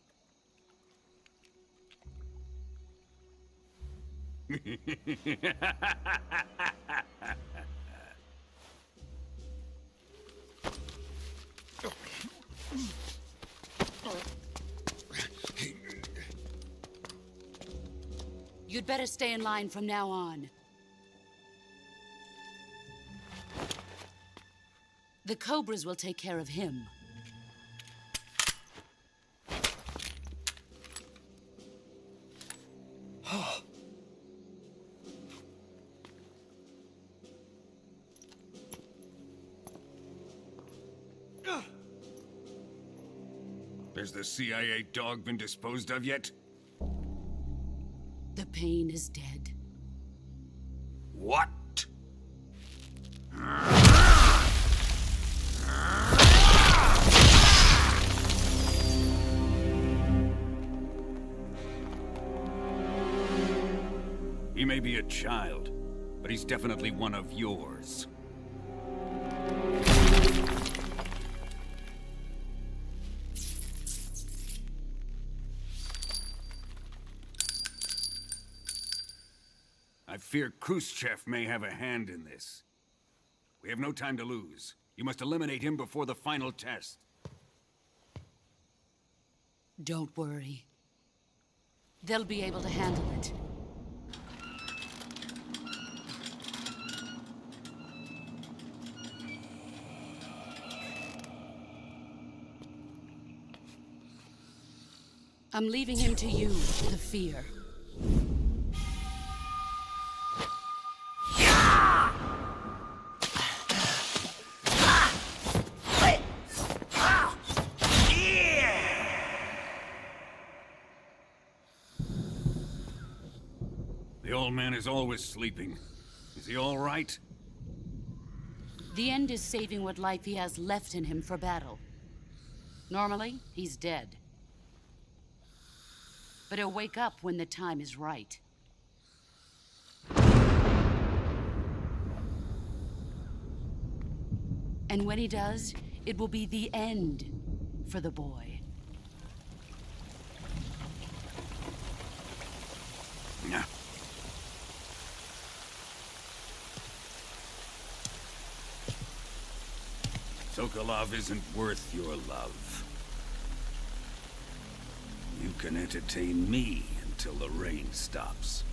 You'd better stay in line from now on. The Cobras will take care of him. Has the CIA dog been disposed of yet? The pain is dead. What? He may be a child, but he's definitely one of yours. I fear Khrushchev may have a hand in this. We have no time to lose. You must eliminate him before the final test. Don't worry. They'll be able to handle it. I'm leaving him to you, the fear. The old man is always sleeping. Is he all right? The end is saving what life he has left in him for battle. Normally, he's dead. But he'll wake up when the time is right. And when he does, it will be the end for the boy. Yeah. Sokolov isn't worth your love. You can entertain me until the rain stops.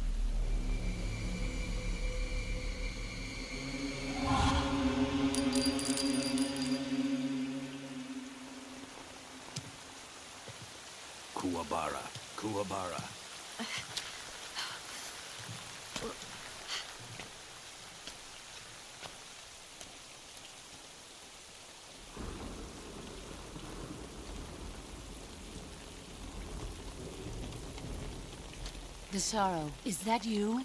Kuwabara, Kuwabara. Desaro, is that you?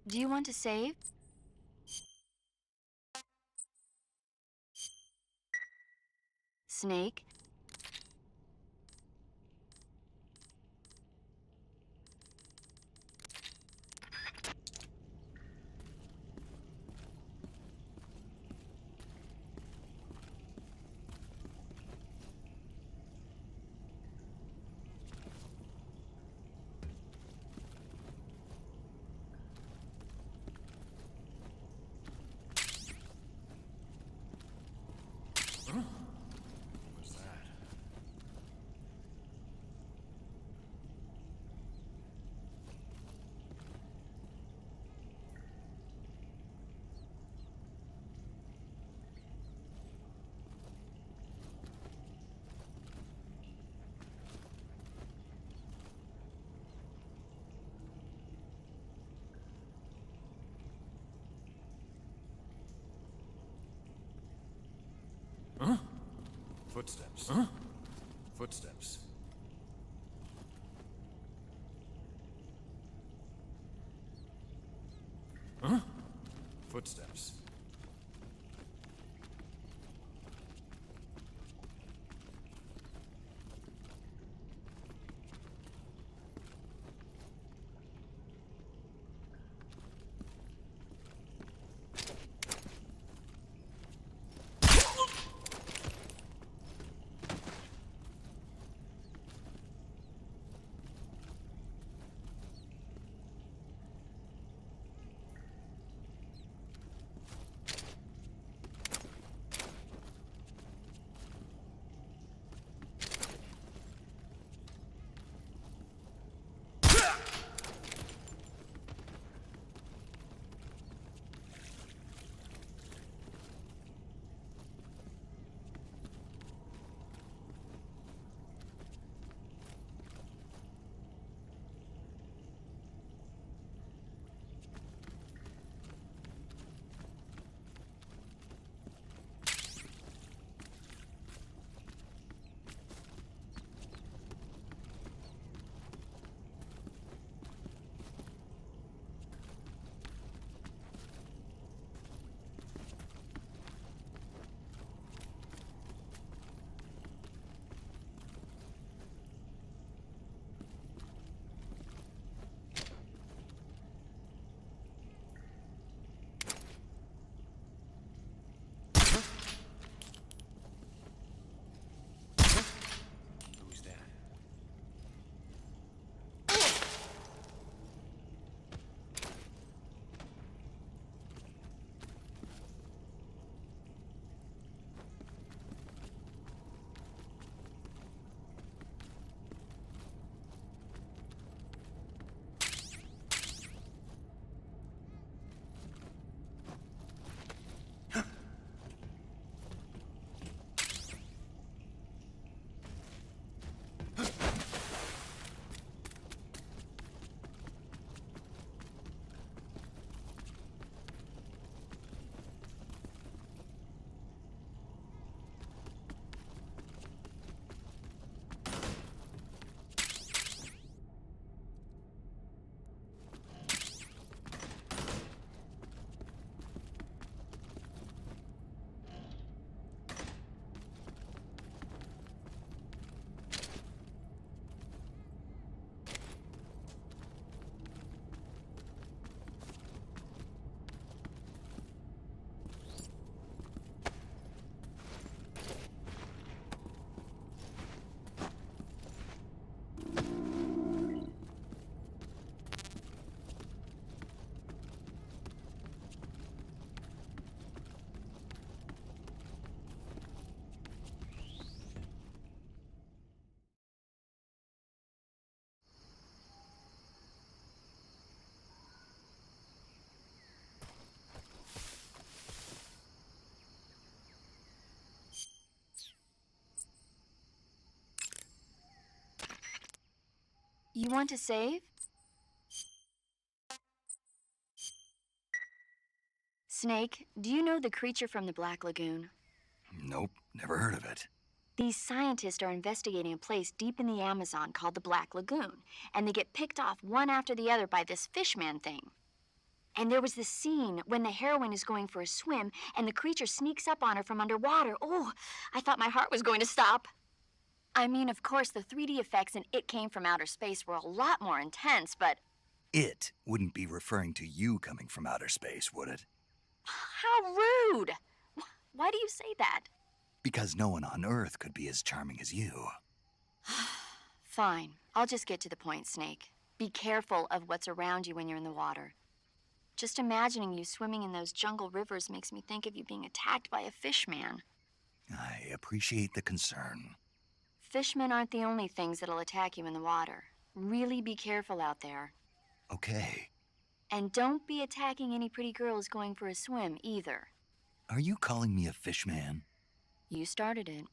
Do you want to save? Snake? Footsteps. Huh? Footsteps. Huh? Footsteps. Who's that? You want to save? Snake, do you know the creature from the Black Lagoon? Nope, never heard of it. These scientists are investigating a place deep in the Amazon called the Black Lagoon, and they get picked off one after the other by this fishman thing. And there was this scene when the heroine is going for a swim, and the creature sneaks up on her from underwater. Oh, I thought my heart was going to stop. I mean, of course, the 3D effects in It Came from Outer Space were a lot more intense, but... It wouldn't be referring to you coming from outer space, would it? How rude! Why do you say that? Because no one on Earth could be as charming as you. Fine. I'll just get to the point, Snake. Be careful of what's around you when you're in the water. Just imagining you swimming in those jungle rivers makes me think of you being attacked by a fishman. I appreciate the concern. Fishmen aren't the only things that'll attack you in the water. Really be careful out there. Okay. And don't be attacking any pretty girls going for a swim, either. Are you calling me a fishman? You started it.